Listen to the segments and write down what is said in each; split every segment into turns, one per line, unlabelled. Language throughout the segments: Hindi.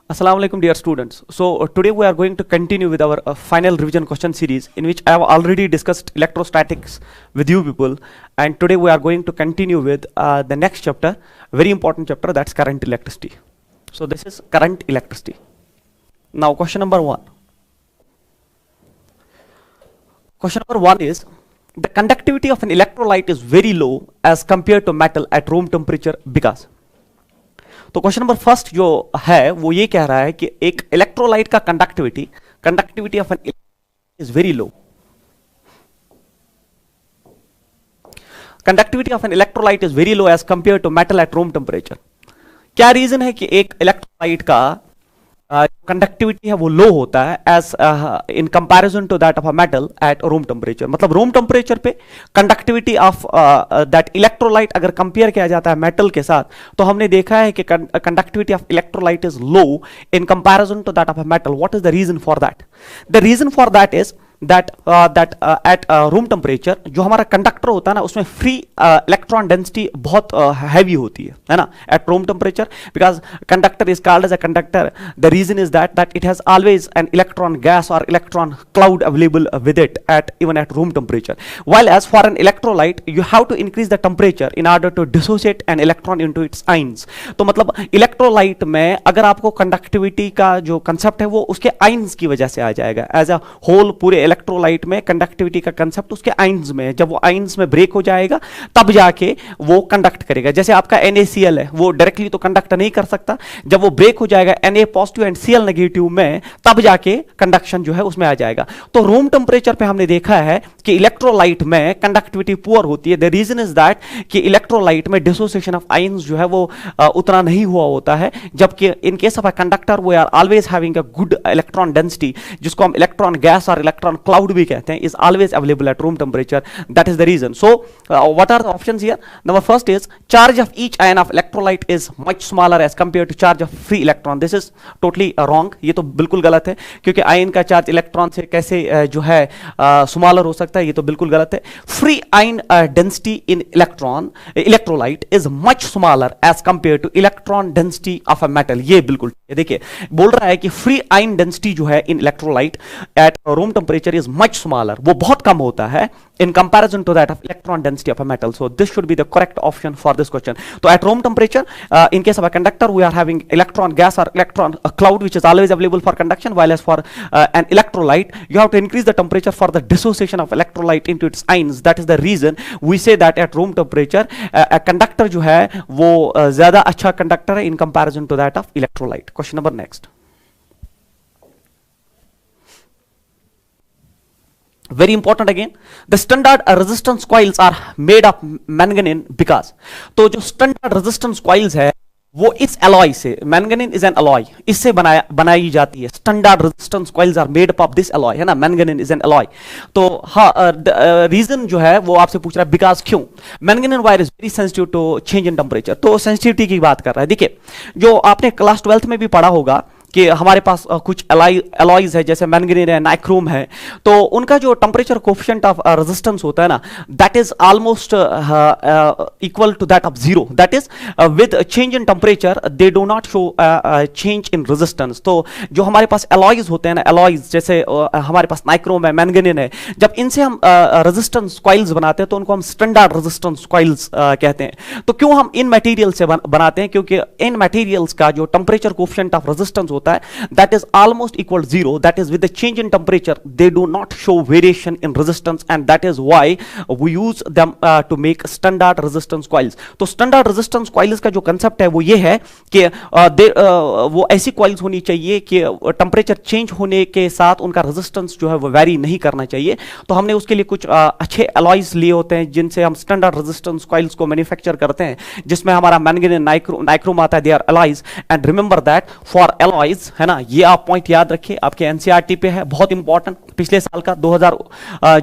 Assalamu alaikum dear students. So today we are going to continue with our final revision question series in which I have already discussed electrostatics with you people, and today we are going to continue with the next chapter, very important chapter, that's current electricity. So this is current electricity. Now question number 1. Question number 1 is the conductivity of an electrolyte is very low as compared to metal at room temperature because. तो क्वेश्चन नंबर फर्स्ट जो है वो ये कह रहा है कि एक इलेक्ट्रोलाइट का conductivity of an is very low. Conductivity of an electrolyte is very low as compare to metal at room temperature. क्या रीजन है कि एक इलेक्ट्रोलाइट का कंडक्टिविटी है वो लो होता है as in comparison to that of a metal at room temperature. मतलब रूम टेम्परेचर पे कंडक्टिविटी ऑफ दैट इलेक्ट्रोलाइट अगर कंपेयर किया जाता है मेटल के साथ, तो हमने देखा है कि conductivity of electrolyte is low in comparison to that of a metal. What is the reason for that? The reason for that is that at room temperature जो हमारा कंडक्टर होता है ना, उसमें फ्री इलेक्ट्रॉन डेंसिटी बहुत हैवी होती है ना at room temperature, because conductor is called as a conductor. The reason is that it has always an electron gas or electron cloud available with it even at room temperature. While as for an electrolyte you have to increase the temperature in order to dissociate an electron into its ions. तो मतलब इलेक्ट्रोलाइट में अगर आपको कंडक्टिविटी का जो कंसेप्ट है वो उसके आइंस की वजह से आ जाएगा। एज अ होल पूरे इलेक्ट्रोलाइट में कंडक्टिविटी का कंसेप्ट उसके आइंस में, जब वो आइंस में ब्रेक हो जाएगा तब जाके वो कंडक्ट करेगा। जैसे आपका NaCl है, वो डायरेक्टली तो कंडक्ट नहीं कर सकता, जब वो ब्रेक हो जाएगा Na positive and Cl negative में, तब जाके कंडक्शन जो है उसमें आ जाएगा। तो रूम टेम्परेचर पे हमने देखा है कि इलेक्ट्रोलाइट में कंडक्टिविटी पुअर होती है। द रीजन इज दैट कि इलेक्ट्रोलाइट में डिसोसिएशन ऑफ आइंस जो है वो उतना नहीं हुआ होता है, जबकि in case of a conductor we are always having a good electron density, जिसको हम इलेक्ट्रॉन गैस और इलेक्ट्रॉन क्लाउड भी कहते हैं, is always available at room temperature. That is the reason. So what are the options here? Number first is charge of each ion of electrolyte is much smaller as compared to charge of free electron. This is totally wrong. ये तो बिल्कुल गलत है, क्योंकि आयन का चार्ज इलेक्ट्रॉन से कैसे जो है स्मॉलर हो सकता है, ये तो बिल्कुल गलत है। Free ion density in electrolyte is much smaller as compare to electron density of a metal. ये बिल्कुल देखिए बोल रहा है कि फ्री आयन डेंसिटी जो है in electrolyte at room temperature is much smaller, वो बहुत कम होता है in comparison to that of electron density of a metal. So this should be the correct option for this question. So at room temperature, in case of a conductor, we are having electron gas or electron cloud, which is always available for conduction, while as for an electrolyte, you have to increase the temperature for the dissociation of electrolyte into its ions. That is the reason we say that at room temperature, a conductor जो है वो ज़्यादा अच्छा conductor है in comparison to that of electrolyte. Question number next. Very important again, the standard resistance coils are made of manganese because, तो जो standard resistance coils है वो इस alloy से, manganese is an alloy, इससे बनाई जाती है। standard resistance coils are made up of this alloy, है ना, manganese is an alloy। तो हाँ, रीजन जो है वो आपसे पूछ रहा है because क्यों? manganese wire is very sensitive to change in temperature। तो sensitivity की बात कर रहा है। देखिए जो आपने क्लास 12th में भी पढ़ा होगा कि हमारे पास कुछ अलॉयज है, जैसे मैंगनीज है, नाइक्रोम है, तो उनका जो टेम्परेचर कोफिशिएंट ऑफ रेजिस्टेंस होता है ना, that is almost equal to that of zero. That is with change in temperature they do not show change in resistance. तो जो हमारे पास अलॉयज होते हैं ना, अलॉयज जैसे हमारे पास नाइक्रोम है, मैंगनीज है, जब इनसे हम रेजिस्टेंस कॉइल्स बनाते हैं तो उनको हम स्टैंडर्ड रेजिस्टेंस कॉइल्स कहते हैं। तो क्यों हम इन मटेरियल से बनाते हैं? क्योंकि इन मटेरियल्स का जो टेम्परेचर कोफिशिएंट ऑफ रेजिस्टेंस होता है that is almost equal to zero. That is with the change in temperature they do not show variation in resistance, and that is why we use them to make standard resistance coils. तो standard resistance coils का जो concept है वो ये है कि वो ऐसी coils होनी चाहिए कि temperature change होने के साथ उनका resistance जो है वो vary नहीं करना चाहिए। तो हमने उसके लिए कुछ अच्छे alloys लिए होते हैं जिनसे हम standard resistance coils को manufacture करते हैं, जिसमें हमारा manganese नाइक्रोम आता है, they are alloys। and remember that for alloys, है ना, ये आप पॉइंट याद रखिए, आपके एनसीईआरटी पे है, बहुत इंपॉर्टेंट। पिछले साल का 2000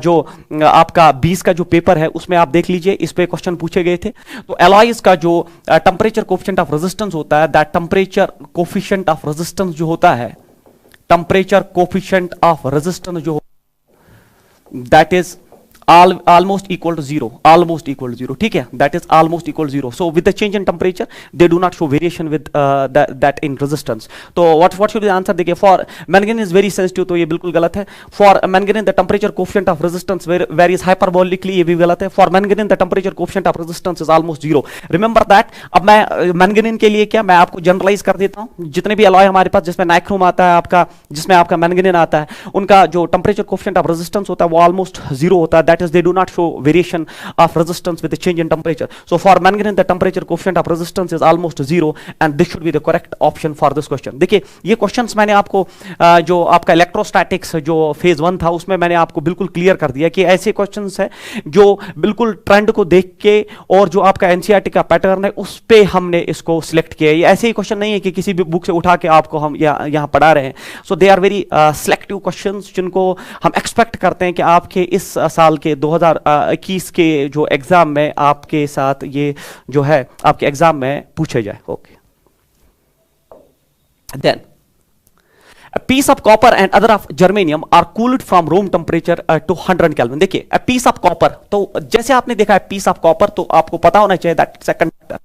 जो आपका 20 का जो पेपर है उसमें आप देख लीजिए, इस पे क्वेश्चन पूछे गए थे। तो एलॉयज का जो टेम्परेचर कोफिशिएंट ऑफ रेजिस्टेंस होता है, that temperature coefficient of resistance जो होता है, टेम्परेचर कोफिशिएंट ऑफ रेजिस्टेंस जो that is almost equal to zero, almost equal to zero, ठीक है, that is almost equal to zero. So with the change in temperature they do not show variation with that in resistance. तो what should be the answer? देखिए for manganese is very sensitive, तो ये बिल्कुल गलत है. For manganese the temperature coefficient of resistance varies hyperbolically, ये भी गलत है. For manganese the temperature coefficient of resistance is almost zero. Remember that. अब मैं manganese के लिए क्या, मैं आपको जनरलाइज कर देता हूँ. जितने भी अलॉय हमारे पास जिसमें नाइक्रोम आता है आपका, जिसमें आपका मैंगनीज आता है, उनका जो टेंपरेचर कोएफिशिएंट ऑफ रेजिस्टेंस होता है वो ऑलमोस्ट जीरो होता है. That is they do not show variation of resistance with the change in temperature. So for manganese the temperature coefficient of resistance is almost zero and this should be the correct option for this question. देखिए ये क्वेश्चंस मैंने आपको जो आपका इलेक्ट्रोस्टैटिक्स जो फेज 1 था उसमें मैंने आपको बिल्कुल क्लियर कर दिया कि ऐसे क्वेश्चंस है जो बिल्कुल ट्रेंड को देख के और जो आपका एनसीईआरटी का पैटर्न है उस पे हमने इसको सिलेक्ट किया है. ये ऐसे ही क्वेश्चन नहीं है कि किसी भी बुक से उठा के आपको हम यहाँ पढ़ा रहे हैं. So they are very selective questions जिनको हम एक्सपेक्ट करते हैं कि आपके इस साल के 2021 के जो एग्जाम में आपके साथ ये जो है आपके एग्जाम में पूछे जाए. Okay, then a piece of copper and other of germanium are cooled from room temperature to 100 Kelvin. देखिए a piece of copper, तो जैसे आपने देखा है piece of copper, तो आपको पता होना चाहिए that it's a conductor.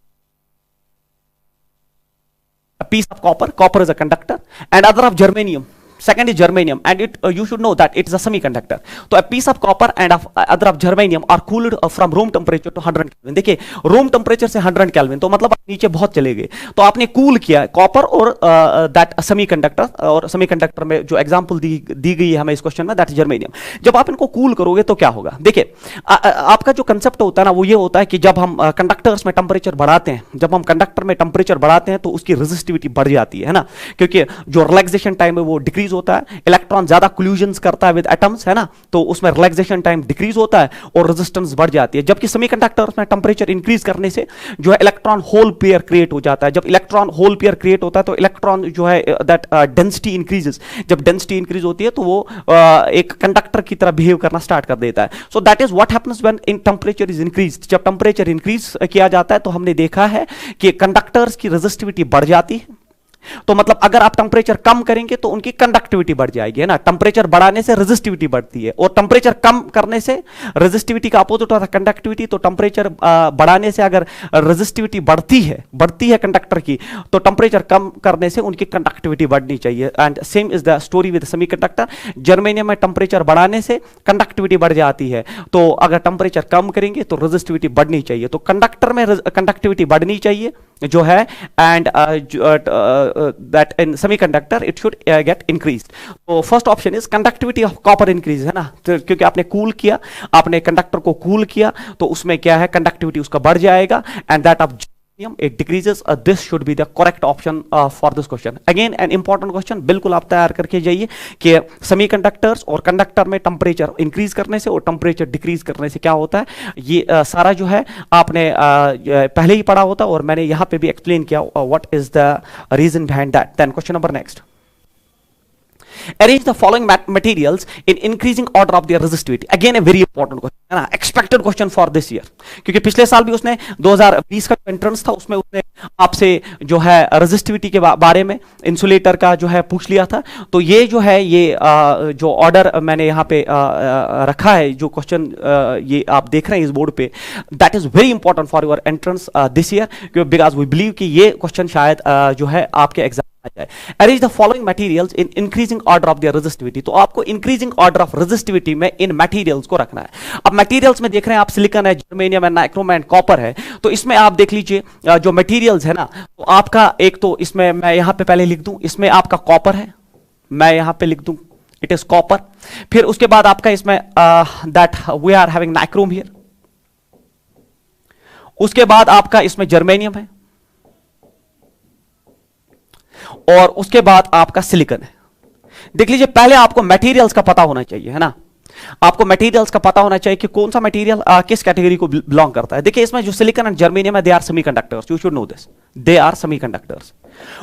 A piece of copper is a conductor, and other of germanium, second is germanium, and it you should know that it is a semiconductor. तो a piece of copper and of other of germanium are cooled from room temperature to 100 Kelvin. देखिए room temperature से 100 Kelvin, तो मतलब नीचे बहुत चले गए, तो आपने कूल किया कॉपर और दैट सेमीकंडक्टर, और सेमीकंडक्टर में जो एग्जांपल दी गई है हमें इस क्वेश्चन में दैट जर्मेनियम. जब आप इनको कूल करोगे तो क्या होगा? देखिए आपका जो कंसेप्ट होता है ना वो ये होता है कि जब हम कंडक्टर्स में टेंपरेचर बढ़ाते हैं, जब हम कंडक्टर में टेंपरेचर बढ़ाते हैं तो उसकी रेजिस्टिविटी बढ़ जाती है ना, क्योंकि जो रिलैक्सेशन टाइम है वो डिक्रीज होता है, इलेक्ट्रॉन ज्यादा कोल्यूजन्स करता है विद एटम्स, है ना, तो उसमें रिलैक्सेशन टाइम डिक्रीज होता है और रेजिस्टेंस बढ़ जाती है. जबकि सेमीकंडक्टर्स में टेंपरेचर इंक्रीज करने से जो है इलेक्ट्रॉन होल पेयर क्रिएट हो जाता है. जब इलेक्ट्रॉन होल पेयर क्रिएट होता है तो इलेक्ट्रॉन जो है दैट डेंसिटी इंक्रीजेस. जब डेंसिटी इंक्रीज होती है तो वो एक कंडक्टर की तरह बिहेव करना स्टार्ट कर देता है. So that is what happens when in temperature is increase. जब टेंपरेचर इंक्रीज किया जाता है तो हमने देखा है कि कंडक्टर्स की रेजिस्टिविटी बढ़ जाती है. तो मतलब अगर आप टेंपरेचर कम करेंगे तो उनकी कंडक्टिविटी बढ़ जाएगी, है ना. टेंपरेचर बढ़ाने से रेजिस्टिविटी बढ़ती है और टेंपरेचर कम करने से रेजिस्टिविटी का अपोजिट होता है कंडक्टिविटी. तो टेंपरेचर बढ़ाने से अगर रेजिस्टिविटी बढ़ती है कंडक्टर की, तो टेंपरेचर कम करने से उनकी कंडक्टिविटी बढ़नी चाहिए. And same is the story with semiconductor. Germanium में टेंपरेचर बढ़ाने से कंडक्टिविटी बढ़ जाती है, तो अगर टेंपरेचर कम करेंगे तो रेजिस्टिविटी बढ़नी चाहिए. तो कंडक्टर में कंडक्टिविटी बढ़नी चाहिए जो है, and that in semiconductor it should get increased. तो first option is conductivity of copper increase, है ना, तो क्योंकि आपने कूल किया, आपने कंडक्टर को कूल किया तो उसमें क्या है कंडक्टिविटी उसका बढ़ जाएगा, and that of it decreases. This should be the correct option for this question. Again an important question, बिल्कुल आप तैयार करके जाइए कि सेमीकंडक्टर्स और कंडक्टर में टेंपरेचर इंक्रीज करने से और टेंपरेचर डिक्रीज करने से क्या होता है, ये सारा जो है आपने पहले ही पढ़ा होता और मैंने यहां पे भी एक्सप्लेन किया what is the reason behind that. Then question number next. Arrange the following materials in increasing order of their resistivity. Again a very important question, है ना, expected question for this year. क्योंकि पिछले साल भी उसने 2020 का एंट्रेंस था, उसमें उसने आपसे जो है रेजिस्टिविटी के बारे में इंसुलेटर का जो है पूछ लिया था. तो ये जो है ये जो ऑर्डर मैंने यहाँ पे रखा है, जो क्वेश्चन ये आप देख रहे हैं इस बोर्ड पे, that is very important for your entrance this year, because we believe कि ये क्वेश्चन शायद जो है आपके एग्जाम आ जाए. Arrange the following materials in increasing order of their resistivity. तो आपको इंक्रीजिंग ऑर्डर ऑफ रेजिस्टिविटी में इन मटेरियल्स को रखना है. अब मटेरियल्स में देख रहे हैं आप सिलिकॉन है, जर्मेनियम है, नाइक्रोम एंड कॉपर है. तो इसमें आप देख लीजिए जो मटेरियल्स है ना, तो आपका एक तो इसमें मैं यहां पे पहले लिख दूं, इसमें आपका कॉपर है, मैं यहां पे लिख दूं इट इज कॉपर. फिर उसके बाद आपका इसमें that we are having nichrome here. उसके बाद आपका इसमें जर्मेनियम है और उसके बाद आपका सिलिकॉन है. देख लीजिए पहले आपको मटेरियल्स का पता होना चाहिए, है ना, आपको मटेरियल्स का पता होना चाहिए कि कौन सा मटेरियल किस कैटेगरी को बिलोंग करता है. देखिए इसमें जो सिलिकॉन एंड जर्मेनियम है they are semiconductors, you should know this, they are semiconductors.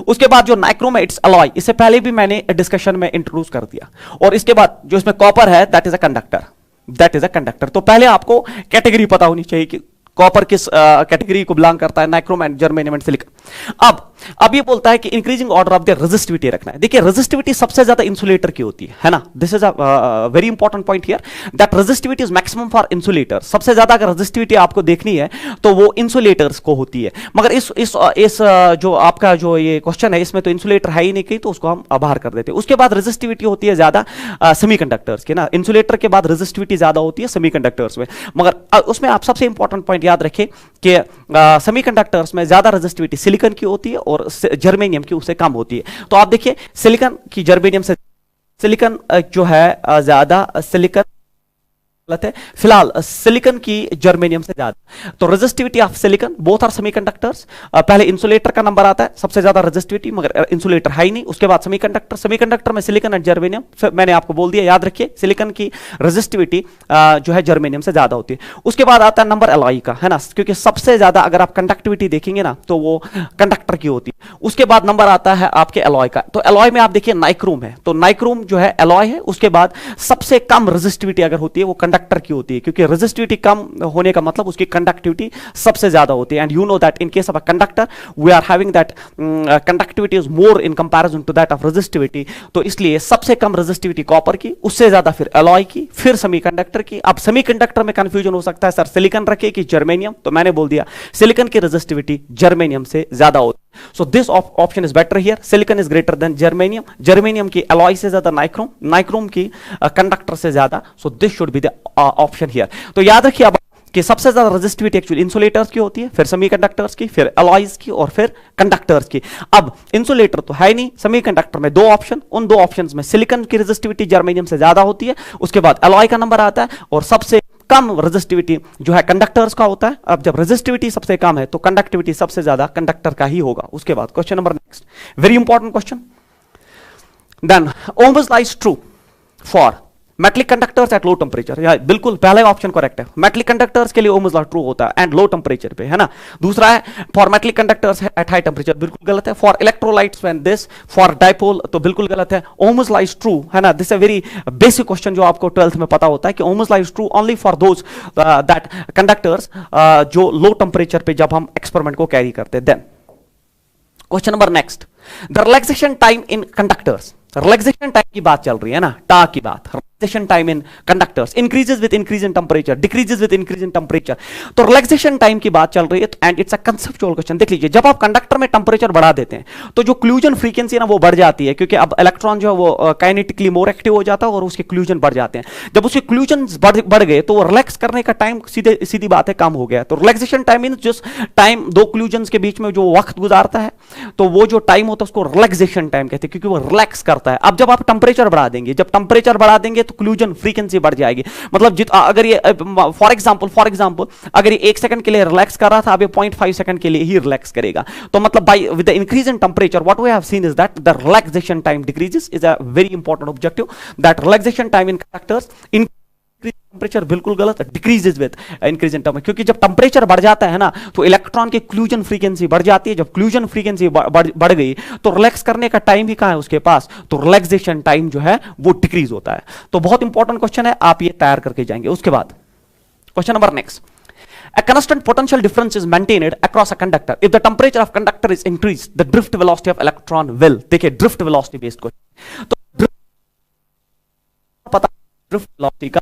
उसके बाद जो नाइक्रोम है इट्स अलॉय, इससे पहले भी मैंने डिस्कशन में इंट्रोड्यूस कर दिया. और इसके बाद जो इसमें कॉपर है that is a conductor, that is a conductor. तो पहले आपको कैटेगरी पता होनी चाहिए कि कॉपर किस कैटेगरी को बिलोंग करता है, nichrome and germanium and silicon. अब ये बोलता है कि increasing order of the resistivity रखना है। देखिए रेजिस्टिविटी सबसे ज्यादा इंसुलेटर की होती है ना, this is a very important point here that resistivity is maximum for insulator. सबसे ज्यादा अगर रेजिस्टिविटी आपको देखनी है तो वो इंसुलेटर्स को होती है, मगर इस जो आपका जो ये क्वेश्चन है इसमें तो इंसुलेटर है ही नहीं कहीं, तो उसको हम बाहर कर देते हैं। उसके बाद रेजिस्टिविटी होती है ज्यादा सेमीकंडक्टर्स की ना, इंसुलेटर के बाद रेजिस्टिविटी ज्यादा होती है सेमीकंडक्टर्स में, मगर उसमें आप सबसे इंपॉर्टेंट पॉइंट याद रखें कि सेमीकंडक्टर्स में ज्यादा रेजिस्टिविटी सिलिकॉन की होती है और जर्मेनियम की उससे कम होती है। तो आप देखिए सिलिकॉन की जर्मेनियम से, सिलिकॉन जो है ज्यादा, सिलिकॉन गलत है, फिलहाल सिलिकॉन की जर्मेनियम से ज्यादा। तो resistivity of silicon both are semiconductors, पहले इंसुलेटर का नंबर आता है सबसे ज्यादा रेजिस्टिविटी, मगर इंसुलेटर है ही नहीं। उसके बाद सेमीकंडक्टर, सेमीकंडक्टर में सिलिकॉन एंड जर्मेनियम, मैंने आपको बोल दिया याद रखिए सिलिकॉन की रेजिस्टिविटी जो है जर्मेनियम से ज्यादा होती है। उसके बाद आता है नंबर एलॉय का, है ना, क्योंकि सबसे ज्यादा अगर आप कंडक्टिविटी देखेंगे ना तो वो कंडक्टर की होती है। उसके बाद नंबर आता है आपके एलॉय का, तो एलॉय में आप देखिए नाइक्रोम है, तो नाइक्रोम जो है एलॉय है। उसके बाद सबसे कम रेजिस्टिविटी अगर होती है वो कंडक्टर की होती है, क्योंकि रेजिस्टिविटी कम होने का मतलब उसकी कंडक्टिविटी सबसे ज्यादा होती है। And you know that in case of a conductor we are having that conductivity is more in comparison to that of resistivity, तो इसलिए सबसे कम रेजिस्टिविटी कॉपर की, उससे ज्यादा फिर एलॉय की, फिर सेमीकंडक्टर की। अब सेमीकंडक्टर में कंफ्यूजन हो सकता है सर सिलिकॉन रखे कि जर्मेनियम, तो मैंने बोल दिया सिलिकॉन की रेजिस्टिविटी जर्मेनियम से ज्यादा होती है। So this option is better here. Silicon is greater than germanium. Germanium की alloy से ज्यादा नाइक्रोम, नाइक्रोम की कंडक्टर से ज्यादा. So this should be the option here. तो याद रखिए अब कि सबसे ज्यादा रेजिस्टिविटी एक्चुअली इंसुलेटर्स की होती है, फिर सेमीकंडक्टर्स की, फिर अलॉयज की और फिर कंडक्टर्स की। अब इंसुलेटर तो है नहीं, सेमीकंडक्टर में दो ऑप्शन, उन दो ऑप्शंस में सिलिकॉन की रेजिस्टिविटी जर्मेनियम से ज्यादा होती है, उसके बाद अलॉय का नंबर आता है और सबसे कम रेजिस्टिविटी जो है कंडक्टर्स का होता है। अब जब रेजिस्टिविटी सबसे कम है तो कंडक्टिविटी सबसे ज्यादा कंडक्टर का ही होगा। उसके बाद question number next, very important question, then ohms law is true for metallic conductors at low temperature. बिल्कुल पहला ऑप्शन करेक्ट है, मेटलिक कंडक्टर्स के लिए ohms law ट्रू होता है एंड लो टेम्परेचर पे, है ना। दूसरा है for metallic conductors at high temperature, बिल्कुल गलत है। For electrolytes when this, for dipole तो बिल्कुल गलत है। ohms law इज ट्रू, है ना, this a very basic question जो आपको 12th में पता होता है कि ohms law is true only for those that conductors जो लो टेम्परेचर पे जब हम एक्सपेरिमेंट को कैरी करते हैं। Then question number next, the relaxation time in conductors, relaxation time की बात चल रही है ना, टा की बात, relaxation time in conductors increases with increase in temperature, decreases with increase in temperature. तो रिलैक्सेशन टाइम की बात चल रही है and it's a conceptual question. देख लीजिए, जब आप कंडक्टर में टेंपरेचर बढ़ा देते हैं तो जो क्लूजन फ्रीक्वेंसी है ना वो बढ़ जाती है, क्योंकि अब इलेक्ट्रॉन जो है वो काइनेटिकली मोर एक्टिव हो जाता है और उसके क्लूजन बढ़ जाते हैं। जब उसके क्लूजन बढ़ गए तो रिलैक्स करने का टाइम सीधी बात है कम हो गया। तो relaxation time means just time दो क्लूजन के बीच में जो वक्त गुजारता है, तो वो जो टाइम होता है उसको रिलैक्सेशन टाइम कहते हैं, क्योंकि वो रिलैक्स करता है। अब जब आप टेंपरेचर बढ़ा देंगे, जब टेंपरेचर बढ़ा देंगे तो क्लूजन फ्रीक्वेंसी बढ़ जाएगी। मतलब अगर ये फॉर एग्जांपल अगर ये 1 सेकंड के लिए रिलैक्स कर रहा था, अब ये 0.5 सेकंड के लिए ही रिलैक्स करेगा। तो मतलब by with the increase in temperature what we have seen is that the relaxation time decreases, is a very important objective that relaxation time in conductors in temperature, बिल्कुल गलत, decreases with increase in temperature, क्योंकि जब टेम्परेचर बढ़ जाता है ना तो इलेक्ट्रॉन की क्लूजन फ्रीक्वेंसी बढ़ जाती है। जब क्लूजन फ्रीक्वेंसी बढ़ गई तो रिलैक्स करने का टाइम भी कहां है उसके पास, तो रिलैक्सेशन टाइम जो है वो डिक्रीज होता है। तो बहुत इंपॉर्टेंट क्वेश्चन है, आप ये तैयार करके जाएंगे। उसके बाद question number next, a constant potential difference is maintained across a conductor if the temperature of conductor is increased, the drift velocity of electron will। देखिए ड्रिफ्ट वेलोसिटी बेस्ड क्वेश्चन, तो पता ड्रिफ्ट वेलोसिटी का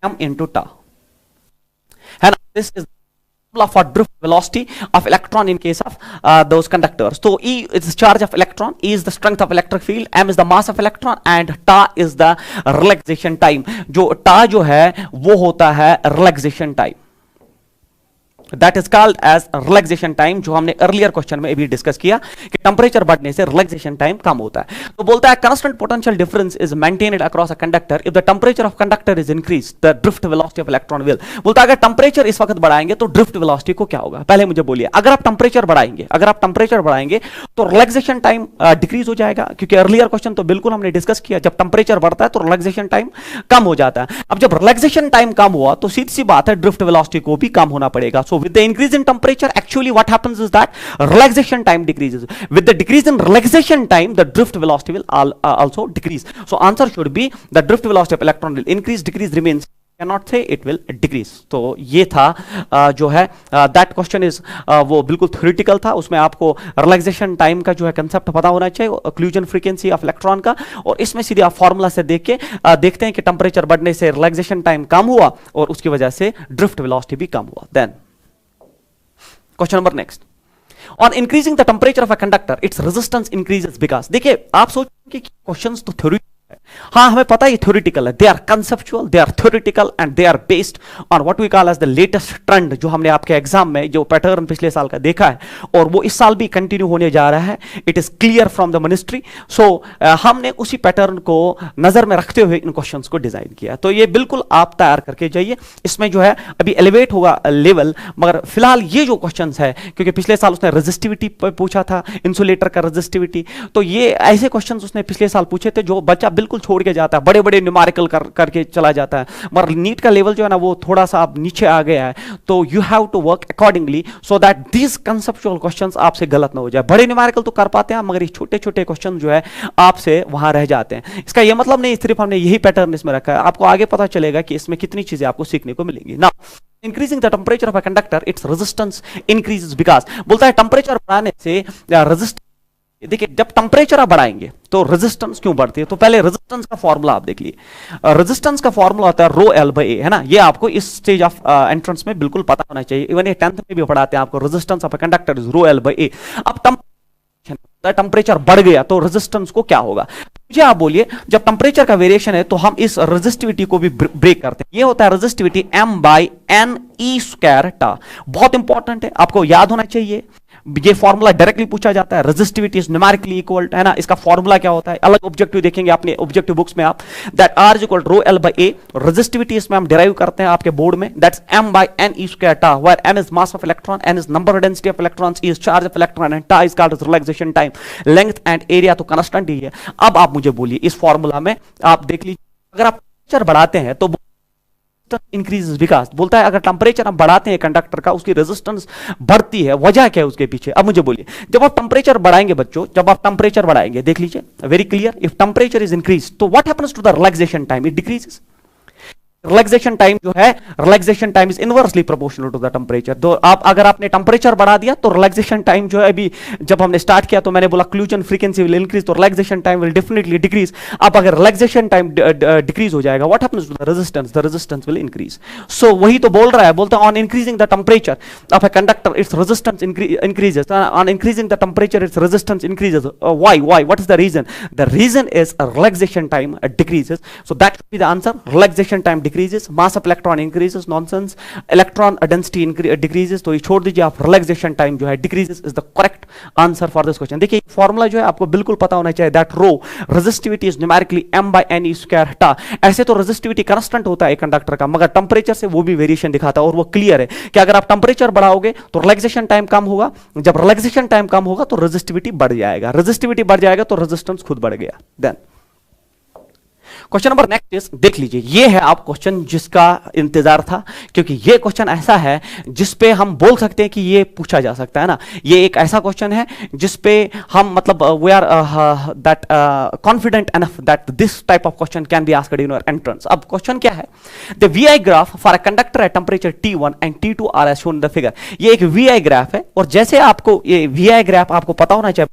E into tau, है ना, this is for drift velocity of electron in case of those conductors. So E is the charge of electron, E is the strength of electric field, M is the mass of electron and ta is the relaxation time। जो ta जो है वो होता है relaxation time, that is called age relaxation time, जो हमने अर्लियर क्वेश्चन में भी डिस्कस किया कि टेंपरेचर बढ़ने से रिलैक्सेशन टाइम कम होता है। तो बोलता है constant potential difference is maintained across a conductor if the temperature of conductor is increase the drift velocity of electron will. बोलता है अगर टेंपरेचर इस वक्त बढ़ाएंगे तो ड्रिफ्ट वेलोसिटी को क्या होगा, पहले मुझे बोलिए। अगर आप टेंपरेचर बढ़ाएंगे तो रिलैक्सेशन टाइम डिक्रीज हो जाएगा, क्योंकि अर्लियर क्वेश्चन तो बिल्कुल हमने डिस्कस किया, जब टेंपरेचर बढ़ता है तो रिलैक्सेशन टाइम कम हो जाता है। अब जब रिलैक्सेशन टाइम कम हुआ तो सीधी सी बात है ड्रिफ्ट वेलोसिटी को भी कम होना पड़ेगा। So with the increase in temperature, actually what happens is that relaxation time decreases. With the decrease in relaxation time, the drift velocity will also decrease. So answer should be the drift velocity of electron will increase, decrease remains cannot say it will decrease। तो ये था जो है दैट क्वेश्चन इज वो बिल्कुल थ्योरेटिकल था, उसमें आपको रिलैक्सेशन टाइम का जो है कंसेप्ट पता होना चाहिए, ओक्लूजन फ्रीक्वेंसी ऑफ इलेक्ट्रॉन का, और इसमें सीधे आप फॉर्मूला से देख के देखते हैं कि टेम्परेचर बढ़ने से रिलैक्सेशन टाइम कम हुआ और उसकी वजह से ड्रिफ्ट वेलोसिटी भी कम हुआ। Then question number next, on increasing the temperature of a conductor its resistance increases because. देखिए आप सोचेंगे कि क्वेश्चंस तो थ्योरी, हाँ हमें पता है ये थ्योरेटिकल है, they are conceptual, they are theoretical and they are based on what we call as the latest trend, जो हमने आपके एग्जाम में जो पैटर्न पिछले साल का देखा है और वो इस साल भी कंटिन्यू होने जा रहा है। It is clear from the ministry. So हमने उसी पैटर्न को नजर में रखते हुए इन क्वेश्चंस को डिजाइन किया। तो ये बिल्कुल आप तैयार करके जाइए, इसमें जो है अभी एलिवेट होगा लेवल, मगर फिलहाल ये जो क्वेश्चंस है, क्योंकि पिछले साल उसने रेजिस्टिविटी पूछा था, इंसुलेटर का रेजिस्टिविटी, तो ये ऐसे क्वेश्चंस उसने पिछले साल पूछे थे जो बच्चा बिल्कुल छोड़ के जाता है, बड़े बड़े न्यूमेरिकल करके चला जाता है, मगर नीट का लेवल जो है ना वो थोड़ा सा अब नीचे आ गया है। तो you have to work accordingly so that these conceptual questions आपसे गलत ना हो जाए। बड़े न्यूमेरिकल तो कर पाते हैं मगर ये छोटे छोटे क्वेश्चन जो है आपसे वहां रह जाते हैं। इसका ये मतलब नहीं सिर्फ हमने यही पैटर्न इसमें रखा है, आपको आगे पता चलेगा कि इसमें कितनी चीजें आपको सीखने को मिलेंगी ना। Increasing the temperature of a conductor its resistance increases because, बोलता है टेम्परेचर बढ़ाने से रेजिस्टेंस, देखिए जब टेम्परेचर आप बढ़ाएंगे तो रेजिस्टेंस क्यों बढ़ती है, तो पहले रेजिस्टेंस का फॉर्मूला आप देख लीजिए। रेजिस्टेंस का फॉर्मूला होता है रो एल बाई ए, है ना, ये आपको इस स्टेज ऑफ एंट्रेंस में बिल्कुल पता होना चाहिए। इवन ये 10th में भी पढ़ाते हैं आपको, resistance of a conductor is rho L by A. अब टेम्परेचर बढ़ गया तो रेजिस्टेंस को क्या होगा, मुझे आप बोलिए। जब टेम्परेचर का वेरिएशन है तो हम इस रेजिस्टिविटी को भी ब्रेक करते हैं, ये होता है resistivity m by n e square tau. बहुत इंपॉर्टेंट है, आपको याद होना चाहिए, ये फॉर्मूला डायरेक्टली पूछा जाता है। रेजिस्टिविटी इज न्यूमेरिकली इक्वल, है ना, इसका फॉर्मूला क्या होता है, अलग ऑब्जेक्टिव देखेंगे अपने ऑब्जेक्टिव बुक्स में आप, that R is equal rho L by A. Resistivity इसमें हम डिराइव करते हैं आपके बोर्ड में, that's m by n e square tau, where m is mass of electron, n is number density of electrons, e is charge of electron and tau is called relaxation time. Length and area तो कांस्टेंट ही है। अब आप मुझे बोलिए इस फॉर्मूला में आप देख लीजिए, अगर आप टेम्परेचर बढ़ाते हैं तो इंक्रीजेस बिकॉज, बोलता है अगर टेम्परेचर हम बढ़ाते हैं कंडक्टर का उसकी रेजिस्टेंस बढ़ती है, वजह क्या है उसके पीछे। अब मुझे बोलिए जब आप टेम्परेचर बढ़ाएंगे बच्चों, जब आप टेम्परेचर बढ़ाएंगे, देख लीजिए very clear, if temperature is increase तो what happens to the relaxation time, it decreases. Relaxation time जो है, relaxation time is inversely proportional to the temperature. तो आप अगर आपने टेम्परेचर बढ़ा दिया तो रिलैक्सेशन टाइम जो है, अभी जब हमने स्टार्ट किया तो मैंने बोला क्लूजन फ्रीक्वेंसी विल इंक्रीज, तो relaxation time will definitely decrease. अब अगर रिलैक्सेशन टाइम डिक्रीज हो जाएगा, what happens to the resistance, the resistance will increase. So वही तो बोल रहा है, बोलता है on increasing the temperature of a conductor its resistance increases, on increasing the temperature its resistance increases. Why what is the reason, the reason is relaxation time decreases. So that should be the answer, relaxation time decreases, mass of electron increases, nonsense, electron density decreases, तो ये छोड़ दीजिए आप, रिलैक्सेशन टाइम जो है decreases is the correct answer for this question. देखिए फॉर्मूला जो है आपको बिल्कुल पता होना चाहिए, that rho resistivity is numerically m by n e square tau. ऐसे तो रेजिस्टिविटी कांस्टेंट होता है कंडक्टर का, मगर टेम्परेचर से वो भी वेरिएशन दिखाता है और वो क्लियर है कि अगर आप टेम्परेचर बढ़ाओगे तो रिलैक्सेशन टाइम कम होगा, जब रिलैक्सेशन टाइम कम होगा तो रेजिस्टिविटी बढ़ जाएगा, रेजिस्टिविटी बढ़ जाएगा तो रेजिस्टेंस खुद बढ़ गया। Then question number next is, देख लीजिए ये है आप क्वेश्चन जिसका इंतजार था, क्योंकि ये क्वेश्चन ऐसा है जिसपे हम बोल सकते हैं कि ये पूछा जा सकता है ना। ये एक ऐसा क्वेश्चन है जिसपे हम मतलब we are that confident enough that this type of question can be asked in your entrance. अब क्वेश्चन क्या है, the VI graph for a conductor at temperature T1 and T2 are as shown in the figure. ये एक वीआई ग्राफ है और जैसे आपको ये वीआई ग्राफ आपको पता होना चाहिए,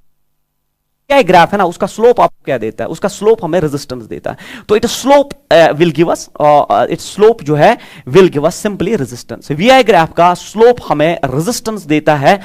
ग्राफ है ना, उसका स्लोप आपको क्या देता है, उसका स्लोप हमें रेजिस्टेंस देता है। तो it slope will give us, it slope जो है will give us simply resistance. VI graph का स्लोप हमें रेजिस्टेंस देता है,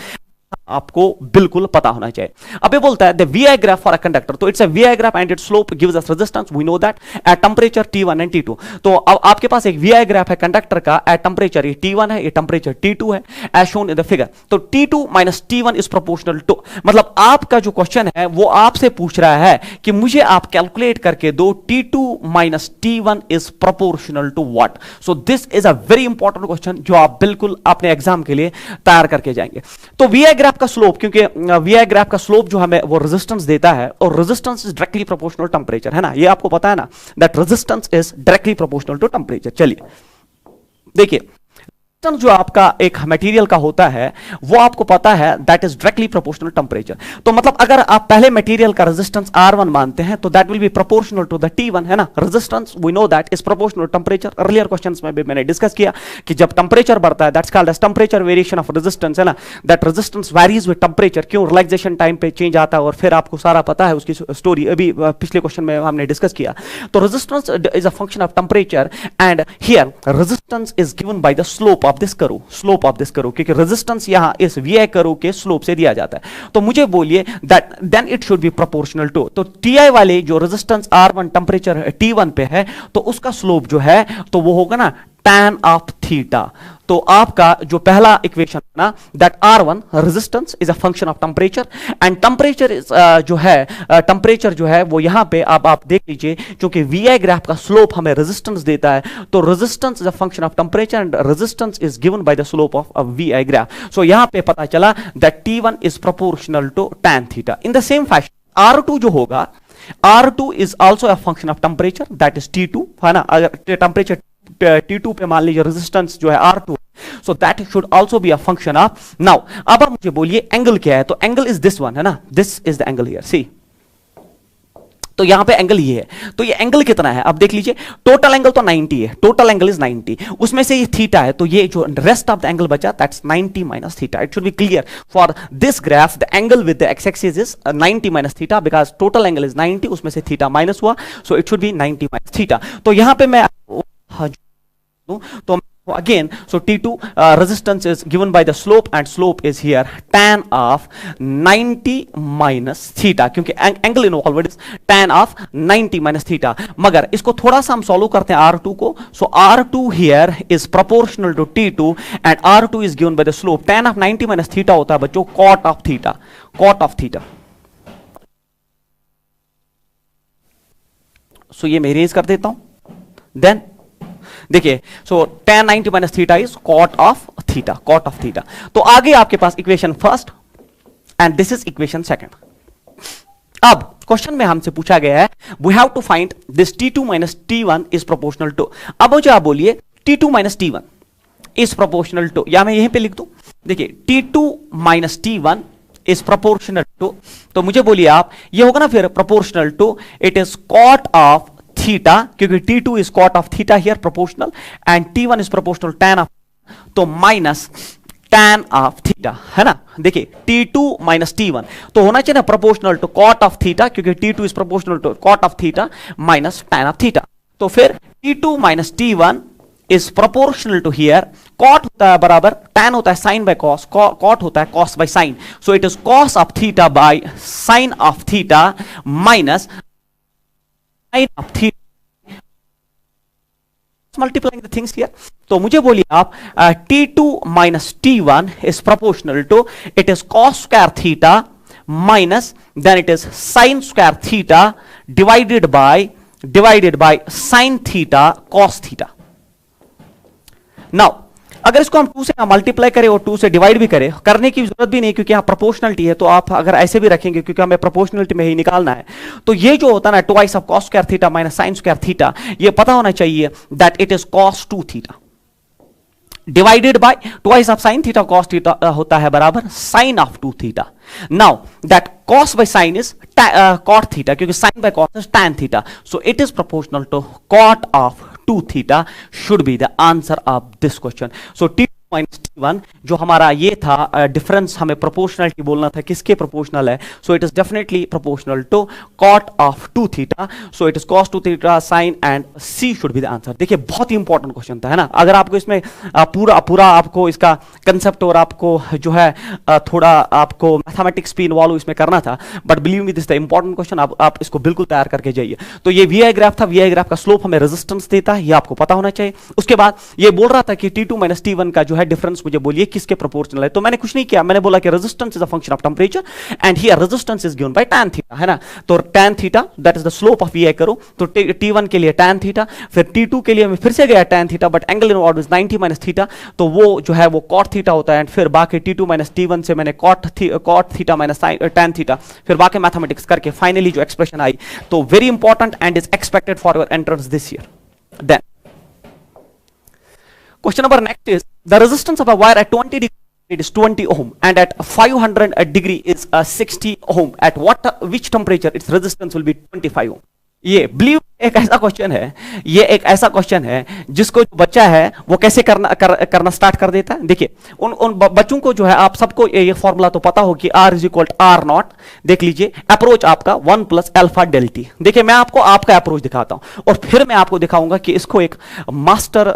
आपको बिल्कुल पता होना चाहिए। अब ये बोलता है the VI graph for a conductor, तो it's a VI graph and its slope gives us resistance, we know that at temperature T1 and T2। तो अब आपके पास एक वीआई ग्राफ है कंडक्टर का एट टेंपरेचर, ये T1 है, ये टेंपरेचर T2 है as shown in the figure. तो T2 minus T1 is proportional to, मतलब आपका जो क्वेश्चन है वो आपसे पूछ रहा है कि मुझे आप कैलकुलेट करके दो T2 minus T1 is proportional to what. So this is a very important question जो आप बिल्कुल अपने एग्जाम के लिए तैयार करके जाएंगे। तो वीआई ग्राफ का स्लोप, क्योंकि वीआई ग्राफ का स्लोप जो हमें वो रेजिस्टेंस देता है और resistance is directly proportional temperature, है ना, ये आपको पता है ना, that resistance is directly proportional to temperature. चलिए देखिए जो आपका एक मटेरियल का होता है वो आपको पता है that is directly proportional temperature. तो मतलब अगर आप पहले मटेरियल का रेजिस्टेंस R1 मानते हैं तो that will be proportional to the T1, है ना। Resistance we know that is proportional temperature. Earlier questions में भी मैंने डिस्कस किया कि जब टेम्परेचर बढ़ता है that's called as temperature variation of resistance, है ना। That resistance varies with temperature. क्यों? रिलैक्सेशन टाइम पे चेंज आता है और फिर आपको सारा पता है उसकी स्टोरी, अभी पिछले क्वेश्चन में हमने डिस्कस किया। तो resistance is a function of temperature and here resistance is given by the slope of this curve, slope of this curve, क्योंकि रेजिस्टेंस यहां इस VI कर्व के स्लोप से दिया जाता है। तो मुझे बोलिए that then it should be proportional to, तो TI वाले जो रेजिस्टेंस R1 टेम्परेचर T1 पे है तो उसका स्लोप जो है तो वो होगा ना tan ऑफ थीटा। तो आपका जो पहला इक्वेशन है ना that R1 resistance is a function of temperature and temperature जो है टेम्परेचर जो है वो यहां पे आप देख लीजिए, क्योंकि VI ग्राफ का स्लोप हमें रेजिस्टेंस देता है तो resistance is a function of temperature and resistance is given by the slope of VI graph. So यहां पे पता चला that T1 is proportional to tan theta. In the same fashion R2 जो होगा, R2 is also a function of temperature that is T2, है ना। अगर टेम्परेचर T2 पे मान लीजिए रेजिस्टेंस जो है R2, so that should also be a function of, now अब आप मुझे बोलिए एंगल क्या है, तो एंगल इज दिस वन, है ना। This is the angle here, see. तो यहां पे एंगल ये है, तो ये एंगल कितना है अब देख लीजिए। टोटल एंगल तो 90 है, टोटल एंगल इज 90, उसमें से ये थीटा है, तो ये जो रेस्ट ऑफ द एंगल बचा that's 90 minus theta. It should be clear for this graph the angle with the x axis is 90 minus theta because total angle is 90, उसमें से थीटा माइनस हुआ, so it should B 90 minus theta. तो यहां पे मैं तो again so T2 resistance is given by the slope and slope is here tan of 90 minus theta, क्योंकि angle involved is tan of 90 minus theta। मगर इसको थोड़ा सा हम सॉल्व करते हैं R2 को, so R2 here is proportional to T2 and R2 is given by the slope tan of 90 minus theta होता है बच्चों cot of theta, cot of theta। so ये मैं इरेज कर देता हूं, देन देखिए so tan 90 minus theta is cot of theta, cot of theta. तो आगे आपके पास equation first and this is equation second. अब क्वेश्चन में हमसे पूछा गया है we have to find this T2 minus T1 is proportional to. अब मुझे आप बोलिए T2 minus T1 is proportional to, या मैं यहीं पे लिख दूं, देखिए T2 minus T1 is proportional to, तो मुझे बोलिए आप ये होगा ना फिर proportional to it is cot of theta, क्योंकि T2 is cot of theta here proportional and T1 is proportional tan of, तो माइनस tan ऑफ थीटा, है ना। देखिए T2 माइनस T1 तो होना चाहिए ना proportional to cot of theta, क्योंकि T2 is proportional to cot of theta minus tan of theta. तो फिर T2 minus T1 is proportional to here, cot होता है बराबर tan होता है साइन बाय कॉस, कॉट होता है cos by sign, so it is cos of theta by sine of theta minus of theta, multiplying the things here। तो मुझे बोलिए आप T2 minus T1 is proportional to it is cos square theta minus then it is sin square theta divided by sin theta cos theta। Now अगर इसको हम 2 से मल्टीप्लाई करें और 2 से डिवाइड भी करें, करने की जरूरत भी नहीं क्योंकि यहाँ प्रोपोर्शनलिटी है, तो आप अगर ऐसे भी रखेंगे क्योंकि हमें प्रोपोर्शनलिटी में ही निकालना है, तो ये जो होता है ना twice of cos square theta minus sine square theta, ये पता होना चाहिए that it is cos 2 theta divided by twice of sine theta cos theta होता है बराबर sine of 2 theta. Now that cos by sine is cot theta, क्योंकि sine by cos is tan theta, so it is proportional to cot of 2 theta should be the answer of this question। So T2 minus T1 जो हमारा ये था डिफरेंस, हमें प्रोपोर्शनलिटी बोलना था किसके प्रोपोर्शनल है, so it is definitely proportional to cot of 2 theta, so it is cos 2 theta sine and C should be the answer. देखिए बहुत ही इंपॉर्टेंट क्वेश्चन था, है ना। अगर आपको इसमें पूरा आपको इसका कंसेप्ट और आपको जो है थोड़ा आपको मैथमेटिक्स भी इन्वॉल्व इसमें करना था, but believe me this the important question, आप इसको बिल्कुल तैयार करके जाइए। तो ये VI ग्राफ था, VI ग्राफ का स्लोप हमें रेजिस्टेंस देता है, ये आपको पता होना चाहिए। उसके बाद ये बोल रहा था कि T2 माइनस T1 का जो है डिफरेंस मुझे बोलिए किसके प्रोपोर्शनल है, तो मैंने कुछ नहीं किया, मैंने बोला कि resistance is a function of temperature and here resistance is given bye tan theta, है ना। तो tan theta that is the slope of VI करो, तो T1 के लिए tan थीटा, फिर T2 के लिए मैं फिर से गया tan theta, but angle involved is 90 minus theta, तो वो जो है वो cot थीटा होता है, एंड फिर बाकी T2 माइनस T1 से मैंने cot theta minus tan theta, फिर बाकी मैथमेटिक्स करके फाइनली जो एक्सप्रेशन आई, तो very important and is expected for your entrance this year. Then Question number next is the resistance of a wire at 20 degree it is 20 ohm and at 500 degree is 60 ohm. At which temperature its resistance will be 25 ohm. ये बिलीव एक ऐसा क्वेश्चन है, ये एक ऐसा क्वेश्चन है जिसको जो बच्चा है वो कैसे करना स्टार्ट कर देता है। देखिए उन बच्चों को जो है, आप सबको ये फॉर्मूला तो पता हो कि R is equal R not. देख लीजिए अप्रोच आपका 1 प्लस अल्फा डेल टी। देखिए मैं आपको आपका अप्रोच दिखाता हूं और फिर मैं आपको दिखाऊंगा कि इसको एक master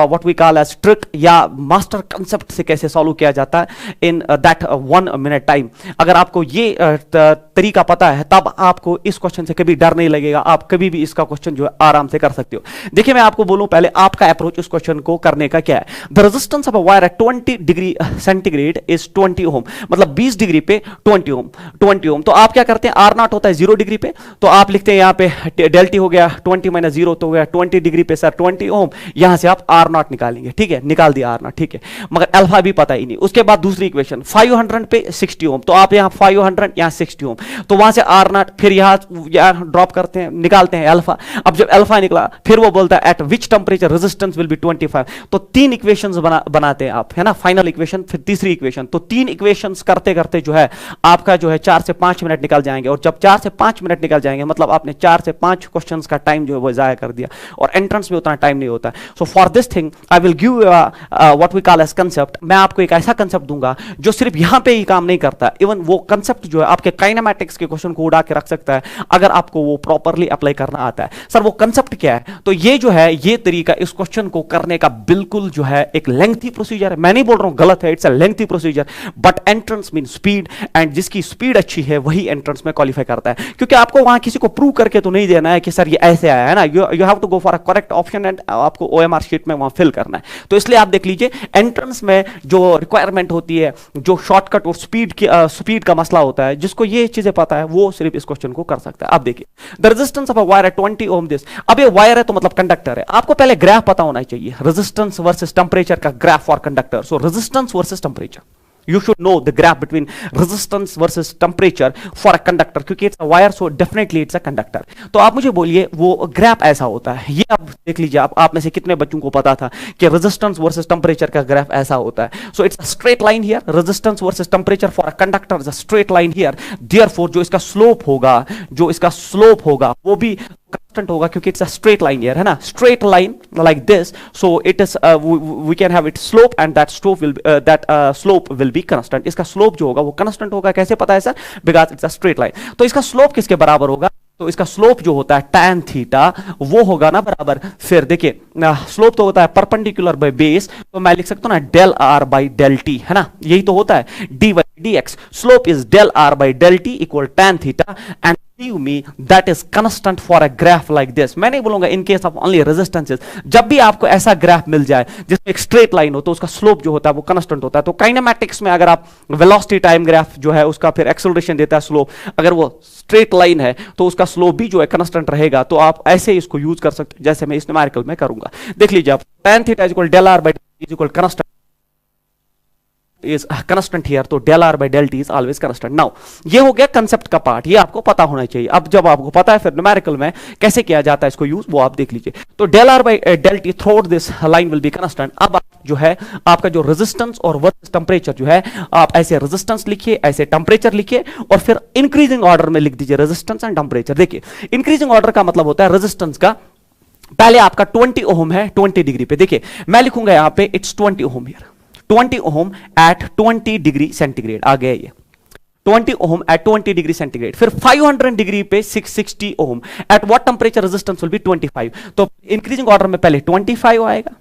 what we call as trick या मास्टर कंसेप्ट से कैसे सॉल्व किया जाता है इन दैट 1 मिनट टाइम। अगर आपको ये तरीका पता है तब आपको इस क्वेश्चन से कभी डर नहीं लगेगा, आप कभी भी इसका क्वेश्चन जो है आराम से कर सकते हो। देखिए मैं आपको बोलूं पहले आपका अप्रोच इस क्वेश्चन को करने का क्या है। The resistance of a wire at 20 degree centigrade is 20 ओम, मतलब 20 डिग्री पे 20 ओम। 20 ओम तो आप क्या करते हैं, आर नॉट होता है 0 डिग्री पे, तो आप लिखते हैं यहां पे डेल टी हो गया 20 माइनस 0 तो हो गया 20 डिग्री पे सर 20 ओम। यहां से आप आर नॉट निकालेंगे, ठीक है, निकाल दिया आर नॉट, ठीक है, मगर अल्फा भी पता ही नहीं। उसके बाद दूसरी इक्वेशन 500 पे 60 ओम, तो आप यहां 500 यहां 60 ओम, तो वहां से आर नॉट फिर यहां ड्रॉप करते हैं, निकालते हैं अल्फा। अब जब अल्फा निकला फिर वो बोलता है eight which temperature resistance will be 25। तो तीन इक्वेशंस बनाते हैं आप, है ना, फाइनल इक्वेशन फिर तीसरी इक्वेशन। तो तीन इक्वेशंस करते करते जो है आपका जो है 4 से 5 मिनट निकल जाएंगे, और जब 4 से 5 मिनट निकल जाएंगे मतलब आपने 4 से 5 क्वेश्चंस का टाइम जो है वो जाया कर दिया, और एंट्रेंस में उतना टाइम नहीं होता। So for this thing I will give what we call as concept. मैं आपको एक ऐसा कंसेप्ट दूंगा जो सिर्फ यहां पे ही काम नहीं करता, इवन वो कंसेप्ट जो है आपके काइनेमैटिक्स के क्वेश्चन को उड़ा के रख सकता है अगर आपको वो प्रॉपरली अप्लाई करना आता है। सर वो कंसेप्ट क्या है, तो ये जो है ये तरीका इस क्वेश्चन को करने का बिल्कुल जो है एक लेंथी प्रोसीजर है। मैं नहीं बोल रहा हूं गलत है, it's a lengthy procedure, but entrance mean speed, and जिसकी स्पीड अच्छी है वही एंट्रेंस में क्वालिफाई करता है। क्योंकि आपको वहां किसी को प्रूव करके तो नहीं देना है कि सर ये ऐसे आया है ना, you have to go for a correct option and आपको ओएमआर शीट में वहां फिल करना है। तो इसलिए आप देख लीजिए एंट्रेंस में जो रिक्वायरमेंट होती है, जो शॉर्टकट और स्पीड का मसला होता है, जिसको ये चीजें पता है वो सिर्फ इस क्वेश्चन को कर सकता है। आप देखिए the resistance of a wire at 20 ohm this. अब ये वायर है तो मतलब कंडक्टर है, आपको पहले ग्राफ पता होना चाहिए, रेजिस्टेंस वर्सेस टेंपरेचर का graph for conductor. So resistance versus temperature, you should know the graph between resistance versus temperature for a conductor, क्योंकि it's a wire so definitely it's a conductor। तो आप मुझे बोलिए वो ग्राफ ऐसा होता है, ये आप देख लीजिए, आप में से कितने बच्चों को पता था कि रेजिस्टेंस वर्सेस टेंपरेचर का ग्राफ ऐसा होता है। So it's a straight line here, resistance versus temperature for a conductor is a straight line here, therefore जो इसका स्लोप होगा वो भी constant होगा, क्योंकि it's a straight line here, है ना, straight line like this. So it is we can have it slope and that slope will be constant. इसका स्लोप जो होगा वो कांस्टेंट होगा। कैसे पता है sir, because it's a straight line. तो इसका स्लोप किसके बराबर होगा, तो इसका स्लोप जो होता है tan थीटा वो होगा ना बराबर, फिर देखिए स्लोप तो होता है परपेंडिकुलर बाय बेस, तो मैं लिख सकता हूं ना del R by del T, है ना, यही तो होता है dy dx। Slope is del R by del T equal tan theta, and believe me that is constant for a graph like this। मैं नहीं बोलूंगा in case of only resistances, जब भी आपको ऐसा ग्राफ मिल जाए जिसमें एक स्ट्रेट लाइन हो तो उसका स्लोप जो होता है वो कांस्टेंट होता है। तो काइनेमैटिक्स में अगर आप वेलोसिटी टाइम ग्राफ जो है उसका फिर एक्सेलरेशन देता है स्लोप, अगर वो स्ट्रेट लाइन है तो उसका स्लोप भी जो है कांस्टेंट रहेगा। तो आप ऐसे इसको यूज कर सकते हैं जैसे मैं इस न्यूमेरिकल में करूंगा। देख लीजिए आप tan theta is equal del R by is equal constant is constant here, तो del r by del t is always constant। now ये हो गया कंसेप्ट का पार्ट, ये आपको पता होना चाहिए। अब जब आपको पता है फिर न्यूमेरिकल में कैसे किया जाता है इसको यूज, वो आप देख लीजिए। तो del r by del t through this line will be constant। अब आप जो है आपका जो रेजिस्टेंस और वर्सेस टेंपरेचर जो है, आप ऐसे रेजिस्टेंस लिखिए, ऐसे टेंपरेचर लिखिए, और फिर इंक्रीजिंग ऑर्डर में लिख दीजिए रेजिस्टेंस एंड टेंपरेचर। देखिए इंक्रीजिंग ऑर्डर का मतलब होता है रेजिस्टेंस का पहले आपका 20 ओम है 20 डिग्री पे, देखिए मैं लिखूंगा यहां पे it's 20 ohm here, 20 ohm at 20 degree centigrade आ गया ये 20 ओम एट 20 डिग्री सेंटीग्रेड। फिर 500 डिग्री पे 660 ohm at what temperature resistance will be 25। तो इंक्रीजिंग ऑर्डर में पहले 25 आएगा,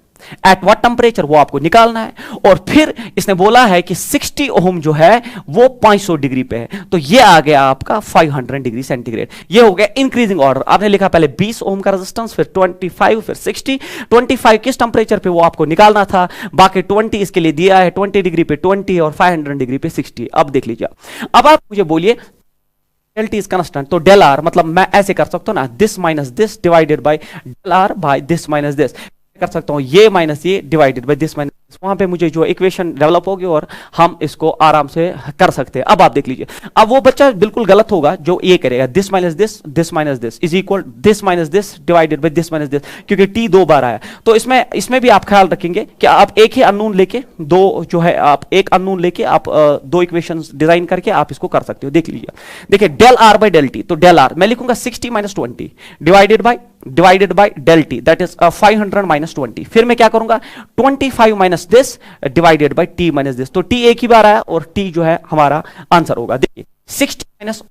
एट व्हाट टेंपरेचर वो आपको निकालना है, और फिर इसने बोला है कि 60 ओम जो है वो 500 डिग्री पे है, तो ये आ गया आपका 500 डिग्री सेंटीग्रेड। ये हो गया इंक्रीजिंग ऑर्डर। आपने लिखा पहले 20 ओम का रेजिस्टेंस, फिर 25, फिर 60। 25 किस टेंपरेचर पे वो आपको निकालना था, बाकी 20 इसके लिए दिया है, 20 डिग्री पे 20 और 500 डिग्री पे 60। अब देख लीजिए, अब आप मुझे बोलिए डेल टी इज कांस्टेंट, तो डेल आर मतलब मैं ऐसे कर सकता हूं ना, this minus this divided by del R by this minus this कर सकता हूं, ये माइनस ये डिवाइडेड बाय दिस माइनस वहां पे मुझे जो इक्वेशन डेवलप होगी और हम इसको आराम से कर सकते हैं। अब आप देख लीजिए, अब वो बच्चा बिल्कुल गलत होगा जो ये करेगा this minus this is equal this minus this divided bye this minus this, क्योंकि टी 2 बार आया। तो इसमें भी आप ख्याल रखेंगे कि आप एक ही अननोन लेके दो जो है आप एक अननोन लेके आप दो इक्वेशंस डिजाइन करके आप इसको कर सकते हो। देख लीजिए, देखिए del R by del T, तो डेल आर मैं लिखूंगा 60 minus 20 divided by del T, that is 500 minus 20। फिर मैं क्या करूंगा 25 minus this divided by T minus this, तो टी एक ही बार आया और टी जो है हमारा आंसर होगा। देखिए 60 माइनस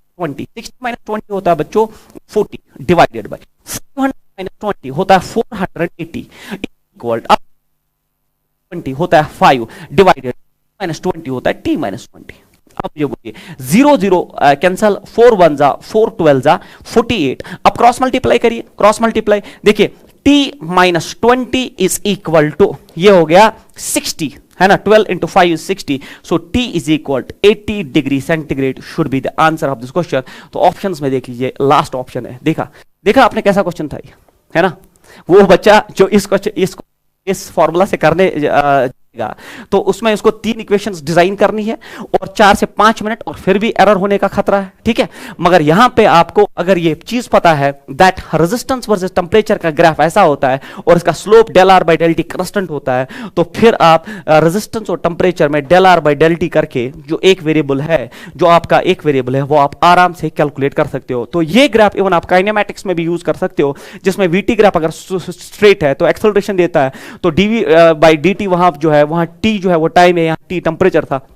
20 होता है बच्चों 40 डिवाइडेड बाय 500 माइनस 20 होता है 480 इक्वल 20 होता है 5 डिवाइडेड माइनस 20 होता है टी माइनस 20। अब ये बोलिए 0 0 कैंसल, 4 1 जा 4 12 जा 48। अब क्रॉस मल्टीप्लाई करिए, क्रॉस मल्टीप्लाई देखिए t minus 20 is equal to ये हो गया 60 है ना, 12 into 5 is 60, so t is equal 80 degree centigrade should be the answer of this question. तो ऑप्शंस में देख लीजिए, लास्ट ऑप्शन है। देखा आपने कैसा क्वेश्चन था ये, है ना। वो बच्चा जो इस फॉर्मूला से करने तो उसमें उसको 3 इक्वेशंस डिजाइन करनी है और 4 से 5 मिनट, और फिर भी एरर होने का खतरा है, ठीक है। मगर यहां पे आपको अगर ये चीज पता है दैट रेजिस्टेंस वर्सेस टेम्परेचर का ग्राफ ऐसा होता है और इसका slope del R by del T constant होता है, तो फिर आप रेजिस्टेंस और टेम्परेचर में del R by del T करके जो एक वेरिएबल है, जो आपका एक वेरिएबल है, वो आप आराम से कैलकुलेट कर सकते हो। तो ये ग्राफ इवन आप काइनेमैटिक्स में भी यूज कर सकते हो, जिसमें वीटी ग्राफ अगर स्ट्रेट है तो एक्सेलरेशन देता है, तो डीवी बाई डी टी वहां जो है वहां टी जो है वो टाइम है, यहां टी टेम्परेचर था,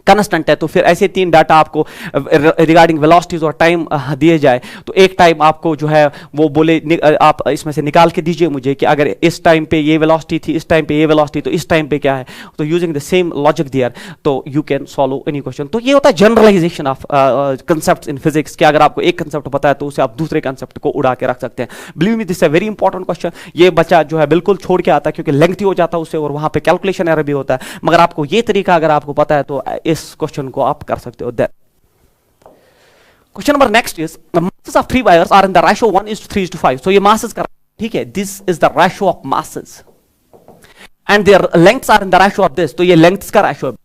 कांस्टेंट है। तो फिर ऐसे 3 डाटा आपको रिगार्डिंग वेलोसिटीज और टाइम दिए जाए, तो एक टाइम आपको जो है वो बोले आप इसमें से निकाल के दीजिए मुझे कि अगर इस टाइम पे ये वेलोसिटी थी, इस टाइम पे ये वेलोसिटी, तो इस टाइम पे क्या है। तो using the same logic there, तो you can solve any question. तो ये होता है generalisation of concepts in physics, कि अगर आपको एक कंसेप्ट पता है तो उसे आप दूसरे कंसेप्ट को उड़ा के रख सकते हैं। Believe me, this is a very important question. ये बच्चा जो है बिल्कुल छोड़ के आता है क्योंकि लेंथी हो जाता है उससे, और वहां पे कैलकुलेशन एरर भी होता है। मगर आपको ये तरीका अगर आपको पता है तो इस क्वेश्चन को आप कर सकते हो। Question number next is masses of 3 wires are in the ratio 1:3:5। so ये masses का, ठीक है, this is the ratio of masses and their lengths are in the ratio of this। तो ये lengths का ratio है,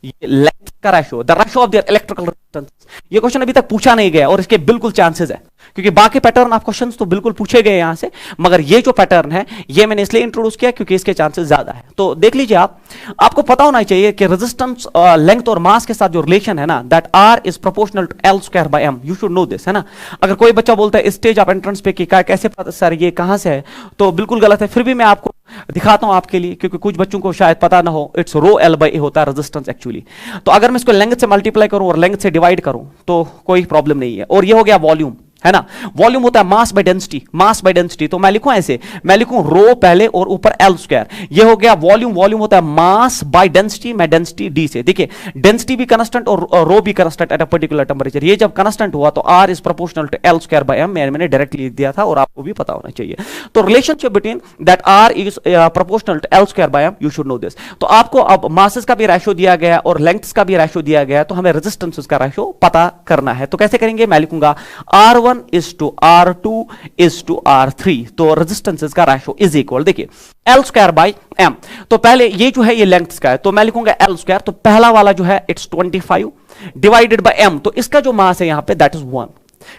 ये लेंथ का ratio, the ratio of their electrical resistance. ये क्वेश्चन अभी तक पूछा नहीं गया और इसके बिल्कुल चांसेस है, क्योंकि बाकी पैटर्न ऑफ क्वेश्चंस तो बिल्कुल पूछे गए यहां से, मगर ये जो पैटर्न है ये मैंने इसलिए इंट्रोड्यूस किया क्योंकि इसके चांसेस ज्यादा है। तो देख लीजिए, आपको पता होना चाहिए कि रेजिस्टेंस लेंथ और मास के साथ जो रिलेशन है ना, that R is proportional to L square by M. You should know this, है ना। अगर कोई बच्चा बोलता है स्टेज ऑफ एंट्रेंस पे कि कैसे पता सर ये कहां से है, तो बिल्कुल गलत है। फिर भी मैं आपको दिखाता हूं आपके लिए, क्योंकि कुछ बच्चों को शायद पता ना हो, इट्स रो एल बाई ए होता है रेजिस्टेंस एक्चुअली। तो अगर मैं इसको लेंथ से मल्टीप्लाई करूं और लेंथ से डिवाइड करूं तो कोई प्रॉब्लम नहीं है। और ये हो गया वॉल्यूम, है ना। वॉल्यूम होता है mass by density, mass by density. तो मैं लिखूं ऐसे, मैं लिखूं रो पहले और ऊपर एल स्क्वायर, ये हो गया वॉल्यूम। वॉल्यूम होता है मास बाय डेंसिटी, मैं डेंसिटी डी से, देखिए डेंसिटी भी कांस्टेंट और रो भी constant at a particular temperature. ये जब कांस्टेंट हुआ तो R is proportional to L square by M, मैंने डायरेक्टली लिख दिया था और आपको भी पता होना चाहिए। तो relationship between that R is proportional to L square by M, you should know this. तो आपको अब मासेस का भी रेशियो दिया गया और लेंथ्स का भी रेशियो दिया गया, तो हमें रेजिस्टेंसेस का रेशियो पता करना है। तो कैसे करेंगे, मैं लिखूंगा R1 is to R2 is to R3। तो रेजिस्टेंसेस का रेशियो इज इक्वल, देखिए L स्क्वायर बाय M। तो पहले ये जो है ये लेंथ का है, तो मैं लिखूंगा L स्क्वायर, तो पहला वाला जो है इट्स 25 डिवाइडेड बाय M, तो इसका जो मास है यहां पे दैट इज 1।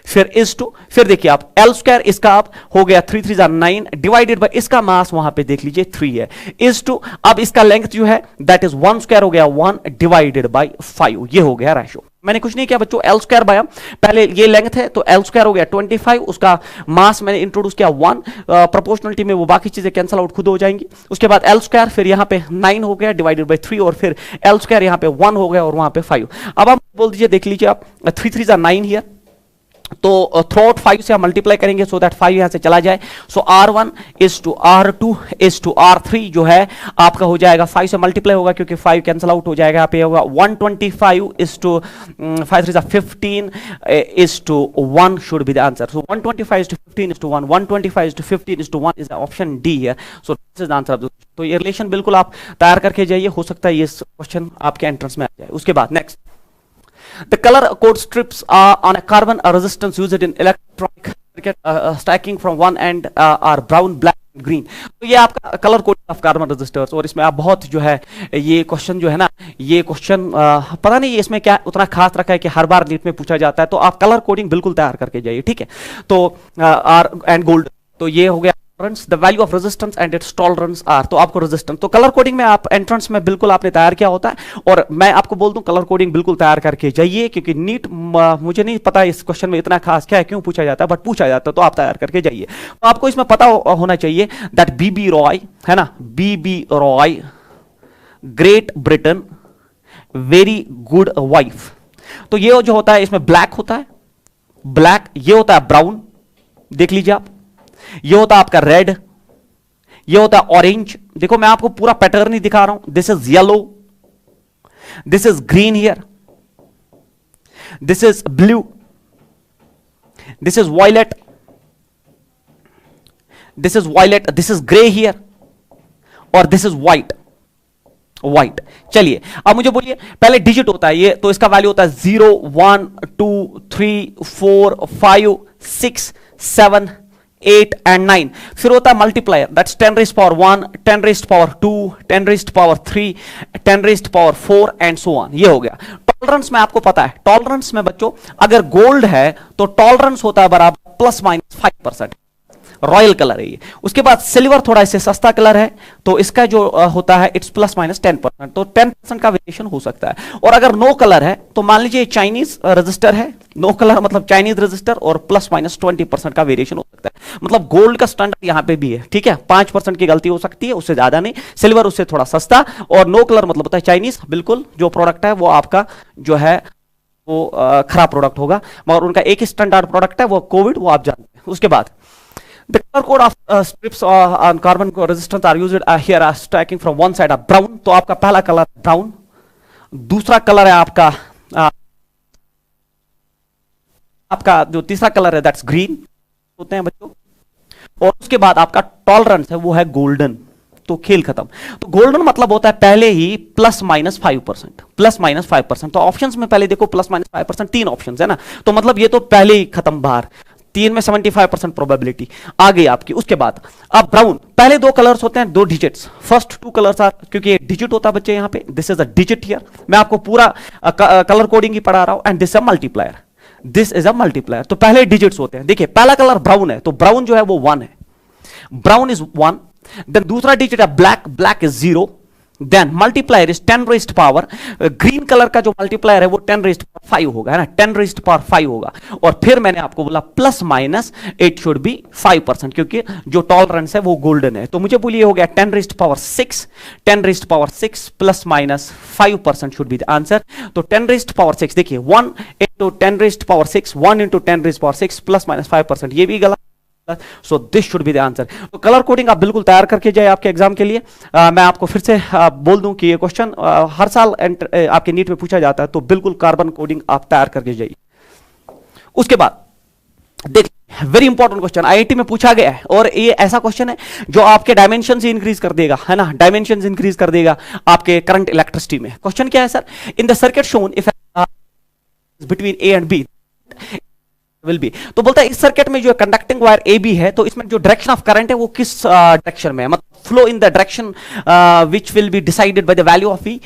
फिर इज टू, फिर देखिए आप L स्क्वायर इसका आप हो गया 3 3 9 डिवाइडेड बाय इसका मास वहां पे देख लीजिए 3 है, इज टू अब इसका लेंथ जो है दैट इज 1 स्क्वायर हो गया 1 डिवाइडेड बाय 5। ये हो गया रेशियो। मैंने कुछ नहीं किया बच्चों, एल स्क्वायर बाय पहले ये लेंथ है तो एल स्क्वायर हो गया 25, उसका मास मैंने इंट्रोड्यूस किया 1, प्रोपोर्शनलिटी में वो बाकी चीजें कैंसिल आउट खुद हो जाएंगी। उसके बाद एल स्क्वायर, फिर यहाँ पे 9 हो गया डिवाइडेड बाय 3, और फिर एल स्क्वायर यहाँ पे 1 हो गया और वहां पे 5। अब आप बोल दीजिए, देख लीजिए आप 3 3 9 हियर, तो थ्रू आउट 5 से आप मल्टीप्लाई करेंगे सो दैट 5 यहां से चला जाए। So R1 is to R2 is to R3 जो है आपका हो जाएगा 5 से मल्टीप्लाई होगा क्योंकि 5 कैंसिल आउट हो जाएगा, यहाँ पे होगा 125 is to 5 3 15 is to 1 should be the answer. So 125 is to 15 is to 1, 125 is to 15 is to 1 is option D here. So this is the answer. तो ये रिलेशन बिल्कुल आप तैयार करके जाइए, हो सकता है ये क्वेश्चन आपके एंट्रेंस में आ जाए। उसके बाद next, the color code strips are on a carbon resistance used in electronic circuit stacking from one end are brown, black green. तो ये आपका colour coding of carbon resistors. और इसमें आप बहुत जो है ये क्वेश्चन जो है ना, ये क्वेश्चन पता नहीं इसमें क्या उतना खास रखा है कि हर बार नीट में पूछा जाता है, तो आप कलर कोडिंग बिल्कुल तैयार करके जाइए, ठीक है। तो आर एंड गोल्ड, तो ये हो गया the value of resistance and its tolerance are. तो आपको रेजिस्टेंस तो कलर कोडिंग में आप एंट्रेंस में बिल्कुल आपने तैयार किया होता है। और मैं आपको बोल दूं कलर कोडिंग बिल्कुल तैयार करके जाइए, क्योंकि नीट मुझे नहीं पता इस क्वेश्चन में इतना खास क्या है, क्यों पूछा जाता है, बट पूछा जाता है, तो आप तैयार करके जाइए। तो आपको इसमें पता होना चाहिए दैट बीबी रॉय है ना, BB Roy Great Britain very good wife. तो ये जो होता है इसमें ब्लैक होता है, ब्लैक, ये होता है ब्राउन, देख लीजिए आप, ये होता है आपका रेड, ये होता है ऑरेंज। देखो मैं आपको पूरा पैटर्न ही दिखा रहा हूं। This is yellow, this is green here, this is blue, this is violet, this is violet, this is grey here, और दिस इज व्हाइट, व्हाइट। चलिए अब मुझे बोलिए, पहले डिजिट होता है ये, तो इसका वैल्यू होता है 0 1 2 3 4 5 6 7 8 एंड 9। फिर होता है multiplier, that's 10 raised power 1, 10 raised power 2, 10 raised power 3, 10 raised power 4 and so on. ये हो गया टॉलरेंस में। आपको पता है टॉलरेंस में बच्चों, अगर गोल्ड है तो टॉलरेंस होता है बराबर ±5%, रॉयल कलर है ये। उसके बाद सिल्वर थोड़ा इससे सस्ता कलर है, तो इसका जो होता है इट्स ±10%, तो 10% का वेरिएशन हो सकता है। और अगर नो कलर है तो मान लीजिए चाइनीज रजिस्टर है, नो कलर मतलब चाइनीज रजिस्टर, और ±20% का वेरिएशन हो सकता है। मतलब गोल्ड का स्टैंडर्ड यहां पे भी है, ठीक है, 5% की गलती हो सकती है, उससे ज्यादा नहीं। सिल्वर उससे थोड़ा सस्ता, और नो कलर मतलब होता है चाइनीज, बिल्कुल जो प्रोडक्ट है वो आपका जो है वो खराब प्रोडक्ट होगा, मगर उनका एक ही स्टैंडर्ड प्रोडक्ट है वो कोविड, वो आप जानते हैं। उसके बाद the color code of strips on carbon resistance are used here as stacking from one side of brown। तो आपका पहला कलर ब्राउन, दूसरा कलर है आपका जो तीसरा कलर है दैट्स ग्रीन होते हैं बच्चों। और उसके बाद आपका टॉलरेंस है वो है गोल्डन। तो खेल खत्म। तो गोल्डन मतलब होता है पहले ही ±5%, ±5%। तो ऑप्शंस में पहले देखो ±5%, 3 ऑप्शंस है ना, तो मतलब ये तो पहले ही खत्म बाहर, 3 में 75% प्रोबेबिलिटी आ गई आपकी। उसके बाद अब ब्राउन, पहले 2 कलर्स होते हैं, 2 डिजिट्स, फर्स्ट 2 कलर्स आर, क्योंकि एक डिजिट होता है बच्चे यहां पे, this is a digit here, मैं आपको पूरा कलर कोडिंग ही पढ़ा रहा हूं, and this a multiplier, this is a multiplier. तो पहले डिजिट्स होते हैं। देखिए पहला कलर ब्राउन है, तो ब्राउन जो है वो 1 है, ब्राउन इज 1। देन दूसरा डिजिट है black, black is 0। Then multiplier is 10 raised power, green colour का जो मल्टीप्लायर है वो 10 रेज़्ड पावर 5 होगा, है ना, 10 रेज़्ड पावर 5 होगा। और फिर मैंने आपको बोला plus minus it should be 5%, क्योंकि जो टॉलरेंस है वो गोल्डन है। तो मुझे बोलिए हो गया 10 raised power 6, 10 raised power 6 plus minus 5% should be the answer. तो 10 रेज़्ड पावर 6, देखिए 1 × 10 raised power 6, 1 × 10 raised power 6 plus minus 5%, ये भी गलत। So this should be the answer. तो कलर कोडिंग आप बिल्कुल तैयार करके जाए आपके एग्जाम के लिए। मैं आपको फिर से बोल दूं कि ये क्वेश्चन हर साल आपके नीट में पूछा जाता है, तो बिल्कुल कार्बन कोडिंग आप तैयार करके जाइए। उसके बाद देखिए वेरी इंपॉर्टेंट क्वेश्चन आईआईटी में पूछा गया है, और ये ऐसा क्वेश्चन है जो आपके डायमेंशन से इंक्रीज कर देगा, है ना, डायमेंशन इंक्रीज कर देगा आपके करंट इलेक्ट्रिसिटी में। क्वेश्चन क्या है sir, in the circuit shown if between A and B will be. तो बोलता है इस सर्किट में जो कंडक्टिंग वायर ए बी है, तो इसमें जो डायरेक्शन ऑफ करंट है वो किस डायरेक्शन में है, मतलब flow in the direction which will be decided by the value of V.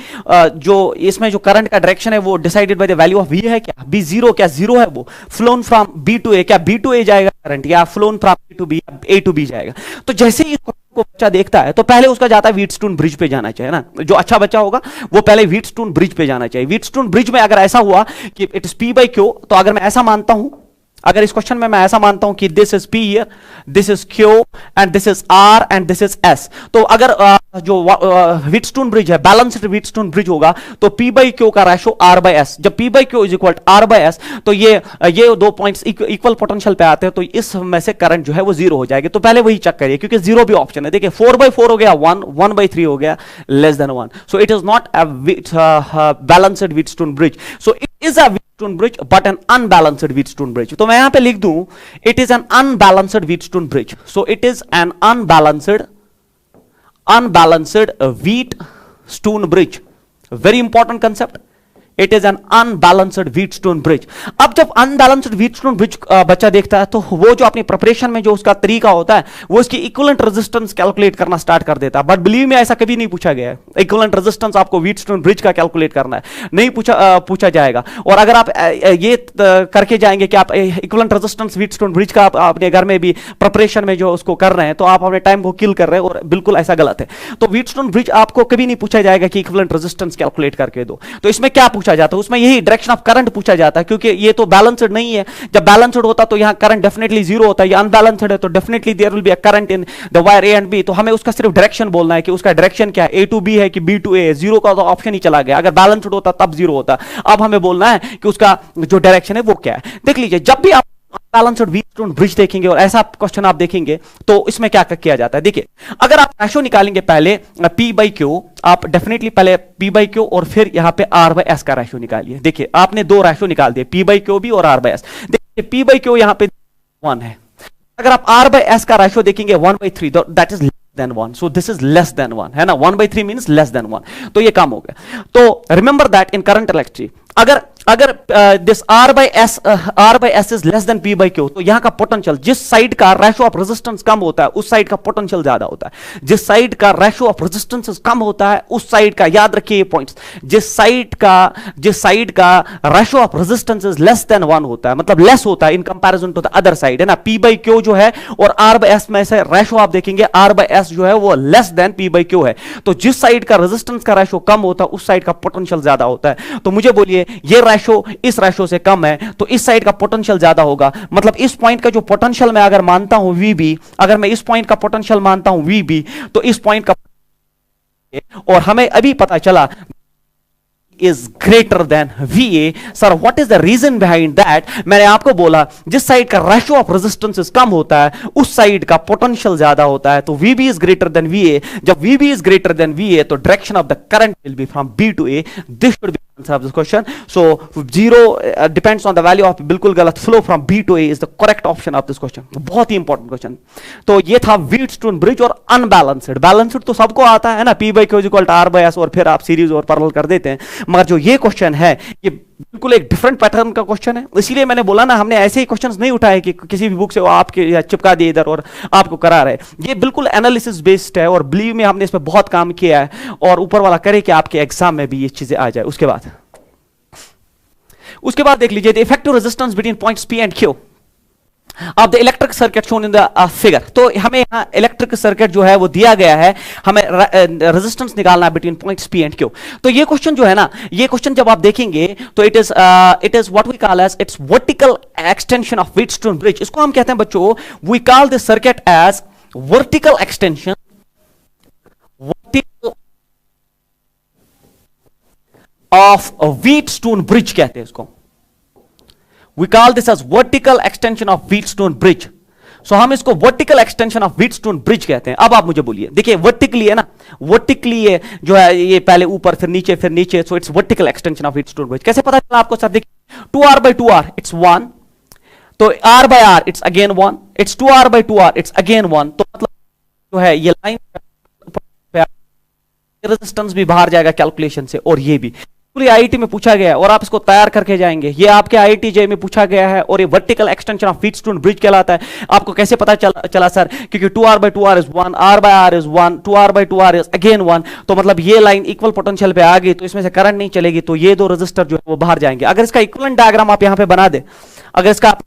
जो इसमें जो करंट का डायरेक्शन है वो decided by the value of V है क्या, बी 0, क्या 0 है वो, flown from B to A, क्या बी टू ए जाएगा करंट, या flown from B to B, A to B जाएगा। तो जैसे ही को बच्चा देखता है तो पहले उसका जाता है व्हीटस्टोन ब्रिज पे जाना चाहिए ना, जो अच्छा बच्चा होगा वो पहले व्हीटस्टोन ब्रिज पे जाना चाहिए। व्हीटस्टोन ब्रिज में अगर ऐसा हुआ कि इट इज P/Q, तो अगर मैं ऐसा मानता हूं, अगर इस क्वेश्चन में मैं ऐसा मानता हूं कि this is P here, this is Q and this is R and this is S, तो अगर जो व्हीटस्टोन ब्रिज है बैलेंस्ड व्हीटस्टोन ब्रिज होगा तो P/Q का रेशो R/S, जब P/Q इज इक्वल R/S, तो ये 2 पॉइंट्स इक्वल पोटेंशियल पे आते हैं, तो इस में से करंट जो है वो 0 हो जाएगी। तो पहले वही चेक करिए, क्योंकि 0 भी ऑप्शन है। देखिए 4/4 हो गया 1, 1/3 हो गया less than 1, so it is not a balanced Wheatstone bridge, so it is a Wheatstone bridge but an unbalanced Wheatstone bridge। तो मैं यहां पे लिख दूं it is an unbalanced Wheatstone bridge, so it is an unbalanced Wheatstone bridge। very important concept, it is N unbalanced Wheatstone bridge. अब जब अनबैलेंस्ड व्हीटस्टोन ब्रिज बच्चा देखता है तो वो जो अपनी प्रिपरेशन में जो उसका तरीका होता है वो इसकी इक्विवेलेंट रेजिस्टेंस कैलकुलेट करना स्टार्ट कर देता है। बट बिलीव में ऐसा कभी नहीं पूछा गया है इक्विवेलेंट रेजिस्टेंस आपको व्हीटस्टोन ब्रिज का कैलकुलेट करना है, नहीं पूछा जाएगा। और अगर आप ये करके जाएंगे कि आप इक्विवेलेंट रेजिस्टेंस व्हीटस्टोन ब्रिज का आप अपने घर में भी प्रिपरेशन में जो उसको कर रहे हैं तो आप अपने टाइम को किल कर रहे हैं, और बिल्कुल ऐसा गलत है। तो व्हीटस्टोन ब्रिज आपको कभी नहीं पूछा जाएगा कि इक्विवेलेंट रेजिस्टेंस कैलकुलेट करके दो। तो इसमें क्या पूछा जाता है, उसमें यही डायरेक्शन ऑफ करंट पूछा जाता है, क्योंकि ये तो बैलेंस्ड नहीं है। जब बैलेंस्ड होता तो यहां करंट डेफिनेटली जीरो होता है, ये अनबैलेंस्ड है तो definitely there will be a current in the wire A and B. तो हमें उसका सिर्फ डायरेक्शन बोलना है कि उसका डायरेक्शन क्या है, ए टू बी है कि बी टू ए। जीरो का तो ऑप्शन ही चला गया, अगर बैलेंस्ड होता तब जीरो होता। अब हमें बोलना है कि उसका जो डायरेक्शन है वो क्या है। देख लीजिए, जब भी आप अनबैलेंस्ड व्हीटस्टोन ब्रिज देखेंगे और ऐसा क्वेश्चन आप देखेंगे तो इसमें क्या किया जाता है। देखिए, अगर आप रेशो निकालेंगे पहले P बाई क्यू, आप डेफिनेटली पहले P बाई क्यू और फिर यहां पे R बाई एस का रेशो निकालिए। देखिए, आपने दो रेशो निकाल दिए, P बाई क्यू भी और R बाई एस। देखिए, P बाई क्यू यहां पे 1 है, अगर आप R बाई एस का रेशो देखेंगे 1/3, that is than 1, so this is less than 1 है ना, 1/3 means less than 1, तो ये काम हो गया। तो remember that in current electricity अगर this R by S is less then P by Q, तो यहां का पोटेंशियल, जिस साइड का रेशो ऑफ रेजिस्टेंस कम होता है उस साइड का पोटेंशियल ज्यादा होता है। जिस साइड का रेशो ऑफ रेजिस्टेंस कम होता है उस साइड का, याद रखिए ये पॉइंट्स, जिस साइड का ratio of resistance is less than 1 होता है, मतलब लेस होता है in comparison to the other side, है ना। P by Q जो है और R by S में से रेशो आप देखेंगे, R by S जो है वो less than P by Q है। तो जिस साइड का रेजिस्टेंस का रेशो कम होता है उस साइड का पोटेंशियल ज्यादा होता है। तो मुझे बोलिए, ये रेशो इस रेशो से कम है तो इस साइड का पोटेंशियल ज्यादा होगा, मतलब इस पॉइंट का जो पोटेंशियल मैं अगर मानता हूं VB, अगर मैं इस पॉइंट का पोटेंशियल मानता हूं VB, तो इस पॉइंट का, और हमें अभी पता चला is greater than VA। Sir what is the reason behind that? मैंने आपको बोला जिस साइड का रेशो ऑफ रेजिस्टेंस कम होता है उस साइड का पोटेंशियल ज्यादा होता है, तो VB is greater than VA। जब VB is greater than VA तो direction of the current will B from B to A। This should B answer of this question. So 0 depends on the value of, बिल्कुल गलत, flow from B to A is the correct option of this question. बहुत ही इंपॉर्टेंट क्वेश्चन। तो ये था व्हीटस्टोन ब्रिज और अनबैलेंस्ड। बैलेंस्ड तो सबको आता है ना, P by Q equal to R by S, और फिर आप सीरीज और पैरेलल कर देते हैं। मगर जो ये क्वेश्चन है ये बिल्कुल एक डिफरेंट पैटर्न का क्वेश्चन है, इसलिए मैंने बोला ना, हमने ऐसे ही क्वेश्चंस नहीं उठाए कि किसी भी बुक से वो आपके चिपका दिए इधर और आपको करा रहे। ये बिल्कुल एनालिसिस बेस्ड है और बिलीव में हमने इस पर बहुत काम किया है, और ऊपर वाला करे कि आपके एग्जाम में भी ये चीजें आ जाए। उसके बाद देख लीजिए, the effective resistance between points P and Q of the electric circuit shown in the figure. तो हमें यहां इलेक्ट्रिक सर्किट जो है वो दिया गया है, हमें रेजिस्टेंस निकालना है between points P and Q। तो ये क्वेश्चन जो है ना, ये क्वेश्चन जब आप देखेंगे तो it is what we call as its vertical extension of Wheatstone bridge. इसको हम कहते हैं बच्चों, we call this circuit as vertical extension of Wheatstone bridge कहते हैं इसको। We call this as vertical extension of Wheatstone bridge। So हम इसको vertical extension of Wheatstone bridge कहते हैं। अब आप मुझे बोलिए, देखिए vertically है ना, vertically ये जो है ये पहले ऊपर फिर नीचे, so it's vertical extension of Wheatstone bridge। कैसे पता चला आपको? सर देखिए, 2R by 2R it's 1, तो R by R it's again 1, it's 2R by 2R it's again 1। तो मतलब जो है ये लाइन रेजिस्टेंस भी बाहर जाएगा कैलकुलेशन से, और ये भी पूरी आईआईटी में पूछा गया है और आप इसको तैयार करके जाएंगे। ये आपके आईआईटी जे में पूछा गया है और ये vertical extension of Wheatstone bridge कहलाता है। आपको कैसे पता चला सर? क्योंकि 2R by 2R is 1, R by R is 1, 2R by 2R is again 1। तो मतलब ये लाइन इक्वल पोटेंशियल पे आ गई तो इसमें से करंट नहीं चलेगी, तो ये दो रेजिस्टर जो है वो बाहर जाएंगे। अगर इसका इक्विवेलेंट डायग्राम आप यहां पे बना दे, अगर इसका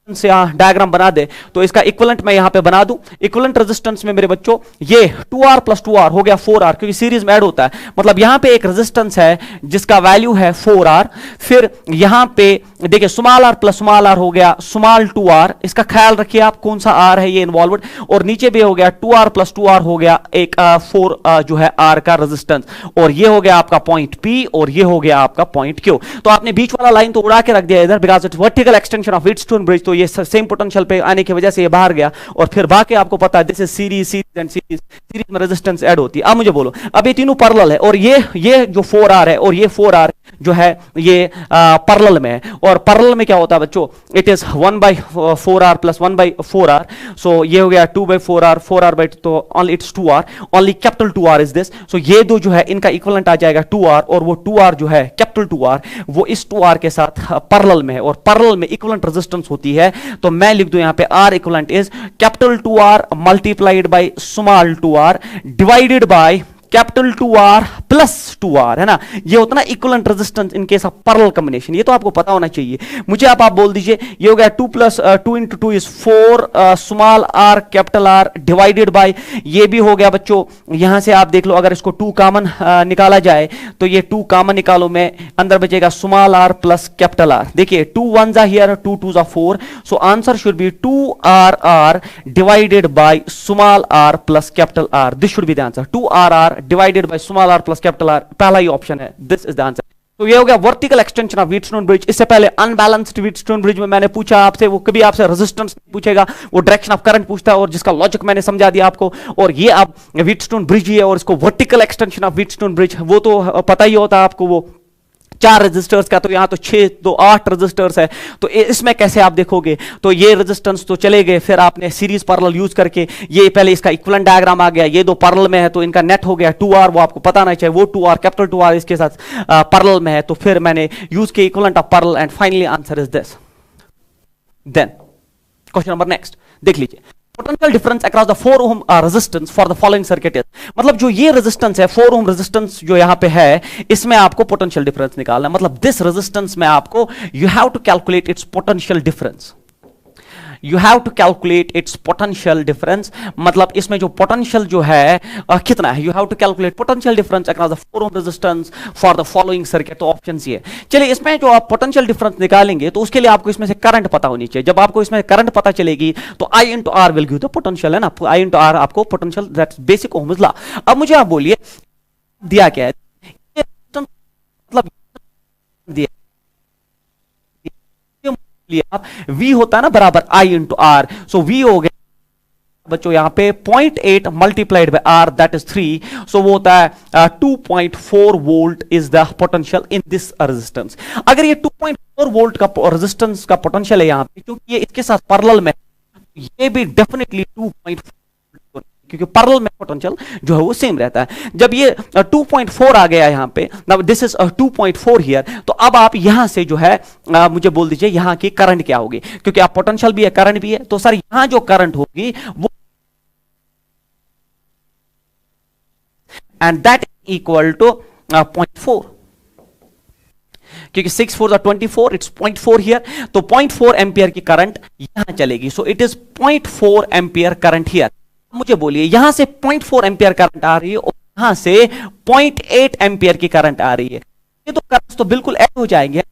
से डायग्राम बना दे तो इसका इक्विवेलेंट मैं यहां पे बना दूं। इक्विवेलेंट रेजिस्टेंस में मेरे बच्चों ये 2R plus 2R हो गया 4R, क्योंकि सीरीज में ऐड होता है। मतलब यहां पे एक रेजिस्टेंस है जिसका वैल्यू है 4R, फिर यहां पे देखिए small r plus small r हो गया स्मॉल 2R। इसका ख्याल रखिए आप कौन सा R है ये इन्वॉल्वड, और नीचे भी हो गया 2R plus 2R हो गया एक 4 जो है R का रेजिस्टेंस, और ये हो गया आपका पॉइंट P और ये हो गया आपका पॉइंट Q। तो आपने बीच वाला लाइन तो उड़ा के रख दिया इधर, because it's vertical extension of Wheatstone bridge. तो ये सेम पोटेंशियल पे आने की वजह से ये बाहर गया, और फिर बाकी आपको पता है this is series and series में रेजिस्टेंस ऐड होती है। अब मुझे बोलो, अब ये तीनों पैरेलल है और ये जो 4R है और ये 4R जो है ये पैरेलल में है, और पैरेलल में क्या होता है बच्चों, it is 1/4r plus 1/4r, सो ये हो गया 2/4r, 4r बाई, तो only it's 2r, only capital 2r is this, so ये दो जो है इनका इक्विवेलेंट आ जाएगा 2r, और वो 2r जो है कैपिटल 2r वो इस 2r के साथ पैरेलल में है, और पैरेलल में इक्विवेलेंट रेजिस्टेंस होती है, तो मैं लिख दूं यहां पे R equivalent is capital 2r multiplied by small 2r divided by capital 2r plus 2r, है ना, ये होता ना equivalent resistance in case of parallel combination, ये तो आपको पता होना चाहिए। मुझे आप बोल दीजिए, ये हो गया 2 plus 2 into 2 is 4 small r capital R divided by, ये भी हो गया बच्चों, यहां से आप देख लो अगर इसको 2 कॉमन निकाला जाए तो ये 2 कॉमन निकालो, मैं अंदर बचेगा small r plus capital R, देखिए 2 1s are here, 2 2s are 4, so answer should B 2rr divided by small r plus capital R, this should be the answer, 2rr divided by small r plus capital R, पहला ही ऑप्शन है, दिस इज द आंसर। तो ये हो गया vertical extension of Wheatstone bridge. इससे पहले अनबैलेंस्ड व्हीटस्टोन ब्रिज में मैंने पूछा आपसे, वो कभी आपसे रेजिस्टेंस पूछेगा, वो डायरेक्शन ऑफ करंट पूछता है, और जिसका लॉजिक मैंने समझा दिया आपको, और ये अब व्हीटस्टोन ब्रिज ही है, और इसको vertical extension of Wheatstone bridge वो तो पता ही होता है आपको, वो 4 रेजिस्टर्स का, तो यहां तो 6 तो 8 रेजिस्टर्स है, तो इसमें कैसे आप देखोगे, तो ये रेजिस्टेंस तो चले गए, फिर आपने सीरीज पैरेलल यूज करके, ये पहले इसका इक्विवेलेंट डायग्राम आ गया, ये दो पैरेलल में है तो इनका नेट हो गया 2r, वो आपको पता ना चाहिए, वो 2r कैपिटल 2r इसके साथ पैरेलल में है, तो फिर मैंने यूज किया equivalent of parallel, and finally answer is this. Then question number next देख लीजिए, potential difference across the 4 ohm resistance for the following circuit is, मतलब जो ये रेजिस्टेंस है 4 ओम रेजिस्टेंस जो यहां पे है, इसमें आपको पोटेंशियल डिफरेंस निकालना है, मतलब दिस रेजिस्टेंस में आपको you have to calculate its potential difference, you have to calculate its potential difference, मतलब इसमें जो पोटेंशियल जो है कितना है, you have to calculate potential difference across the 4 ohm resistance for the following circuit, तो ऑप्शन ये। चलिए इसमें जो आप पोटेंशियल डिफरेंस निकालेंगे तो उसके लिए आपको इसमें से करंट पता होनी चाहिए, जब आपको इसमें करंट पता चलेगी तो I into R will give the potential, है ना, I इंटू आर आपको potential, that's basic Ohm's law. अब मुझे आप बोलिए दिया क्या है, मतलब दिया आप V होता है ना बराबर I into R, so V हो गया बच्चों यहां पे 0.8 multiplied by R that is 3, so वो होता है 2.4 volt is the potential in this resistance. अगर ये 2.4 वोल्ट का रेजिस्टेंस का पोटेंशियल है यहां पे, क्योंकि ये इसके साथ पैरेलल में, ये भी डेफिनेटली 2.4, क्योंकि पैरेलल में पोटेंशियल जो है वो सेम रहता है। जब ये 2.4 आ गया यहां पे, नाउ दिस इज 2.4 हियर, तो अब आप यहां से जो है मुझे बोल दीजिए यहां की करंट क्या होगी, क्योंकि आप पोटेंशियल भी है करंट भी है, तो सर यहां जो करंट होगी वो, एंड दैट इक्वल टू 0.4, क्योंकि 6 4 24, इट्स 0.4 हियर, तो 0.4 एम्पियर की करंट यहां चलेगी, सो it is 0.4 ampere current here. मुझे बोलिए यहां से 0.4 एम्पियर करंट आ रही है और यहां से 0.8 एम्पियर की करंट आ रही है, ये तो करंट तो बिल्कुल ऐड हो जाएंगे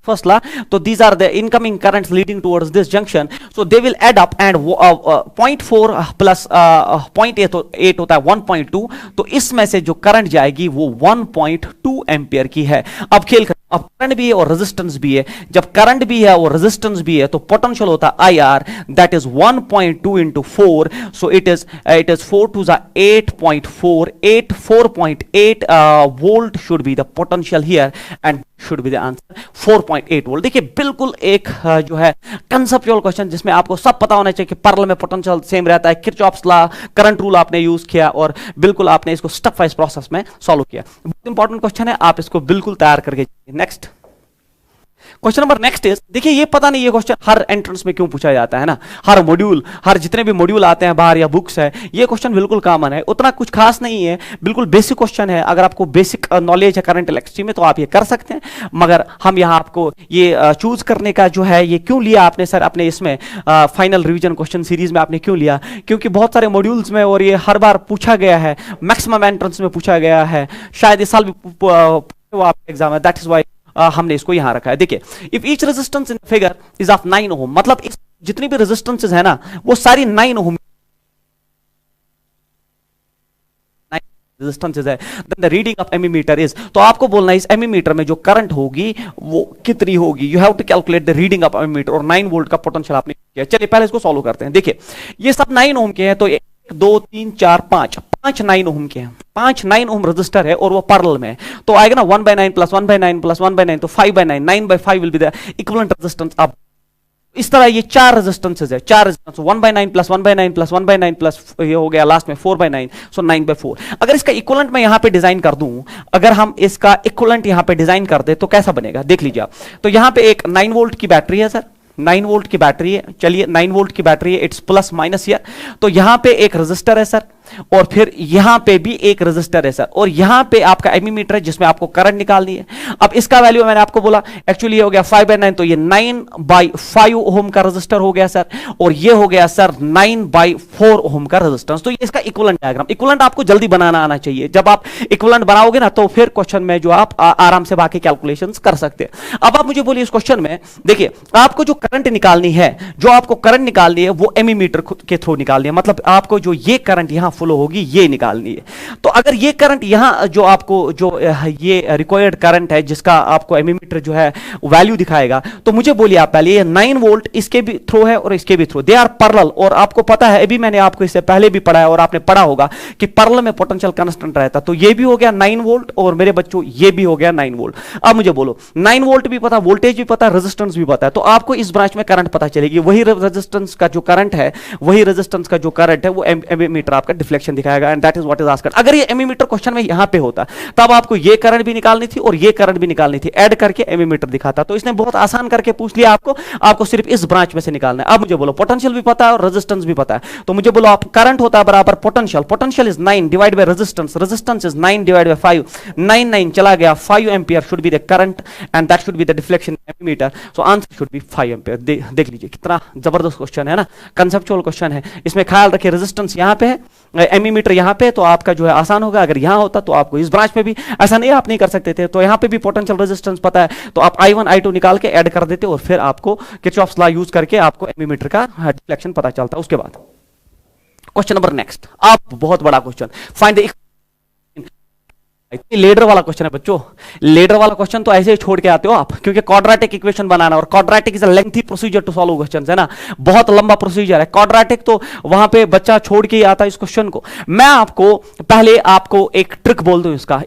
फर्स्ट लॉ, तो these are the incoming currents leading towards this junction, so they will add up and 0.4 plus 0.8 होता है 1.2, तो इसमें से जो करंट जाएगी वो 1.2 एम्पियर की है। अब खेल कर, अब करंट भी है और रेजिस्टेंस भी है, जब करंट भी है और रेजिस्टेंस भी है तो पोटेंशियल होता है IR, that is 1.2 into 4, so it is 4 to the 8.4, 4.8 volt should be the potential here and should be the answer 4.8 volt. देखिए बिल्कुल एक जो है कंसेप्चुअल क्वेश्चन जिसमें आपको सब पता होना चाहिए कि पैरेलल में पोटेंशियल सेम रहता है, किरचॉफ्स लॉ करंट रूल आपने यूज किया और बिल्कुल आपने इसको स्टेप वाइज प्रोसेस में सॉल्व किया। बहुत इंपॉर्टेंट क्वेश्चन है, आप इसको बिल्कुल तैयार करके next question number next is, देखिए ये पता नहीं ये क्वेश्चन हर एंट्रेंस में क्यों पूछा जाता है ना, हर मॉड्यूल, हर जितने भी मॉड्यूल आते हैं बाहर या बुक्स है, ये क्वेश्चन बिल्कुल कॉमन है, उतना कुछ खास नहीं है, बिल्कुल बेसिक क्वेश्चन है। अगर आपको बेसिक नॉलेज है करंट इलेक्ट्रिसिटी में तो आप ये कर सकते हैं, मगर हम यहाँ आपको ये चूज करने का जो है ये क्यों लिया आपने सर अपने इसमें फाइनल रिविजन क्वेश्चन सीरीज में आपने क्यों लिया, क्योंकि बहुत सारे मॉड्यूल्स में और ये हर बार पूछा गया है, मैक्सिमम एंट्रेंस में पूछा गया है, शायद इस साल भी एग्जाम है, दैट इज वाई हमने इसको यहां रखा है। देखिए if each resistance in figure is of 9 ओम, मतलब इस जितनी भी रेजिस्टेंसेस है ना वो सारी 9 ओम रेजिस्टेंसेस है, then the reading of ammeter is, तो आपको बोलना है इस एमीमीटर में जो करंट होगी वो कितनी होगी, you have to calculate the reading of ammeter, और 9 वोल्ट का पोटेंशियल आपने किया। चलिए पहले इसको सॉल्व करते हैं। देखिए ये सब 9 ओम के हैं, तो 1 2 3 4 5 5 9 ओम के हैं, 5 9 ओम रजिस्टर है और वो पैरेलल में है, तो आएगा ना 1/9 प्लस 1/9 प्लस 1/9, तो 5/9, 9/5 will be the equivalent resistance. अब इस तरह ये 4 रेजिस्टेंसेज है, 4 रेजिस्टेंस 1/9 प्लस 1/9 प्लस 1/9 प्लस ये हो गया लास्ट में 4/9, सो 9/4। अगर इसका इक्विवेलेंट मैं यहां पे डिजाइन कर दूं, अगर हम इसका इक्विवेलेंट यहां पे डिजाइन कर दे तो कैसा बनेगा देख लीजिए आप। तो यहां पे एक 9 वोल्ट की बैटरी है सर, 9 वोल्ट की बैटरी है, चलिए 9 वोल्ट की बैटरी है, इट्स प्लस माइनस हियर। तो यहां पे एक रेजिस्टर है सर, और फिर यहां पे भी एक रेजिस्टर है सर, और यहां पे आपका एमीमीटर है जिसमें आपको करंट निकालनी है। अब इसका वैल्यू मैंने आपको बोला एक्चुअली ये हो गया 5/9, तो ये 9/5 ओम का रेजिस्टर हो गया सर, और ये हो गया सर 9/4 ओम का रेजिस्टेंस। तो ये इसका इक्विवेलेंट डायग्राम। इक्विवेलेंट आपको जल्दी बनाना आना चाहिए, जब आप इक्विवेलेंट बनाओगे ना तो फिर क्वेश्चन में जो आप आराम से बाकी कैलकुलेशंस कर सकते हैं। अब आप मुझे बोलिए इस क्वेश्चन में देखिए, आपको जो करंट निकालनी है, जो आपको करंट निकालनी है वो एमीमीटर के थ्रू निकालनी है, मतलब आपको जो ये करंट यहां फ्लो होगी ये निकालनी है। तो अगर ये करंट यहां जो आपको जो ये रिक्वायर्ड करंट है जिसका आपको एमीमीटर जो है वैल्यू दिखाएगा, तो मुझे बोलिए आप पहले ये 9 वोल्ट इसके भी थ्रू है और इसके भी थ्रू, दे आर पैरेलल। और आपको पता है अभी मैंने आपको इससे पहले भी पढ़ा है और आपने पढ़ा होगा कि पैरेलल में पोटेंशियल कांस्टेंट रहता। तो ये भी हो गया 9 वोल्ट और मेरे बच्चों ये भी हो गया 9 वोल्ट। अब मुझे बोलो 9 वोल्ट भी पता, वोल्टेज भी पता, रेजिस्टेंस भी पता है, तो आपको इस ब्रांच में करंट पता चलेगी। वही रेजिस्टेंस का जो करंट है, वही रेजिस्टेंस का जो करंट है वो एमीमीटर आपका डिफ्लेक्शन दिखाएगा, and that is what is asked. अगर ये एमीमीटर क्वेश्चन में यहां पे होता तब आपको ये करंट भी निकालनी थी और ये करंट भी निकालनी थी, ऐड करके एमीमीटर दिखाता। तो इसने बहुत आसान करके पूछ लिया आपको सिर्फ इस ब्रांच में से निकालना है। अब मुझे बोलो पोटेंशियल भी पता है और रेजिस्टेंस भी पता है, तो मुझे बोलो आप करंट होता है बराबर potential, potential is 9 divide by resistance, resistance is 9 divide by 5, 9 9 चला गया, 5 ampere should be the current and that should be the deflection ammeter, so answer should be 5 ampere. देख लीजिए कितना जबरदस्त क्वेश्चन है ना, कंसेप्चुअल क्वेश्चन है। इसमें ख्याल रखिए रेजिस्टेंस यहां पे है, एमीमीटर यहां पे, तो आपका जो है आसान होगा। अगर यहां होता तो आपको इस ब्रांच में भी ऐसा नहीं आप नहीं कर सकते थे, तो यहां पे भी पोटेंशियल रेजिस्टेंस पता है, तो आप I1 I2 निकाल के ऐड कर देते और फिर आपको किरचॉफ्स लॉ यूज करके आपको एमीमीटर का डिफ्लेक्शन पता चलता। उसके बाद क्वेश्चन नंबर नेक्स्ट, आप बहुत बड़ा क्वेश्चन, फाइंड द लेडर वाला क्वेश्चन है बच्चों। लेडर वाला क्वेश्चन तो ऐसे ही छोड़ के आते हो आप, क्योंकि क्वाड्रेटिक इक्वेशन बनाना, और quadratic is a lengthy procedure to solve questions, है ना, बहुत लंबा प्रोसीजर है क्वाड्रेटिक, तो वहां पे बच्चा छोड़ के ही आता है इस क्वेश्चन को। मैं आपको पहले आपको एक ट्रिक बोल दूं, इसका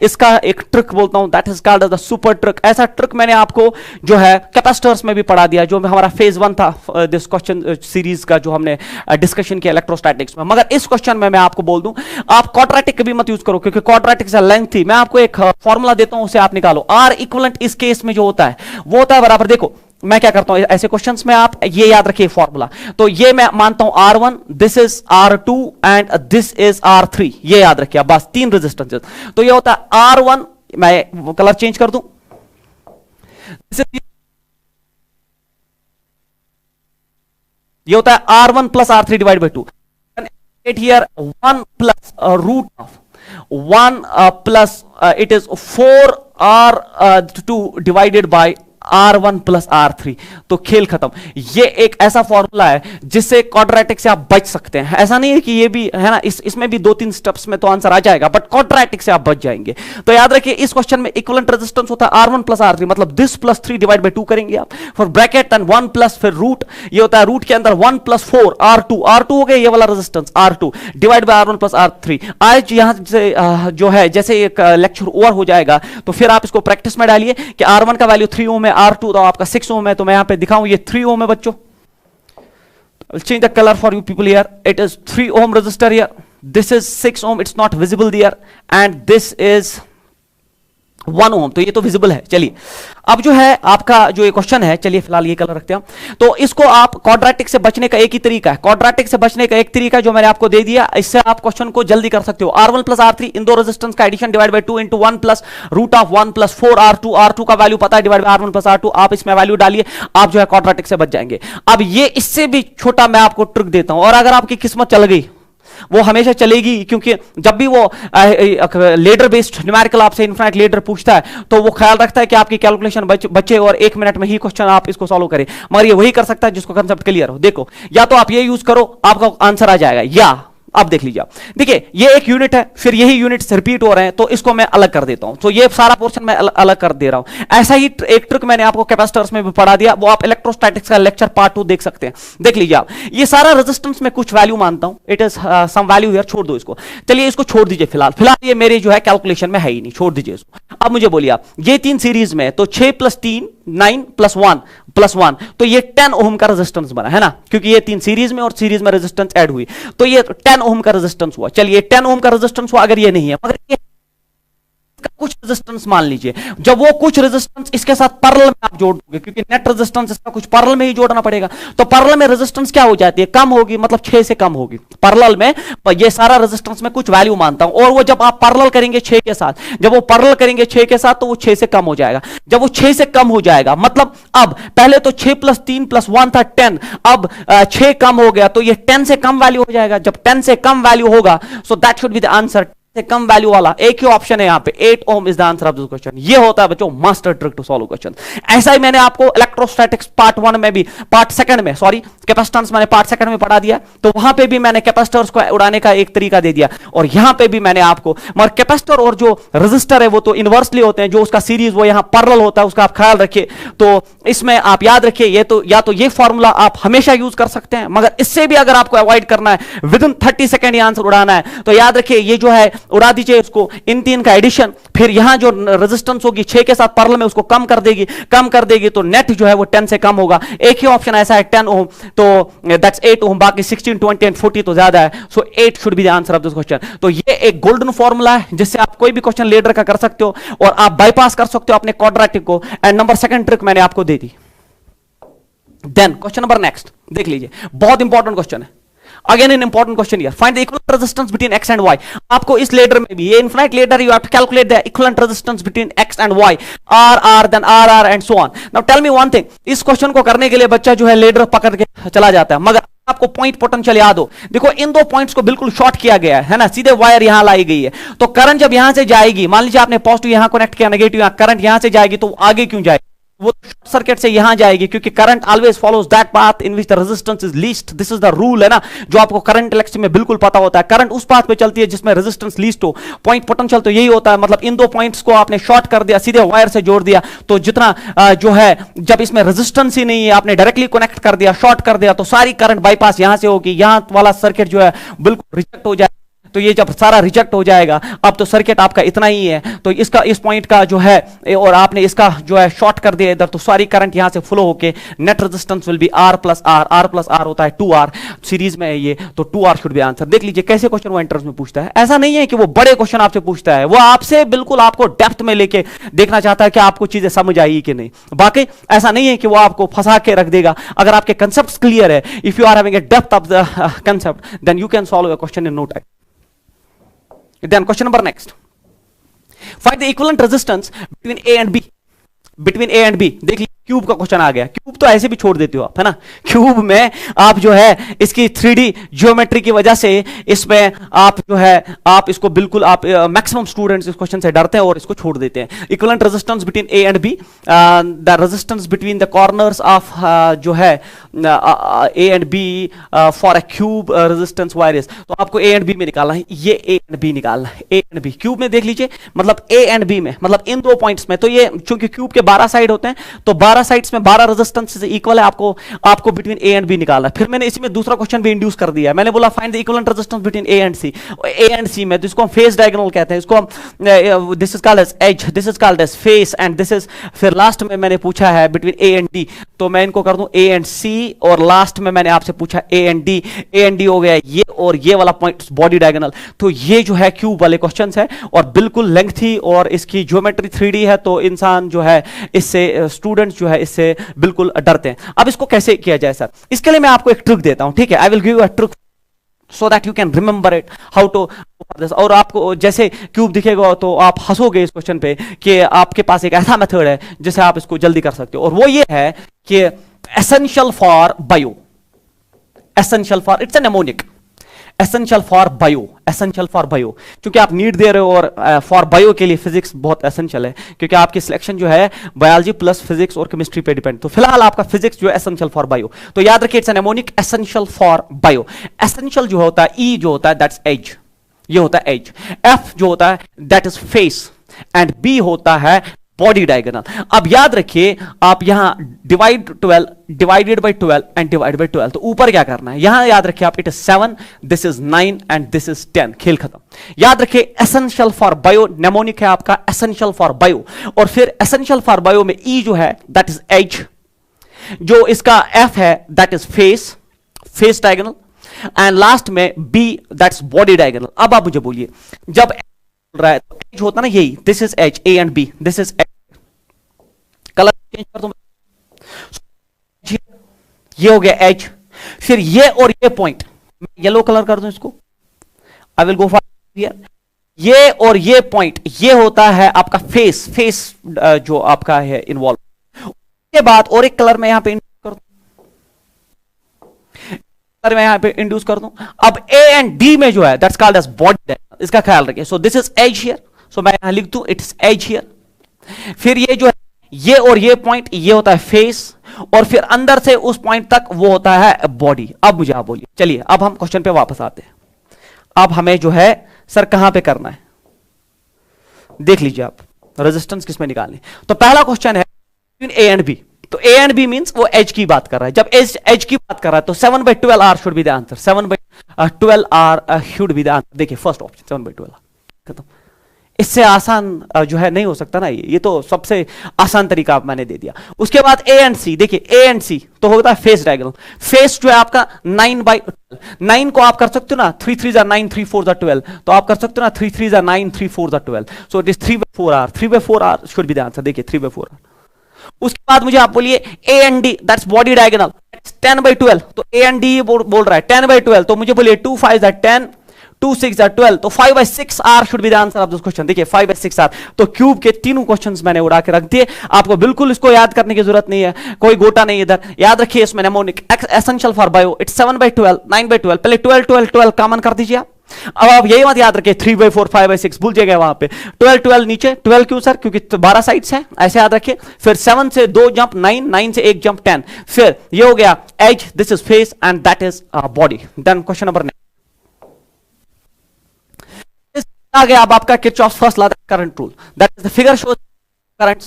एक ट्रिक बोलता हूं, that is called the super trick. ऐसा ट्रिक मैंने आपको जो है कैपेसिटर्स में भी पढ़ा दिया, जो हमारा फेज 1 था दिस क्वेश्चन सीरीज का, जो हमने डिस्कशन किया इलेक्ट्रोस्टैटिक्स में। मगर इस क्वेश्चन में मैं आपको बोल दूं, आप क्वाड्रेटिक कभी मत यूज करो, क्योंकि क्वाड्रेटिक इज अ लेंथी। मैं आपको एक फॉर्मूला देता हूं, उसे आप निकालो। आर इक्विवेलेंट इस केस में जो होता है वो होता है बराबर, देखो मैं क्या करता हूं ऐसे क्वेश्चंस में, आप ये याद रखिए फॉर्मूला। तो ये मैं मानता हूं R1, this is R2 and this is R3, ये याद रखिए बस, 3 रेजिस्टेंसेस। तो ये होता है R1, मैं कलर चेंज कर दूं, ये होता है R1 plus R3 divide by 2, here 1 plus root of 1 plus it is 4R2 divided by R1 plus R3, तो खेल खत्म। ये एक ऐसा फॉर्मूला है जिससे क्वाड्रेटिक से आप बच सकते हैं। ऐसा नहीं है कि ये भी है ना, इसमें भी 2-3 स्टेप्स में तो आंसर आ जाएगा, बट क्वाड्रेटिक से आप बच जाएंगे। तो याद रखिए इस क्वेश्चन में इक्विवेलेंट रेजिस्टेंस होता है R1 प्लस R3, मतलब दिस प्लस 3 डिवाइड बाई 2 करेंगे आप, फिर ब्रैकेट एंड 1 प्लस फिर रूट, ये होता है रूट के अंदर 1 प्लस 4 R2 हो गया ये वाला resistance R2 divide by R1 plus R3। आज यहां से जो है जैसे एक लेक्चर ओवर हो जाएगा तो फिर आप इसको प्रैक्टिस में डालिए कि R1 का वैल्यू 3 ओम है, R2 तो आपका 6 ओम है, तो मैं यहां पे दिखाऊं ये 3 ओम है बच्चों। I'll change the color for you people here. It is 3 ohm resistor here. This is 6 ohm. It's not visible there. And this is 1 ओम, तो ये तो विजिबल है। चलिए अब जो है आपका जो ये क्वेश्चन है, चलिए फिलहाल ये कलर रखते हैं। तो इसको आप क्वाड्रेटिक से बचने का एक ही तरीका है, क्वाड्रेटिक से बचने का एक तरीका जो मैंने आपको दे दिया, इससे आप क्वेश्चन को जल्दी कर सकते हो। R1 प्लस R3 इन दो रेजिस्टेंस का addition divide by 2 into 1 plus root of 1 plus 4 R2 का वैल्यू पता है divide by R1 plus R2, आप इसमें वैल्यू डालिए, आप जो है क्वाड्रेटिक से बच जाएंगे। अब ये इससे भी छोटा मैं आपको ट्रिक देता हूं, और अगर आपकी किस्मत चल गई, वो हमेशा चलेगी, क्योंकि जब भी वो लेडर बेस्ड न्यूमेरिकल आपसे इनफाइनाइट लेडर पूछता है तो वो ख्याल रखता है कि आपकी कैलकुलेशन बचे और 1 मिनट में ही क्वेश्चन आप इसको सॉल्व करें, मगर ये वही कर सकता है जिसको कंसेप्ट क्लियर हो। देखो या तो आप ये यूज करो, आपका आंसर आ जाएगा, या अब देख लीजिए, देखिए ये एक यूनिट है, फिर यही यूनिट्स रिपीट हो रहे हैं, तो इसको मैं अलग कर देता हूं, तो ये सारा पोर्शन मैं अलग कर दे रहा हूं। ऐसा ही एक ट्रिक मैंने आपको कैपेसिटर्स में भी पढ़ा दिया, वो आप इलेक्ट्रोस्टैटिक्स का लेक्चर पार्ट 2 देख सकते हैं। देख लीजिए आप, ये सारा रेजिस्टेंस में कुछ वैल्यू मानता हूं, it is some value here, छोड़ दो इसको, चलिए इसको छोड़ दीजिए फिलहाल, फिलहाल ये मेरे जो है कैलकुलेशन में है ही नहीं, छोड़ दीजिए इसको। अब मुझे बोलिए आप, ये 3 सीरीज में, तो 6 + 3 9 + 1 तो ये 10 ओम का रेजिस्टेंस बना है ना, क्योंकि ये 3 सीरीज में और सीरीज में रेजिस्टेंस ऐड हुई, तो ये 10 ओम का रेजिस्टेंस हुआ। चलिए 10 ओम का रेजिस्टेंस हुआ, अगर ये नहीं है, मगर ये कुछ रेजिस्टेंस मान लीजिए, जब वो कुछ रेजिस्टेंस इसके साथ पैरेलल में आप जोड़ दोगे, क्योंकि नेट रेजिस्टेंस इसका कुछ पैरेलल में ही जोड़ना पड़ेगा, तो पैरेलल में रेजिस्टेंस क्या हो जाती है, कम होगी, मतलब 6 से कम होगी पैरेलल में। ये सारा रेजिस्टेंस में कुछ वैल्यू मानता हूं, और वो जब आप पैरेलल करेंगे 6 के साथ, जब वो पैरेलल करेंगे 6 के साथ, तो वो 6 से कम हो जाएगा। जब वो 6 से कम हो जाएगा, मतलब अब पहले तो 6 + 3 + 1 था 10, अब 6 कम हो गया, तो ये 10 से कम वैल्यू हो जाएगा। जब 10 से कम वैल्यू होगा, सो that should be the answer, से कम वैल्यू वाला एक ही ऑप्शन है यहां पे, 8 ohm is the answer of this question. ये होता है बच्चों master trick to solve question. ऐसा ही मैंने आपको इलेक्ट्रोस्टैटिक्स पार्ट 1 में भी, पार्ट 2 में, सॉरी कैपेसिटेंस मैंने पार्ट 2 में पढ़ा दिया, तो वहां पे भी मैंने कैपेसिटर्स को उड़ाने का एक तरीका दे दिया, और यहां पे भी मैंने आपको, मगर कैपेसिटर और जो रेजिस्टर है वो तो इनवर्सली होते हैं, जो उसका सीरीज वो यहां पैरेलल होता है, उसका आप ख्याल रखिए। तो इसमें आप याद रखिए, ये तो या तो ये फॉर्मूला आप हमेशा यूज कर सकते हैं, मगर इससे भी अगर आपको अवॉइड करना है, विद इन 30 सेकेंड ये आंसर उड़ाना है, तो याद रखिए ये जो है उड़ा दीजिए इसको, इन 3 का एडिशन, फिर यहां जो रेजिस्टेंस होगी 6 के साथ पैरेलल में, उसको कम कर देगी, तो नेट जो है वो 10 से कम होगा। एक ही ऑप्शन ऐसा है 10 ओम, तो दैट्स 8 ओम, बाकी 16 20 एंड 40 तो ज्यादा है, सो 8 should be the answer of this question. तो ये एक गोल्डन फॉर्मूला है जिससे आप कोई भी क्वेश्चन लेडर का कर सकते हो, और आप बाईपास कर सकते हो अपने क्वाड्रेटिक को। एंड नंबर 2 ट्रिक मैंने आपको दे दी। देन क्वेश्चन नंबर नेक्स्ट देख लीजिए, बहुत इंपॉर्टेंट क्वेश्चन है, again an important question here, find the equivalent resistance between x and y। आपको इस लेडर में भी, ये infinite ladder, you have to calculate the equivalent resistance between x and y, r then r and so on. Now tell me one thing, इस क्वेश्चन को करने के लिए बच्चा जो है लेडर पकड़ के चला जाता है, मगर आपको पॉइंट पोटेंशियल याद हो, देखो इन 2 पॉइंट्स को बिल्कुल शॉर्ट किया गया है ना, सीधे वायर यहां लाई गई है, तो करंट जब यहां से जाएगी, मान लीजिए आपने पॉजिटिव यहां कनेक्ट किया, नेगेटिव यहां, करंट यहां से जाएगी, तो आगे क्यों जाएगी, वो शॉर्ट सर्किट से यहां जाएगी, क्योंकि current always follows that path in which the resistance is least. This is the rule, है ना, जो आपको करंट इलेक्ट्रिसिटी में बिल्कुल पता होता है, करंट उस पाथ पे चलती है जिसमें रेजिस्टेंस लीस्ट हो। पॉइंट पोटेंशियल तो यही होता है, मतलब इन 2 पॉइंट्स को आपने शॉर्ट कर दिया, सीधे वायर से जोड़ दिया, तो जितना जो है, जब इसमें रेजिस्टेंस ही नहीं है, आपने डायरेक्टली कनेक्ट कर दिया, शॉर्ट कर दिया, तो सारी करंट बाईपास यहां से होगी, यहां वाला सर्किट जो है बिल्कुल रिजेक्ट हो जाए। तो ये जब सारा रिजेक्ट हो जाएगा, अब तो सर्किट आपका इतना ही है, तो इसका इस पॉइंट का जो है, और आपने इसका जो है शॉर्ट कर दिया इधर, तो सारी करंट यहां से फ्लो होके net resistance will B r plus r होता है 2r, सीरीज में है ये, तो 2r शुड बी आंसर। देख लीजिए कैसे क्वेश्चन वो एंट्रेंस में पूछता है, ऐसा नहीं है कि वो बड़े क्वेश्चन आपसे पूछता है, वो आपसे बिल्कुल आपको डेप्थ में लेके देखना चाहता है कि आपको चीजें समझ आई कि नहीं। बाकी ऐसा नहीं है कि वो आपको फंसा के रख देगा, अगर आपके कंसेप्ट क्लियर है, if you are having a depth of the concept, then you can solve a question in no time. Then question number next. Find the equivalent resistance between A and B. Between A and B. देख लीजिए क्यूब का क्वेश्चन आ गया। क्यूब तो ऐसे भी छोड़ देते हो आप, है ना, क्यूब में आप जो है इसकी 3D ज्योमेट्री की वजह से इसमें आप जो है आप इसको बिल्कुल आप मैक्सिमम स्टूडेंट्स इस क्वेश्चन से डरते हैं और इसको छोड़ देते हैं। Equivalent resistance between A and B, the resistance between the corners of जो है A and B for a cube resistance wire is, तो आपको ए एंड बी में निकालना है, ये ए एंड बी निकालना है, ए एंड बी क्यूब में देख लीजिए, मतलब ए एंड बी में, मतलब इन 2 पॉइंट्स में, तो ये चूंकि क्यूब के 12 साइड होते हैं, तो 12 साइड्स में 12 रेजिस्टेंस इक्वल है, आपको बिटवीन ए एंड बी निकालना है। फिर मैंने इसमें दूसरा क्वेश्चन भी इंड्यूस कर दिया है, मैंने बोला find the equivalent resistance between A and C. A and C में, तो इसको हम फेस डायगोनल कहते हैं, इसको this is called as edge, this is called as face, and this is, फिर लास्ट में मैंने पूछा है बिटवीन ए एंड डी, तो मैं इनको कर दूं ए एंड सी, और लास्ट में मैंने आपसे पूछा ए and D. A and D हो गया ये, और ये वाला पॉइंट बॉडी डायगोनल। तो ये जो है क्यूब वाले क्वेश्चंस है, और बिल्कुल लेंथी, और इसकी ज्योमेट्री 3D है, तो इंसान जो है इससे, स्टूडेंट्स जो है इससे बिल्कुल डरते हैं। अब इसको कैसे किया जाए सर, इसके लिए मैं आपको एक ट्रिक देता हूं, ठीक है, आई will give you a trick so that you can remember it how to this। और आपको जैसे क्यूब दिखेगा तो आप हंसोगे इस क्वेश्चन पे कि आपके पास एक ऐसा मेथड है जिससे आप इसको जल्दी कर सकते हो, और वो ये है कि essential for bio, essential for, it's an mnemonic, essential for bio, essential for bio, क्योंकि आप नीट दे रहे हो और फॉर बायो के लिए फिजिक्स बहुत एसेंशियल है, क्योंकि आपकी सिलेक्शन जो है बायोलॉजी प्लस फिजिक्स और केमिस्ट्री पे डिपेंड। तो फिलहाल आपका फिजिक्स जो है एसेंशियल फॉर बायो, तो याद रखिए it's an mnemonic essential for bio. Essential जो होता है, ई जो होता है दैट्स एज, ये होता है एज। एफ जो होता है that is face, and B होता है बॉडी डायगोनल। अब याद रखिए आप यहां divide 12 divided by 12 and divide by 12, तो ऊपर क्या करना है, यहां याद रखिए आप it is 7, this is 9 and this is 10, खेल खत्म। याद रखिए एसेंशियल फॉर बायो, नेमोनिक है आपका एसेंशियल फॉर बायो, और फिर एसेंशियल फॉर बायो में ई जो है दैट इज एज, जो इसका एफ है that is face, face diagonal, and last में बी दैट्स बॉडी डायगोनल। अब आप मुझे बोलिए जब रहा है तो एज होता ना यही, this is edge, A and B, this is edge, colour change कर दूं, ये हो गया एज, फिर ये और ये पॉइंट येलो कलर कर दूं इसको, आई विल गो फॉर हियर, ये और ये पॉइंट ये होता है आपका फेस, फेस जो आपका है इन्वॉल्व। उसके बाद और एक कलर में यहां पे इंड्यूस कर दूं, मैं यहां पे इंड्यूस कर दूं। अब ए एंड डी में जो है दैट्स कॉल्ड एज बॉडी, इसका ख्याल रखिए। So this is edge here, so मैं यहां लिख दूं इट्स एज हियर। फिर ये जो है ये और ये पॉइंट ये होता है फेस, और फिर अंदर से उस पॉइंट तक वो होता है बॉडी। अब मुझे आप बोलिए, चलिए अब हम क्वेश्चन पे वापस आते हैं। अब हमें जो है सर कहां पे करना है, देख लीजिए आप रेजिस्टेंस किस में निकालनी। तो पहला क्वेश्चन है ए एंड बी, तो ए एंड बी मींस वो एज की बात कर रहा है। जब एज की बात कर रहा है तो 7/12 R should be the answer, 7/12 R should be the answer. देखिए फर्स्ट ऑप्शन 7/12 खत्म, इससे आसान जो है नहीं हो सकता ना, ये तो सबसे आसान तरीका मैंने दे दिया। उसके बाद ए एंड सी, देखिए ए एंड सी तो होता है फेस डायगोनल। फेस जो है आपका 9/12, 9 को आप कर सकते हो ना 3 3 9 3 4 12, तो आप कर सकते हो ना 3 3 9 3 4 12, so it is 3/4 R, 3/4 R should be the answer. देखिए 3/4 आर। उसके बाद मुझे आप बोलिए A and D that's body diagonal 10/12, तो ए एंड डी बोल रहा है 10/12, तो मुझे बोलिए 2 5 10, 2 6 12, तो 5/6 R should be the answer of this question. देखिए 5/6 आर, तो क्यूब के तीनों क्वेश्चंस मैंने उड़ा के रख दिए, आपको बिल्कुल इसको याद करने की जरूरत नहीं है, कोई गोटा नहीं इधर। याद रखिए इसमें mnemonic essential for bio it's 7/12 9/12, पहले 12 12 12 कॉमन कर दीजिए आप। अब आप यही मत याद रखिए 3/4 5/6 भूल जाएगा वहां पे, 12 12 नीचे, 12 क्यों सर, क्योंकि 12 साइड्स हैं, ऐसे याद रखिए। फिर 7 से 2 जंप 9, 9 से 1 जंप 10, फिर ये हो गया as, this is face and that is body. Then question number 9 आ गया अब आपका Kirchhoff's first law current rule, that is the figure shows current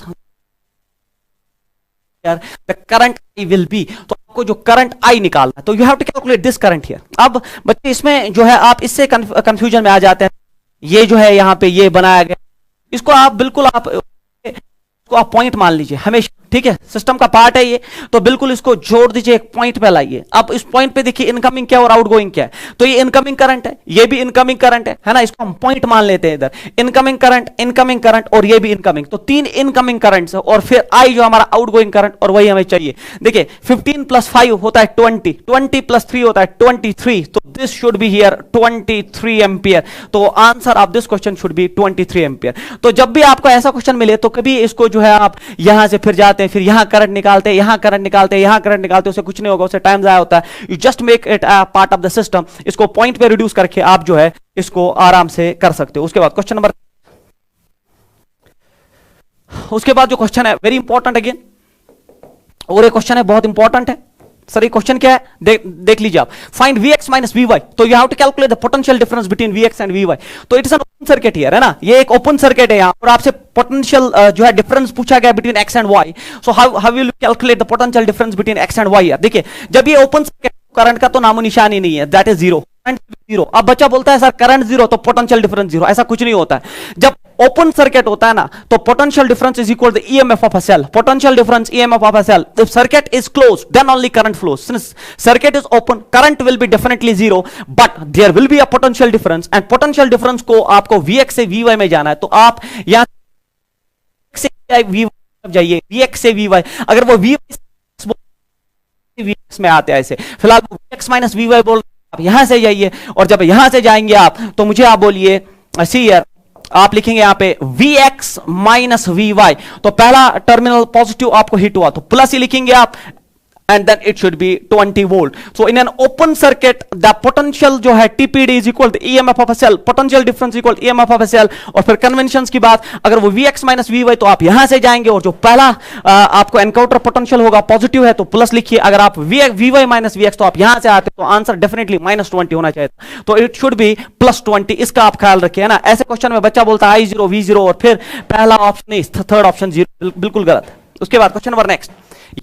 the current I will be, तो आपको जो करंट आई निकालना है तो you have to calculate this current here. अब बच्चे इसमें जो है आप इससे कंफ्यूजन में आ जाते हैं, ये जो है यहां पे ये बनाया गया, इसको आप बिल्कुल आप पॉइंट मान लीजिए हमेशा, ठीक है, सिस्टम का पार्ट है ये, तो बिल्कुल इसको जोड़ दीजिए, एक पॉइंट पे लाइए। अब इस पॉइंट पे देखिए इनकमिंग क्या और आउटगोइंग क्या है, तो ये इनकमिंग करंट है, ये भी इनकमिंग करंट है ना, इसको हम पॉइंट मान लेते हैं इधर, इनकमिंग करंट और ये भी इनकमिंग, तो 3 इनकमिंग करंट्स है, और फिर आई जो हमारा आउटगोइंग करंट, और वही हमें चाहिए। देखिए 15 + 5 होता है 20, 20 + 3 होता है 23, तो this should be here 23 ampere, तो answer of this question should be 23 ampere. तो जब भी आपको ऐसा क्वेश्चन मिले तो कभी इसको जो है आप यहां से फिर जाते हैं, फिर यहां करंट निकालते हैं, यहां करंट निकालते हैं, यहां करंट निकालते हैं, उससे कुछ नहीं होगा, उससे टाइम जाया होता है। You just make it a part of the system, इसको पॉइंट पे रिड्यूस करके आप जो है इसको आराम से कर सकते हो। उसके बाद क्वेश्चन नंबर, उसके बाद जो क्वेश्चन है वेरी इंपॉर्टेंट अगेन, और एक क्वेश्चन है बहुत इंपॉर्टेंट है सर। ये क्वेश्चन क्या है देख लीजिए आप, फाइंड Vx - Vy, तो you have to calculate the potential difference between Vx and Vy, तो it is an open circuit here, है ना, ये एक ओपन सर्किट है यहां, और आपसे पोटेंशियल जो है डिफरेंस पूछा गया between x and y, so how will you calculate the potential difference between x and y here. देखिए जब ये ओपन सर्किट, करंट का तो नामो निशान ही नहीं है, that is zero, current zero. अब बच्चा बोलता है सर करंट जीरो तो पोटेंशियल डिफरेंस जीरो, ऐसा कुछ नहीं होता है। जब ओपन सर्किट होता है ना तो potential difference is equal to EMF of a cell, potential difference EMF of a cell. If circuit is closed then only current flows, since circuit is open current will be definitely zero, but there will be a potential difference, and potential difference को आपको Vx से Vy में जाना है, तो आप यहां से Vy जाइए, Vx से Vy, अगर वो Vx में आते हैं ऐसे, फिलहाल Vx - Vy बोल, आप यहां से जाइए, और जब यहां से जाएंगे आप तो मुझे आप बोलिए सी हियर, आप लिखेंगे यहां पे Vx - Vy, तो पहला टर्मिनल पॉजिटिव आपको हिट हुआ तो प्लस ही लिखेंगे आप, and then it should be 20 volt. So in an open circuit the potential जो है TPD is equal to EMF of a cell, potential difference equal to EMF of a cell. और फिर कन्वेंशंस की बात, अगर वो Vx माइनस Vy तो आप यहां से जाएंगे और जो पहला आपको एनकाउंटर पोटेंशियल होगा पॉजिटिव है तो प्लस लिखिए, अगर आप Vy माइनस Vx तो आप यहां से आते तो आंसर डेफिनेटली -20 होना चाहिए, तो इट शुड बी +20. इसका आप ख्याल रखिए, है ना. ऐसे क्वेश्चन में बच्चा बोलता है I0 V0 और फिर पहला ऑप्शन नहीं, थर्ड ऑप्शन 0, बिल्कुल गलत है. उसके बाद क्वेश्चन नंबर नेक्स्ट,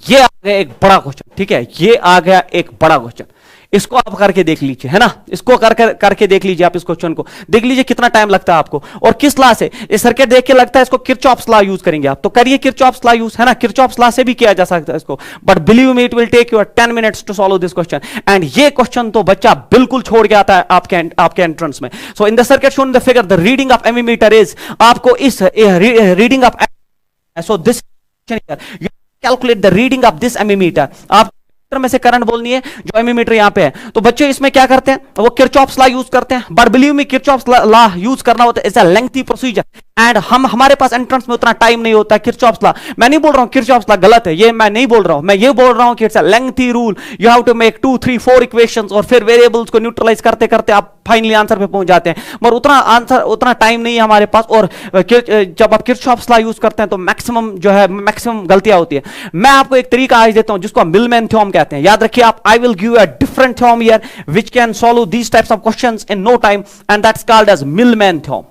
ये आ गया एक बड़ा क्वेश्चन, ठीक है, ये आ गया एक बड़ा क्वेश्चन. इसको आप करके देख लीजिए, है ना, इसको करके देख लीजिए. आप इस क्वेश्चन को देख लीजिए कितना टाइम लगता है आपको और किस लॉ से. इस सर्किट देख के लगता है इसको किरचॉफ्स लॉ यूज करेंगे आप, तो करिए किरचॉफ्स लॉ यूज, है ना. किरचॉफ्स लॉ से भी किया जा सकता है इसको, but believe me it will take you 10 minutes to solve this question. And ये क्वेश्चन तो बच्चा बिल्कुल छोड़ के आता है आपके एंट्रेंस में. So in the circuit shown in the figure the reading of ammeter is, आपको इस reading of, so this calculate the reading of this ammeter. आप में से करंट बोलनी है जो एमीमीटर यहां पे है. तो बच्चे इसमें क्या करते हैं, वो किरचॉफ्स लॉ यूज करते हैं, but believe me Kirchhoff's law use करना होता है, it's a lengthy procedure and हमारे पास एंट्रेंस में उतना टाइम नहीं होता. किरचॉफ्स लॉ, मैं नहीं बोल रहा हूं किरचॉफ्स लॉ गलत है, ये मैं नहीं बोल रहा हूं, मैं ये बोल रहा हूं कि it's a lengthy rule. You have to make 2 3 4 equations और फिर वेरिएबल्स को न्यूट्रलाइज करते करते आप फाइनली आंसर पे पहुंच जाते हैं, मगर उतना टाइम नहीं है हमारे पास. और जब आप किरचॉफ्स लॉ यूज करते हैं तो मैक्सिमम गलतियां होती है. मैं आपको एक तरीका आज देता हूं जिसको हम मिलमैन थ्योरम कहते हैं. याद रखिए आप, I will give you a different theorem here which can solve these types of questions in no time, and that's called as Millman theorem.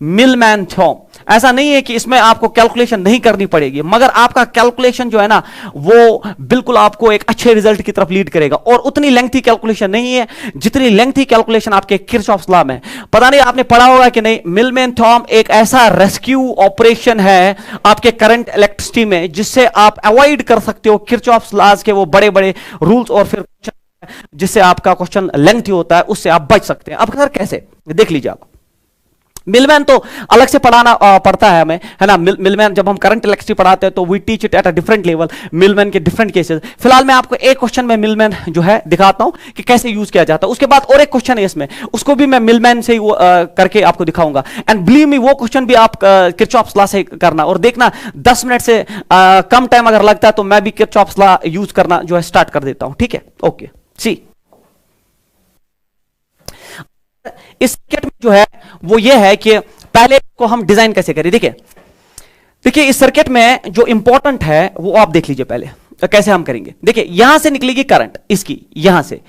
Milman theorem. ऐसा नहीं है कि इसमें आपको कैलकुलेशन नहीं करनी पड़ेगी, मगर आपका कैलकुलेशन जो है ना वो बिल्कुल आपको एक अच्छे रिजल्ट की तरफ लीड करेगा. और उतनी लेंथी कैलकुलेशन नहीं है जितनी लेंथी कैलकुलेशन आपके किरचॉफ्स लॉ में. पता नहीं आपने पढ़ा होगा कि नहीं, मिलमैन थ्योरम एक ऐसा रेस्क्यू ऑपरेशन है आपके करंट इलेक्ट्रिसिटी में जिससे आप अवॉइड कर सकते हो किरचॉफ्स लॉज के वो बड़े बड़े रूल्स, और फिर जिससे आपका क्वेश्चन लेंथी होता है उससे आप बच सकते हैं. अब सर कैसे, देख लीजिए आप. मिलमैन तो अलग से पढ़ाना पड़ता है हमें, है ना. मिलमैन जब हम करंट इलेक्ट्रिसिटी पढ़ाते हैं तो we teach it at a different level, Millman के डिफरेंट केसेस. फिलहाल मैं आपको एक क्वेश्चन में मिलमैन जो है दिखाता हूं कि कैसे यूज किया जाता है. उसके बाद और एक क्वेश्चन है इसमें, उसको भी मैं मिलमैन से ही करके आपको दिखाऊंगा. एंड बिलीव मी वो क्वेश्चन भी आप किरचॉफ्स लॉ से करना, और देखना 10 मिनट से कम टाइम अगर लगता है तो मैं भी किरचॉफ्स लॉ यूज करना जो है स्टार्ट कर देता हूं, ठीक है. ओके, सी इस सर्किट में जो है वो ये है कि पहले को हम डिजाइन कैसे करें. देखिए इस सर्किट में जो इंपॉर्टेंट है वो आप देख लीजिए पहले कैसे हम करेंगे. देखिए यहां से निकलेगी करंट, इसकी यहां से,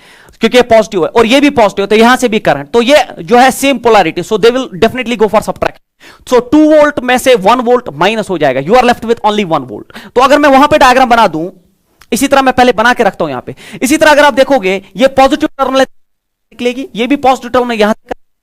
क्योंकि ये पॉजिटिव है और ये भी पॉजिटिव है तो यहां से भी करंट, तो ये जो है same polarity, so they will definitely go for subtraction. So 2 volt में से 1 वोल्ट माइनस हो जाएगा, you are left with only 1 volt. तो अगर मैं वहां पे डायग्राम बना दूं, इसी तरह मैं पहले बना के रखता हूं यहां पे, इसी तरह अगर आप देखोगे ये पॉजिटिव टर्मिनल निकलेगी, ये भी पॉजिटिव टर्मिनल यहां,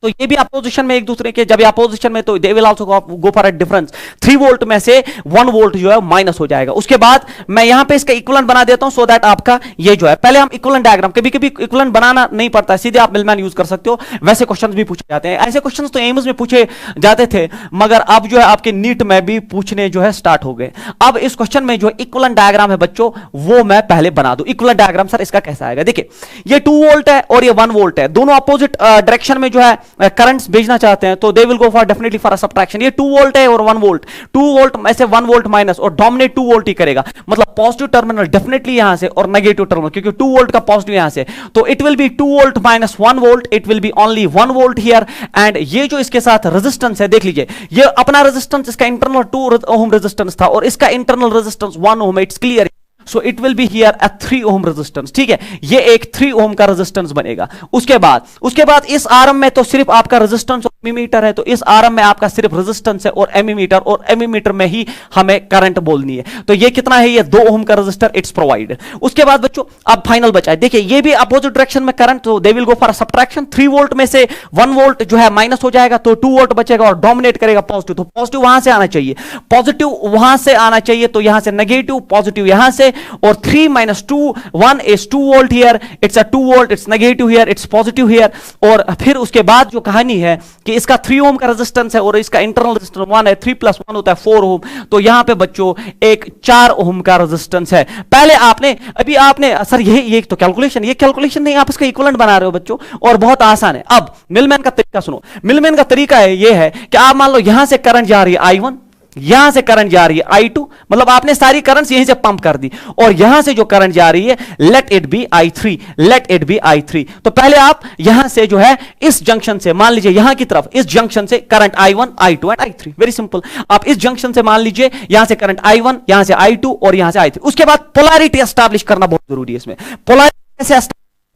तो ये भी अपोजिशन में एक दूसरे के, जब ये अपोजिशन में तो they will also go for a difference. 3 volt में से 1 वोल्ट जो है माइनस हो जाएगा. उसके बाद मैं यहां पे इसका इक्विवेलेंट बना देता हूं सो दैट आपका ये जो है, पहले हम इक्विवेलेंट डायग्राम, कभी कभी इक्विवेलेंट बनाना नहीं पड़ता है, सीधे आप मिलमैन यूज कर सकते हो. वैसे क्वेश्चंस भी पूछे जाते हैं, ऐसे क्वेश्चंस तो एम्स में पूछे जाते थे मगर अब जो है आपके नीट में भी पूछने जो है स्टार्ट हो गए. अब इस क्वेश्चन में जो इक्विवेलेंट डायग्राम है बच्चों वो मैं पहले बना दूं. इक्विवेलेंट डायग्राम सर इसका कैसा आएगा, देखिए ये 2 वोल्ट है और ये 1 वोल्ट है, दोनों अपोजिट डायरेक्शन में जो है करंट्स चाहते हैं तो they will go for definitely for a subtraction. ये 2 वोल्ट है और 1 वोल्ट, 2 वोल्ट में से 1 वोल्ट माइनस और डोमिनेट 2 वोल्ट ही करेगा, मतलब पॉजिटिव टर्मिनल डेफिनेटली यहां से और नेगेटिव टर्मिनल, क्योंकि 2 वोल्ट का पॉजिटिव यहां से, तो it will B 2 volt minus 1 volt, it will B only 1 volt here. And ये जो इसके साथ रेजिस्टेंस है देख लीजिए, ये अपना रेजिस्टेंस, इसका इंटरनल 2 ओम रेजिस्टेंस था और इसका internal resistance 1 ohm, it's clear. So it will be here a 3 ohm resistance, ठीक है, ये एक 3 ओम का रेजिस्टेंस बनेगा. उसके बाद इस आरएम में तो सिर्फ आपका रेजिस्टेंस और एमीमीटर है, तो इस आरएम में आपका सिर्फ रेजिस्टेंस है और एमीमीटर में ही हमें करंट बोलनी है. तो ये कितना है, ये 2 ओम का रेजिस्टर, इट्स प्रोवाइडेड. उसके बाद बच्चों अब फाइनल बचा है, देखिए ये भी अपोजिट डायरेक्शन में करंट, तो they will go for subtraction. 3 volt में से 1 वोल्ट जो है माइनस हो जाएगा तो 2 वोल्ट बचेगा और डोमिनेट करेगा पॉजिटिव, तो पॉजिटिव वहां से आना चाहिए, पॉजिटिव वहां से आना चाहिए, तो यहां से नेगेटिव, पॉजिटिव यहां से, और 3 minus 2 1 is 2 volt here, it's a 2 volt, it's negative here, it's positive here. और फिर उसके बाद जो कहानी है कि इसका 3 ओम का रेजिस्टेंस है और इसका इंटरनल रेजिस्टेंस 1 है, 3 + 1 होता है 4 ओम, तो यहां पे बच्चों एक 4 ओम का रेजिस्टेंस है. पहले आपने सर ये तो कैलकुलेशन, ये कैलकुलेशन नहीं, आप इसका इक्विवेलेंट बना रहे हो बच्चों, और बहुत आसान है. अब मिलमैन का तरीका सुनो, मिलमैन का तरीका है ये है कि आप मान लो यहां से करंट जा रही है I1, यहां से करंट जा रही है I2, मतलब आपने सारी करंट्स यहीं से पंप कर दी, और यहां से जो करंट जा रही है let it be I3, let it be I3। तो पहले आप यहां से जो है इस जंक्शन से मान लीजिए यहां की तरफ, इस जंक्शन से current I1, I2 and I3, very simple. आप इस जंक्शन से मान लीजिए यहां से करंट I1, यहां से I2 और यहां से I3। उसके बाद पोलैरिटी एस्टैब्लिश करना बहुत जरूरी है इसमें। पोलैरिटी कैसे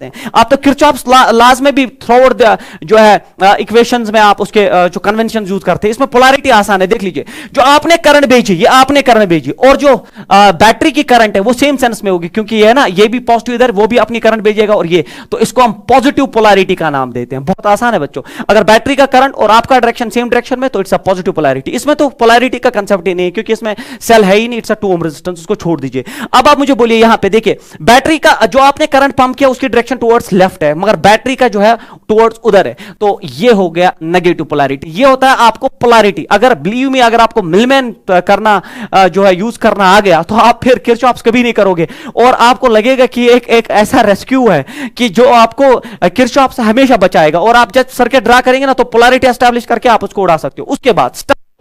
आप तो किरचॉफ्स लॉज में भी थ्रूआउट जो है इक्वेशंस में आप उसके जो कन्वेंशन यूज करते हैं, इसमें पोलैरिटी आसान है। देख लीजिए, जो आपने करंट भेजी, ये आपने करंट भेजी, और जो बैटरी की करंट है वो सेम सेंस में होगी, क्योंकि ये है ना, ये भी पॉजिटिव इधर, वो भी अपनी करंट भेजेगा, और ये, तो इसको हम पॉजिटिव पोलैरिटी का नाम देते हैं। बहुत आसान है बच्चों, अगर बैटरी का करंट और आपका डायरेक्शन सेम डायरेक्शन में, तो इट्स अ पॉजिटिव पोलैरिटी। इसमें तो पोलैरिटी का कंसेप्ट ही नहीं है, क्योंकि इसमें सेल है ही नहीं, इट्स अ 2 ओम रेजिस्टेंस, उसको छोड़ दीजिए। अब आप मुझे बोलिए, यहां पे देखिए, बैटरी का जो आपने करंट पंप किया उसकी डायरेक्शन टुवर्ड्स लेफ्ट है, मगर बैटरी का जो है टुवर्ड्स उधर है, तो ये हो गया नेगेटिव पोलैरिटी। ये होता है आपको पोलैरिटी। अगर बिलीव मी, अगर आपको मिलमैन करना जो है यूज करना आ गया, तो आप फिर किरचॉफ्स कभी नहीं करोगे, और आपको लगेगा कि एक ऐसा रेस्क्यू है कि जो आपको किरचॉफ्स से हमेशा बचाएगा, और आप जब सर्किट ड्रा करेंगे ना, तो पोलैरिटी एस्टैब्लिश करके आप उसको उड़ा सकते हो। उसके बाद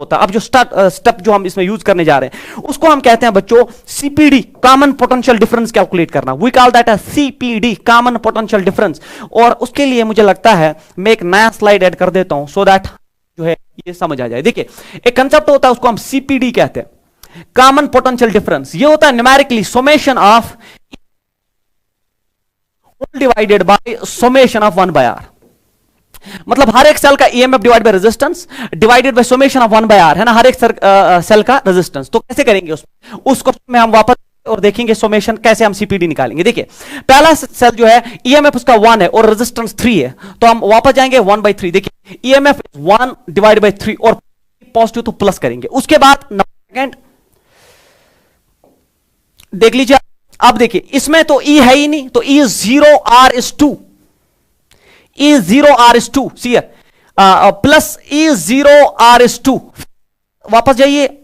होता है, अब जो स्टेप जो हम इसमें यूज करने जा रहे हैं, उसको हम कहते हैं बच्चों CPD, common potential difference calculate करना। We call that CPD, common potential difference. और उसके लिए मुझे लगता है मैं एक नया स्लाइड ऐड कर देता हूं, सो दैट जो है ये समझ आ जाए। देखिए, एक कंसेप्ट होता है, उसको हम सीपीडी कहते हैं, कॉमन पोटेंशियल डिफरेंस। ये होता है numerically summation of divided by summation of 1/r। मतलब हर एक सेल का EMF divide by resistance divided by summation of 1/r है ना, हर एक सेल का रेजिस्टेंस। तो कैसे करेंगे उसको में हम वापस और देखेंगे समेशन कैसे हम सीपीडी निकालेंगे। देखिए, पहला सेल जो है ईएमएफ उसका 1 है और रेजिस्टेंस 3 है, तो हम वापस जाएंगे 1/3। देखिए, ईएमएफ 1 डिवाइड बाय 3, और पॉजिटिव तो प्लस करेंगे। उसके बाद सेकंड देख लीजिए, अब देखिए इसमें तो ई है ही नहीं, तो E 0r/2, E 0r/2 C plus E 0r/2। वापस जाइए,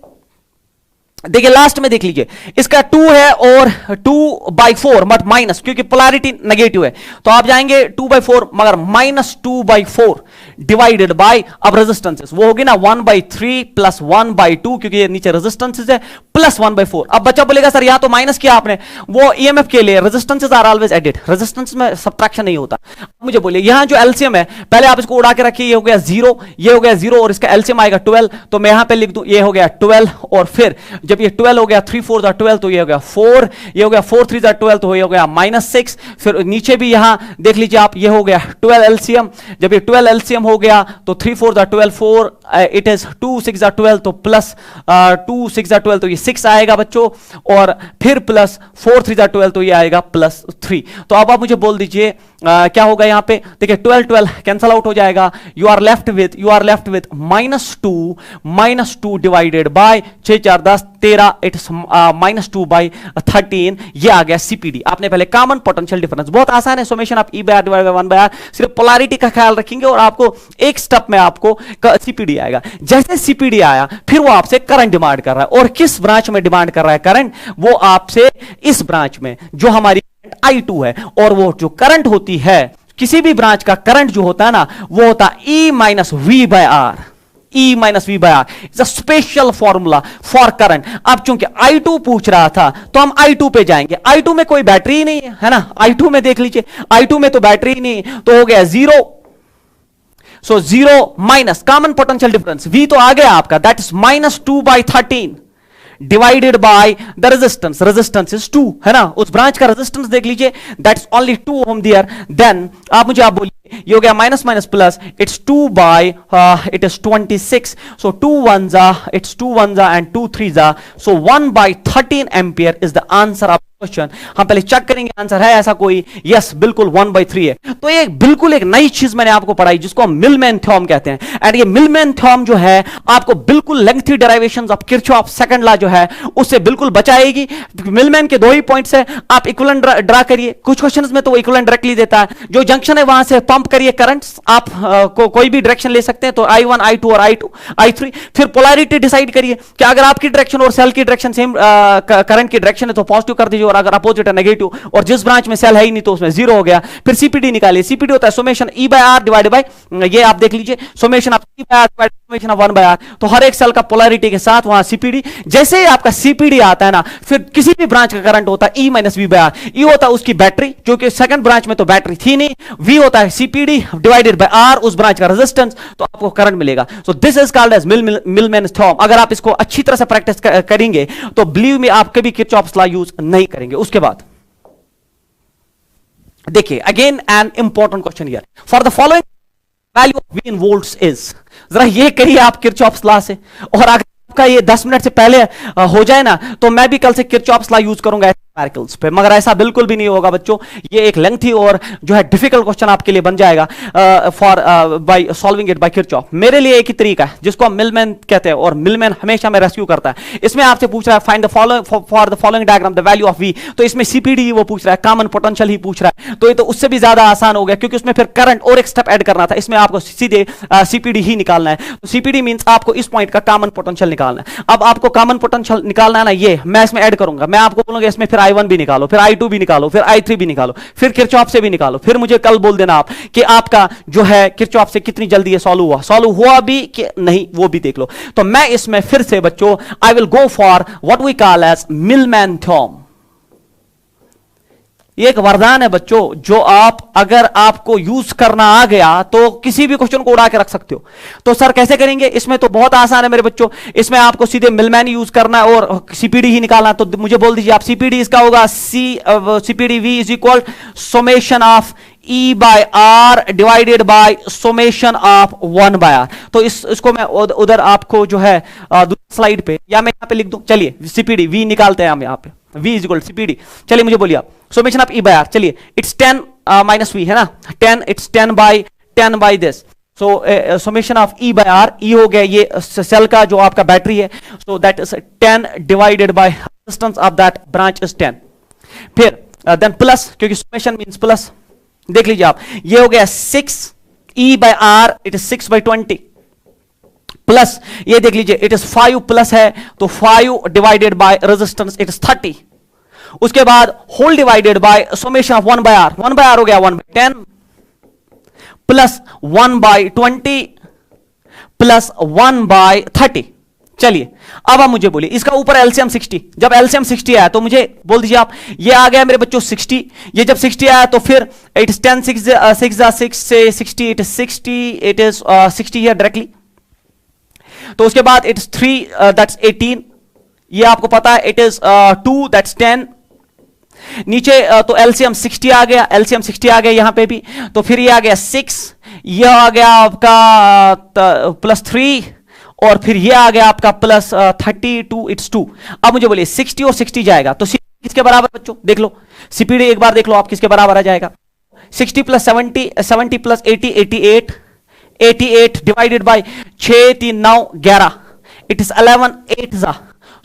देखिए लास्ट में देख लीजिए, इसका 2 है और 2/4 मत माइनस, क्योंकि पोलैरिटी नेगेटिव है, तो आप जाएंगे 2/4, मगर -2/4 डिवाइडेड बाय, अब रेजिस्टेंसेस वो होगी ना 1/3 प्लस 1/2, क्योंकि ये नीचे रेजिस्टेंसेस है, प्लस 1/4। अब बच्चा बोलेगा सर यहाँ तो माइनस किया आपने, वो ईएमएफ के लिए resistances are always added, resistance में सबट्रैक्शन नहीं होता। अब मुझे बोलिए, यहां जो एलसीएम है, पहले आप इसको उड़ा के रखिए, ये हो गया 0, ये हो गया 0, और इसका एलसीएम आएगा 12, तो मैं यहां पे लिख दूं ये हो गया 12, और फिर जब ये 12 हो गया 3 4 12, तो ये हो गया 4, ये हो गया 4 3 12, तो ये हो गया -6। फिर नीचे भी यहां देख लीजिए आप, ये हो गया 12 एलसीएम। जब ये 12 एलसीएम हो गया तो 3 4 12 4, इट इज 2 6 12, तो प्लस 2 6 12, तो ये 6 आएगा बच्चों, और फिर प्लस 4 3 12, तो ये आएगा +3। तो अब आप मुझे बोल दीजिए क्या होगा यहां पे। देखिए 12 12 कैंसल आउट हो जाएगा, you are left with -2 divided by 6 4 10 13, it's -2/13। ये आ गया सीपीडी। आपने पहले कॉमन पोटेंशियल डिफरेंस, बहुत आसान है summation of E/r divided by 1/r, सिर्फ पोलैरिटी का ख्याल रखेंगे और आपको एक स्टेप में आपको सीपीडी आएगा। जैसे सीपीडी आया, फिर वो आपसे करंट डिमांड कर रहा है, और किस ब्रांच में डिमांड कर रहा है करंट, वो आपसे इस ब्रांच में जो हमारी I2 है, और वो जो करंट होती है, किसी भी ब्रांच का करंट जो होता है ना, वो होता है E-V/R। E-V/R is a special formula for current. अब चूंकि I2 पूछ रहा था, तो हम I2 पे जाएंगे। I2 में कोई बैटरी ही नहीं है ना, I2 में देख लीजिए, I2 में तो बैटरी ही नहीं, तो हो गया 0। So 0 minus common potential difference, V तो आ गया आपका, that is -2/13 divided by the resistance, resistance is 2 है ना, उस ब्रांच का रेजिस्टेंस देख लीजिए, that is only 2 ohm there. Then आप बोलिए, ये हो गया minus minus plus, it's 2 by it is 26, so 2 1 it's 2 1 and 2 3 so 1/13 ampere is the answer of question. हम पहले चेक करेंगे आंसर है ऐसा कोई, यस बिल्कुल 1/3 है। तो ये बिल्कुल एक नई चीज मैंने आपको पढ़ाई, जिसको हम मिलमैन थ्योरम कहते हैं। एंड ये मिलमैन थ्योरम जो है, आपको बिल्कुल lengthy derivations of Kirchhoff second law जो है उससे बिल्कुल बचाएगी। मिलमैन के 2 ही पॉइंट्स है, आप इक्विवेलेंट ड्रा करिए। कुछ क्वेश्चंस में तो वो इक्विवेलेंट डायरेक्टली देता है, जो जंक्शन है वहां से पंप पंप करिए करंट, आप कोई भी डायरेक्शन ले सकते हैं, तो I1 I2 और I2 I3, फिर पोलैरिटी डिसाइड करिए कि अगर आपकी डायरेक्शन और सेल की डायरेक्शन सेम करंट की डायरेक्शन है तो पॉजिटिव कर दीजिए, और अगर अपोजिट है नेगेटिव, और जिस ब्रांच में सेल है ही नहीं तो उसमें जीरो हो गया। फिर सीपीडी निकालिए, सीपीडी होता है summation E by R divided by, ये आप देख लीजिए, summation of E by R summation of 1 by R, तो हर एक सेल का पोलैरिटी के साथ वहां सीपीडी, जैसे ही आपका सीपीडी आता है ना, फिर किसी भी ब्रांच का करंट होता है E minus V by R, E होता है उसकी बैटरी, जो कि सेकंड ब्रांच में तो बैटरी थी नहीं, V होता है सीपीडी डिवाइडेड बाय R उस ब्रांच का रेजिस्टेंस, तो आपको करंट मिलेगा। So this is called as Millman's theorem. अगर आप इसको अच्छी तरह से प्रैक्टिस करेंगे तो बिलीव मी आप कभी किरचॉफ्स लॉ यूज नहीं करेंगे। उसके बाद देखिए, again an important question here, for the following value of V in volts is, जरा ये करिए आप किरचॉफ्स लॉ से, और अगर आपका ये 10 मिनट से पहले हो जाए ना तो मैं भी कल से किरचॉफ्स लॉ यूज करूंगा न्यूमेरिकल्स पे, मगर ऐसा बिल्कुल भी नहीं होगा बच्चों। ये एक लेंथी और जो है डिफिकल्ट क्वेश्चन आपके लिए बन जाएगा for by solving it by Kirchhoff. मेरे लिए एक ही तरीका है जिसको हम मिलमैन कहते हैं, और मिलमैन हमेशा में रेस्क्यू करता है। इसमें आपसे पूछ रहा है find the following for the following diagram the value of V, तो इसमें सीपीडी वो पूछ रहा है, कॉमन पोटेंशियल ही पूछ रहा है, तो ये तो उससे भी ज्यादा आसान हो गया, क्योंकि उसमें फिर करंट और एक स्टेप ऐड करना था, इसमें आपको सीधे सीपीडी ही निकालना है। तो सीपीडी मींस आपको इस पॉइंट का कॉमन पोटेंशियल निकालना है। अब आपको कॉमन पोटेंशियल निकालना है ना, ये मैं इसमें ऐड करूंगा, मैं आपको बोलूंगा इसमें फिर I1 भी निकालो, फिर I2 भी निकालो, फिर I3 भी निकालो, फिर किरचॉफ से भी निकालो, फिर मुझे कल बोल देना आप कि आपका जो है किरचॉफ से कितनी जल्दी ये सॉल्व हुआ भी कि नहीं, वो भी देख लो। तो मैं इसमें फिर से बच्चों I will go for what we call as Millman theorem. ये एक वरदान है बच्चों, जो आप अगर आपको यूज करना आ गया तो किसी भी क्वेश्चन को उड़ा के रख सकते हो। तो सर कैसे करेंगे? इसमें तो बहुत आसान है मेरे बच्चों, इसमें आपको सीधे मिलमैन यूज करना है और सीपीडी ही निकालना। तो मुझे बोल दीजिए आप, सीपीडी इसका होगा CPD V is equal summation of E by R divided by summation of 1 by R। तो इसको मैं उधर आपको जो है दूसरी स्लाइड पे या मैं यहां पे लिख दूं। चलिए सीपीडी V निकालते हैं हम यहां पे, V इज इक्वल सीपीडी। चलिए मुझे बोलिए आप, summation of E by R, चलिए इट्स 10 माइनस V है ना, 10 it's 10 by this. So summation of E by R, E हो गया ये सेल का जो आपका बैटरी है, so that is 10 divided by resistance of that branch is 10। फिर देन प्लस, क्योंकि सुमेशन मींस प्लस, देख लीजिए आप, ये हो गया 6 E by R, it is 6 by 20 plus ये देख लीजिए इट इज 5 प्लस है, तो 5 divided by resistance it is 30। उसके बाद whole divided by summation of 1 by R, 1 by R हो गया 1 by 10 plus 1 by 20 plus 1 by 30। चलिए अब आप मुझे बोलिए इसका ऊपर एलसीएम 60, जब एलसीएम 60 आया तो मुझे बोल दीजिए आप, ये आ गया मेरे बच्चों 60, ये जब 60 आया तो फिर इट इज 10 6 से 60 इट इज 60 हियर डायरेक्टली। तो उसके बाद इट इज 3 दैट्स 18, ये आपको पता है इट इज 2 दैट्स 10, नीचे तो एलसीएम 60 आ गया, एलसीएम 60 आ गया यहां पे भी, तो फिर ये आ गया 6, ये आ गया आपका प्लस 3 और फिर ये आ गया आपका प्लस 32 इट्स 2। अब मुझे बोलिए 60 और 60 जाएगा तो किसके बराबर बच्चों? देख लो सीपीडी एक बार देख लो आप किसके बराबर आ जाएगा। 60 plus 70, 70 plus 80 88, 88 divided by 6 3 9 11, it is 11 8 जा,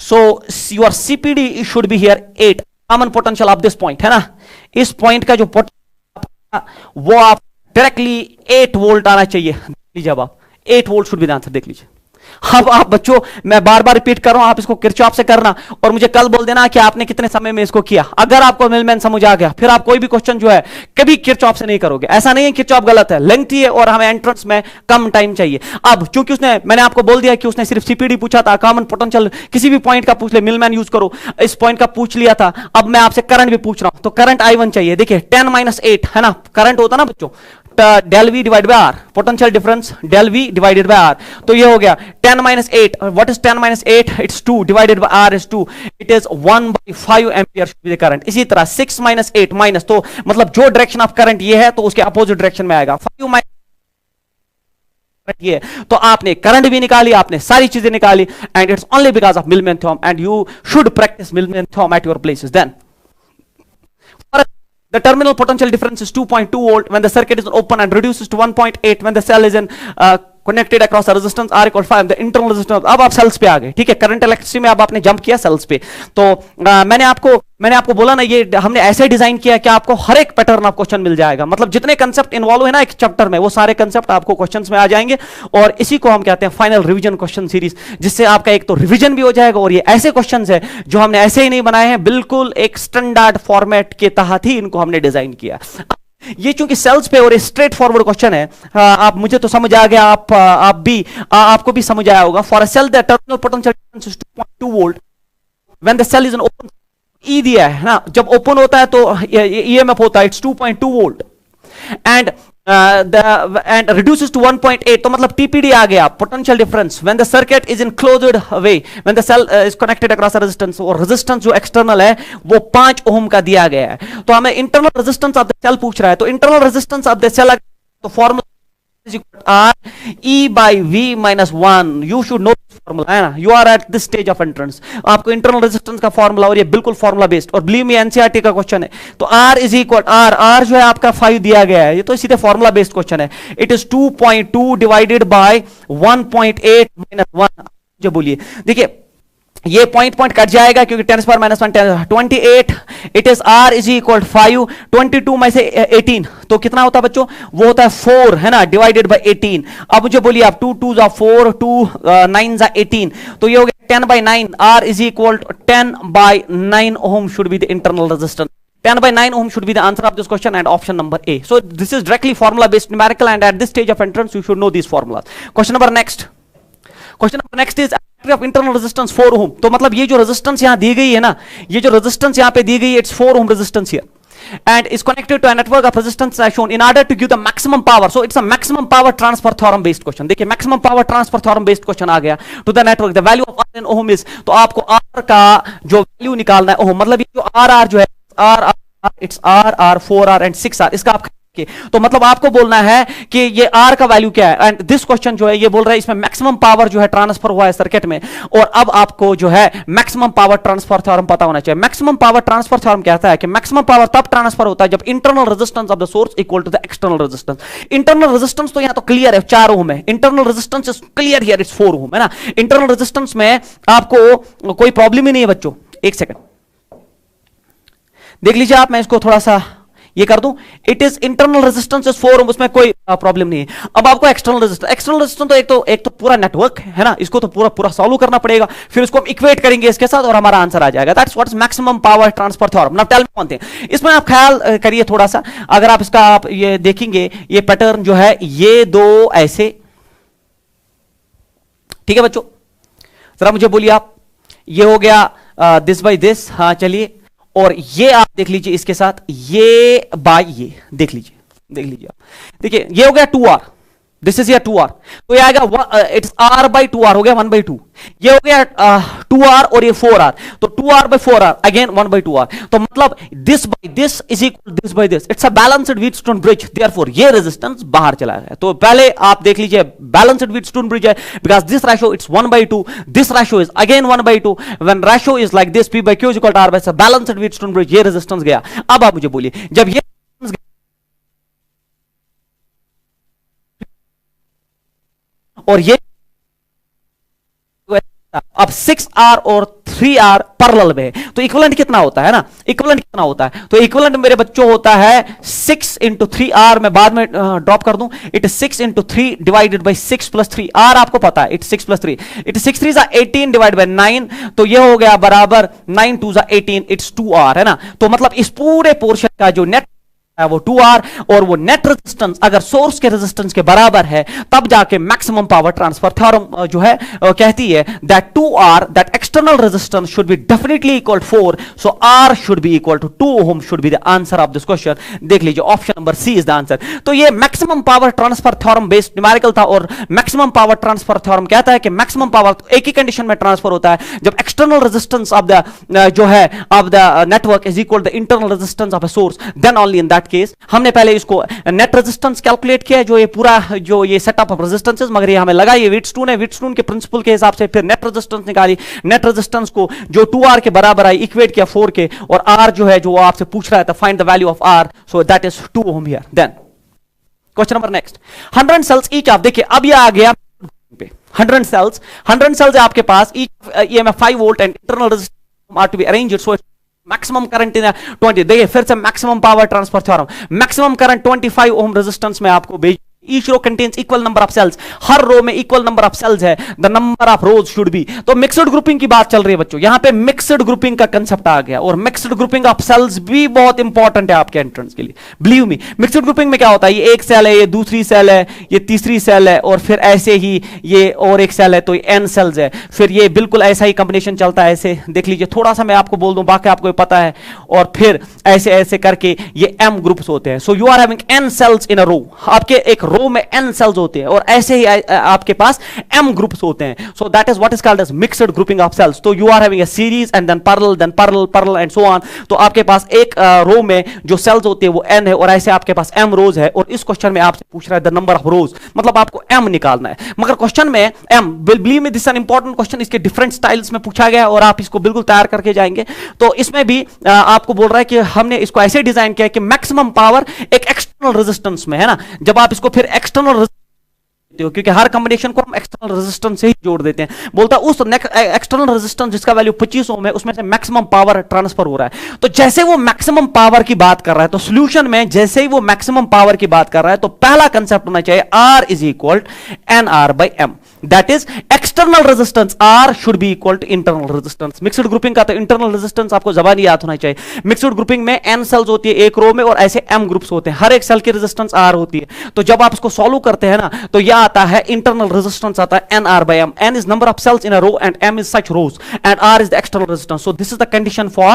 so your CPD should be here 8। Common potential of this point है ना, इस पॉइंट का जो पोटेंशियल वो आप डायरेक्टली 8 वोल्ट आना चाहिए। लीजिए अब आप 8 volt should be the answer, देख लीजिए। अब आप बच्चों मैं बार बार रिपीट कर रहा हूं, आप इसको किरचॉफ से करना और मुझे कल बोल देना कि आपने कितने समय में इसको किया। अगर आपको मिलमैन समझ आ गया फिर आप कोई भी क्वेश्चन जो है कभी किरचॉफ से नहीं करोगे। ऐसा नहीं है किरचॉफ गलत है, लेंथी है और हमें एंट्रेंस में कम टाइम चाहिए। अब चूंकि मैंने आपको बोल दिया कि उसने सिर्फ सीपीडी पूछा था, कॉमन पोटेंशियल किसी भी पॉइंट का पूछ ले, मिलमैन यूज करो, इस पॉइंट का पूछ लिया था। अब मैं आपसे करंट भी पूछ रहा हूं, तो करंट I1 चाहिए। देखिए 10 माइनस 8 है ना, करंट होता ना बच्चों del V divide by R, potential difference del V divided by R, तो ये हो गया 10 minus 8, what is 10 minus 8? It's 2 divided by R is 2, it is 1 by 5 ampere should be the current. इसी तरह 6 माइनस 8 माइनस, तो मतलब जो डायरेक्शन ऑफ करंट ये है तो उसके अपोजिट डायरेक्शन में आएगा। 5 माइनस ये, तो आपने करंट भी निकाली, आपने सारी चीजें निकाली, and it's only because of Millman theorem, and you should practise Millman theorem at your places. Then the terminal potential difference is 2.2 volt when the circuit is open and reduces to 1.8 when the cell is in connected across a resistance R equal 5, the internal resistance. अब आप सेल्स पे आ गए, ठीक है, करंट इलेक्ट्रिसिटी में अब आपने जंप किया सेल्स पे। तो मैंने आपको बोला ना, ये हमने ऐसे डिजाइन किया कि आपको हर एक पैटर्न ऑफ क्वेश्चन मिल जाएगा, मतलब जितने कंसेप्ट इन्वॉल्व है ना एक चैप्टर में, वो सारे कंसेप्ट आपको क्वेश्चंस में आ जाएंगे, और इसी को हम कहते हैं फाइनल रिवीजन क्वेश्चन सीरीज, जिससे आपका एक तो रिवीजन भी हो जाएगा, और ये ऐसे क्वेश्चंस है जो हमने ऐसे ही नहीं बनाए हैं, बिल्कुल एक स्टैंडर्ड फॉर्मेट के तहत ही इनको हमने डिजाइन किया। ये चूंकि सेल्स पे और ये स्ट्रेट फॉरवर्ड क्वेश्चन है, आप मुझे तो समझ आ गया, आपको भी समझ आया होगा। For a cell the terminal potential is 2.2 volt when the cell is an open, E दिया है ना, जब ओपन होता है तो ईएमएफ होता है it's 2.2 volt and and reduces to 1.8, तो मतलब TPD आ गया, potential difference when the circuit is in closed way, when the cell is connected across a resistance, और resistance जो external है वो 5 ओम का दिया गया है। तो हमें internal resistance of the cell पूछ रहा है, तो internal resistance of the cell, तो formula is equal to R E by V minus 1, you should know this formula, है ना, you are at this stage of entrance, आपको internal resistance का formula, और ये बिल्कुल formula based, और believe me NCERT का क्वेश्चन है, तो R is equal R जो है आपका 5 दिया गया है, ये तो सीधे formula based क्वेश्चन है, it is 2.2 divided by 1.8 minus 1, जो बोलिए, देखिए ये पॉइंट कट जाएगा क्योंकि 10 power minus 1 28, it is R is equal 5, 22 में से 18, तो कितना होता है बच्चों, वो होता है 4, है ना, डिवाइडेड बाय 18। अब मुझे बोलिए आप 2 2 जा 4, 2 9 जा 18, तो ये हो गया 10 by 9, R is equal 10 by 9 ohm should be the internal resistance. 10 by 9 ohm should be the answer of this question and option number A. So this is directly formula based numerical, and at this stage of entrance you should know these formulas. Question number next is of internal resistance 4 ohm. तो मतलब ये जो रेजिस्टेंस यहां दी गई है ना, ये जो रेजिस्टेंस यहां पे दी गई है, it's 4 ohm resistance here and is connected to a network of resistance as shown in order to give the maximum power. So it's a maximum power transfer theorem based question. देखिए maximum power transfer theorem based question आ गया to the network, the value of R in ohm is, तो आपको R का जो वैल्यू निकालना है ओम, मतलब ये जो R जो है R it's R 4R and 6R, इसका आप तो मतलब आपको बोलना है कि ये R का वैल्यू क्या है, एंड दिस क्वेश्चन जो है ये बोल रहा है इसमें मैक्सिमम पावर जो है ट्रांसफर हुआ है सर्किट में, और अब आपको जो है मैक्सिमम पावर ट्रांसफर थ्योरम पता होना चाहिए। मैक्सिमम पावर ट्रांसफर थ्योरम कहता है कि मैक्सिमम पावर तब ट्रांसफर होता है जब internal resistance of the source equal to the external resistance. Internal resistance तो यहां तो क्लियर है 4 ओम है, internal resistance is clear here it's 4 ohm, है ना। इंटरनल रेजिस्टेंस में आपको कोई प्रॉब्लम ही नहीं है बच्चों। एक सेकंड देख लीजिए आप, मैं इसको थोड़ा सा ये कर दूं, it is internal resistance is 4 ओम, उसमें कोई प्रॉब्लम नहीं है। अब आपको एक्सटर्नल रेजिस्टेंस तो एक तो पूरा नेटवर्क है ना, इसको तो पूरा सॉल्व करना पड़ेगा, फिर उसको हम इक्वेट करेंगे इसके साथ और हमारा आंसर आ जाएगा। That's what is maximum power transfer theorem. Now tell me one thing, इसमें आप ख्याल करिए थोड़ा सा, अगर आप इसका आप ये देखेंगे, ये पैटर्न जो है ये दो ऐसे, ठीक है बच्चों, जरा मुझे बोलिए आप, ये हो गया दिस बाय दिस, हाँ चलिए, और ये आप देख लीजिए इसके साथ ये बाय ये, देख लीजिए आप, देखिए ये हो गया 2R, दिस इज 2R, तो ये आएगा इट्स R by 2R, हो गया 1/2, ये हो गया 2R और ये 4R, तो 2R by 4R again 1/2R, तो मतलब this by this is equal this by this, it's a balanced Wheatstone bridge, therefore ये रेजिस्टेंस बाहर चला गया। तो पहले आप देख लीजिए बैलेंस्ड व्हीटस्टोन ब्रिज है, because this ratio it's 1/2, this ratio is again 1/2, when ratio is like this, P by Q is equal to R by, balanced Wheatstone bridge, ये रेजिस्टेंस गया। अब आप मुझे बोलिए, जब ये और ये अब 6R और 3R पैरेलल में, तो इक्विवेलेंट कितना होता है ना, इक्विवेलेंट कितना होता है, तो इक्विवेलेंट मेरे बच्चों होता है 6 into 3R, मैं बाद में ड्रॉप कर दूं, it 6 into 3 divided by 6 plus 3, R आपको पता है it 6 plus 3, it 6 3 18 divide by 9, तो ये हो गया बराबर 9 2 18, इट्स 2R, है ना। तो मतलब इस पूरे पोर्शन का जो नेट है वो 2R, और वो नेट रेजिस्टेंस अगर सोर्स के रेजिस्टेंस के बराबर है तब जाके मैक्सिमम पावर ट्रांसफर थ्योरम जो है कहती है that 2R, that external resistance should be definitely equal 4, so R should be equal to 2 ohm should be the answer of this question. देख लीजिए option number C is the answer. तो ये maximum power transfer theorem based numerical था, और मैक्सिमम पावर ट्रांसफर थ्योरम कहता है कि मैक्सिमम पावर एक ही कंडीशन में ट्रांसफर होता है जब एक्सटर्नल रेजिस्टेंस ऑफ द जो है of the network is equal the internal resistance of a source, then only in that case हमने पहले इसको नेट रेजिस्टेंस कैलकुलेट किया है, जो ये पूरा जो ये सेटअप ऑफ रेजिस्टेंसेस, मगर ये हमें लगा ये व्हीटस्टोन है, व्हीटस्टोन के प्रिंसिपल के हिसाब से फिर नेट रेजिस्टेंस निकाली, नेट रेजिस्टेंस को जो 2R के बराबर आई इक्वेट किया 4 के, और R जो है जो आपसे पूछ रहा है find the value of R, so that is 2 ohm here. Then question number next, 100 cells each of, देखिए अब ये आ गया पे 100 सेल्स है आपके पास, each EMF 5 volt and internal resistance R to be arranged so maximum current in 20, देखिए फिर से maximum power transfer theorem, maximum current 25 ohm resistance में आपको भेज, each row contains equal number of cells, हर रो में इक्वल नंबर ऑफ सेल्स है, the number of rose should be, तो मिक्सड ग्रुपिंग की बात चल रही है बच्चों, यहां पे मिक्सड ग्रुपिंग का कंसेप्ट आ गया, और मिक्सड ग्रुपिंग ऑफ सेल्स भी बहुत इंपॉर्टेंट है आपके एंट्रेंस के लिए, बिलीव मी। मिक्सड ग्रुपिंग में क्या होता है, ये एक सेल है, ये दूसरी सेल है, ये तीसरी सेल है, और फिर ऐसे ही ये और एक सेल है, तो एन सेल्स है, फिर ये बिल्कुल ऐसा ही कॉम्बिनेशन चलता है, ऐसे देख लीजिए, थोड़ा सा मैं आपको बोल दूं, बाकी आपको पता है, और फिर ऐसे ऐसे करके ये एम ग्रुप्स होते हैं, so you are having N cells in a row, आपके एक रो में एन सेल्स होते हैं, और ऐसे ही आपके पास एम ग्रुप्स होते हैं, so that is what is called as mixed grouping of cells, तो you are having a series and then parallel and so on, तो आपके पास एक रो में जो सेल्स होती है वो एन है, और ऐसे आपके पास एम रोज है, और इस क्वेश्चन में आपसे पूछ रहा है द नंबर ऑफ रोज, मतलब आपको एम निकालना है, मगर क्वेश्चन में एम, believe me this an important question, इसके डिफरेंट स्टाइल्स में पूछा गया है, और आप इसको बिल्कुल तैयार करके जाएंगे, तो इसमें भी आपको बोल रहा है कि हमने इसको ऐसे डिजाइन किया है कि मैक्सिमम पावर एक एक्सटर्नल रेजिस्टेंस में है ना, जब आप इसको फिर एक्सटर्नल, क्योंकि हर कॉम्बिनेशन को हम एक्सटर्नल रेजिस्टेंस से ही जोड़ देते हैं, बोलता है उस एक्सटर्नल रेजिस्टेंस जिसका वैल्यू 25 ओम है उसमें से मैक्सिमम पावर ट्रांसफर हो रहा है, तो जैसे वो मैक्सिमम पावर की बात कर रहा है, तो सॉल्यूशन में जैसे ही वो मैक्सिमम पावर की बात कर रहा है, तो पहला कंसेप्ट होना चाहिए R is equal n R by m, that is external resistance R should be equal to internal resistance. Mixed grouping का तो इंटरनल रेजिस्टेंस आपको जबान याद होना चाहिए, मिक्सड ग्रुपिंग में n सेल्स होती है एक रो में, और ऐसे m ग्रुप्स होते हैं, हर एक सेल की रेजिस्टेंस R होती है, तो जब आप इसको सॉल्व करते हैं ना, तो यह आता है इंटरनल रेजिस्टेंस आता है n r by m, n is number of cells in a row and m is such rows and r is the external resistance, so this is the condition for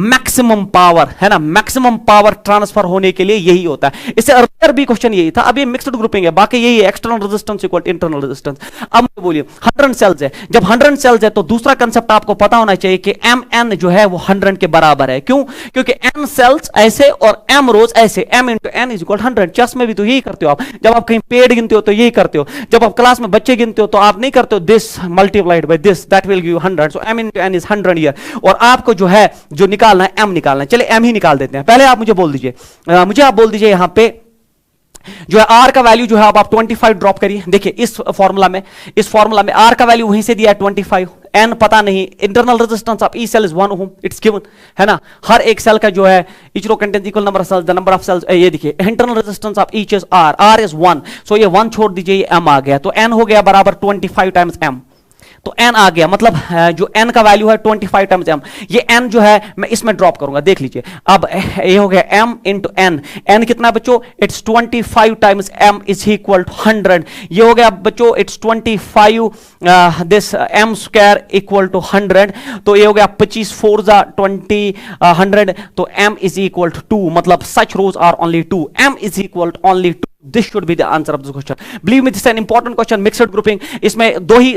maximum power, है ना, मैक्सिमम पावर ट्रांसफर होने के लिए यही होता है, इससे अर्लियर भी क्वेश्चन यही था, अब ये मिक्सड ग्रुपिंग है, बाकी यही है external resistance equal internal resistance. अब बोलिए 100 सेल्स है, जब 100 सेल्स है तो दूसरा कंसेप्ट आपको पता होना चाहिए कि mn जो है वो 100 के बराबर है, क्यों, क्योंकि n सेल्स ऐसे और m रोज ऐसे, m into n is equal 100, chess में भी तो यही करते हो आप, जब आप कहीं पेड़ गिनते हो तो यही करते हो, जब आप क्लास में बच्चे गिनते हो तो आप नहीं करते हो this multiplied by this that will give 100, so m into n is 100 here, और आपको जो है जो निकालना है m निकालना है, चलिए m ही निकाल देते हैं, पहले आप मुझे बोल दीजिए, आप बोल दीजिए यहां पे जो है R का वैल्यू जो है अब आप 25 ड्रॉप करिए, देखिए इस फॉर्मूला में R का वैल्यू वहीं से दिया है 25, n पता नहीं, internal resistance of each cell is 1 ohm, it's given, है ना, हर एक सेल का जो है each row contains equal number of cells, the number of cells, ये देखिए internal resistance of each is R is 1, सो ये 1 छोड़ दीजिए, ये m आ गया, तो n हो गया बराबर 25 टाइम्स m, तो n आ गया, मतलब जो n का वैल्यू है 25 टाइम्स m, ये n जो है मैं इसमें ड्रॉप करूंगा, देख लीजिए, अब ये हो गया m इंटू n, n कितना बच्चों, it's 25 times m is equal to 100, ये हो गया बच्चों it's 25 this m square equal to 100, तो ये हो गया 25 4 जा 20 100, तो m इज इक्वल टू 2, मतलब such rows are only 2, m is equal to only 2, this should be the answer of this question. Believe me, this is an important question. Mixed grouping, इसमें दो ही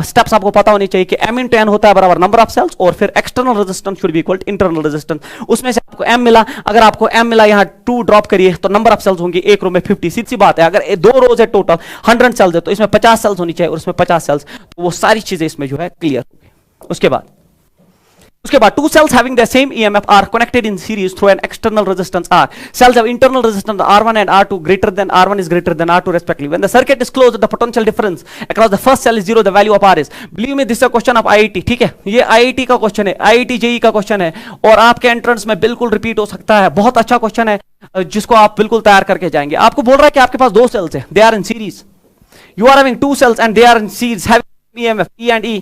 स्टेप्स आपको पता होनी चाहिए कि m into n होता है बराबर नंबर ऑफ सेल्स, और फिर external resistance should be equal to internal resistance, उसमें से आपको m मिला, अगर आपको m मिला यहाँ 2 ड्रॉप करिए तो नंबर ऑफ सेल्स होंगे एक रो में 50, सीधी सी बात है, अगर 2 रोज है टोटल 100 सेल्स है तो इसमें 50 सेल्स होनी चाहिए, और इसमें 50 सेल्स, तो वो सारी चीजें इसमें जो है क्लियर होगी। उसके बाद two cells having the same EMF are connected in series through an external resistance R. Cells have internal resistance R1 and R2 greater than R1 is greater than R2 respectively. When the circuit is closed, the potential difference across the first cell is 0. The value of R is. Believe me, this is a question of IIT. ठीक है, ये IIT का क्वेश्चन है, IIT JEE का क्वेश्चन है, और आपके एंट्रेंस में बिल्कुल रिपीट हो सकता है, बहुत अच्छा क्वेश्चन है जिसको आप बिल्कुल तैयार करके जाएंगे। आपको बोल रहा है कि आपके पास 2 सेल्स है, they are in series, you are having 2 cells and they are in series having EMF E and E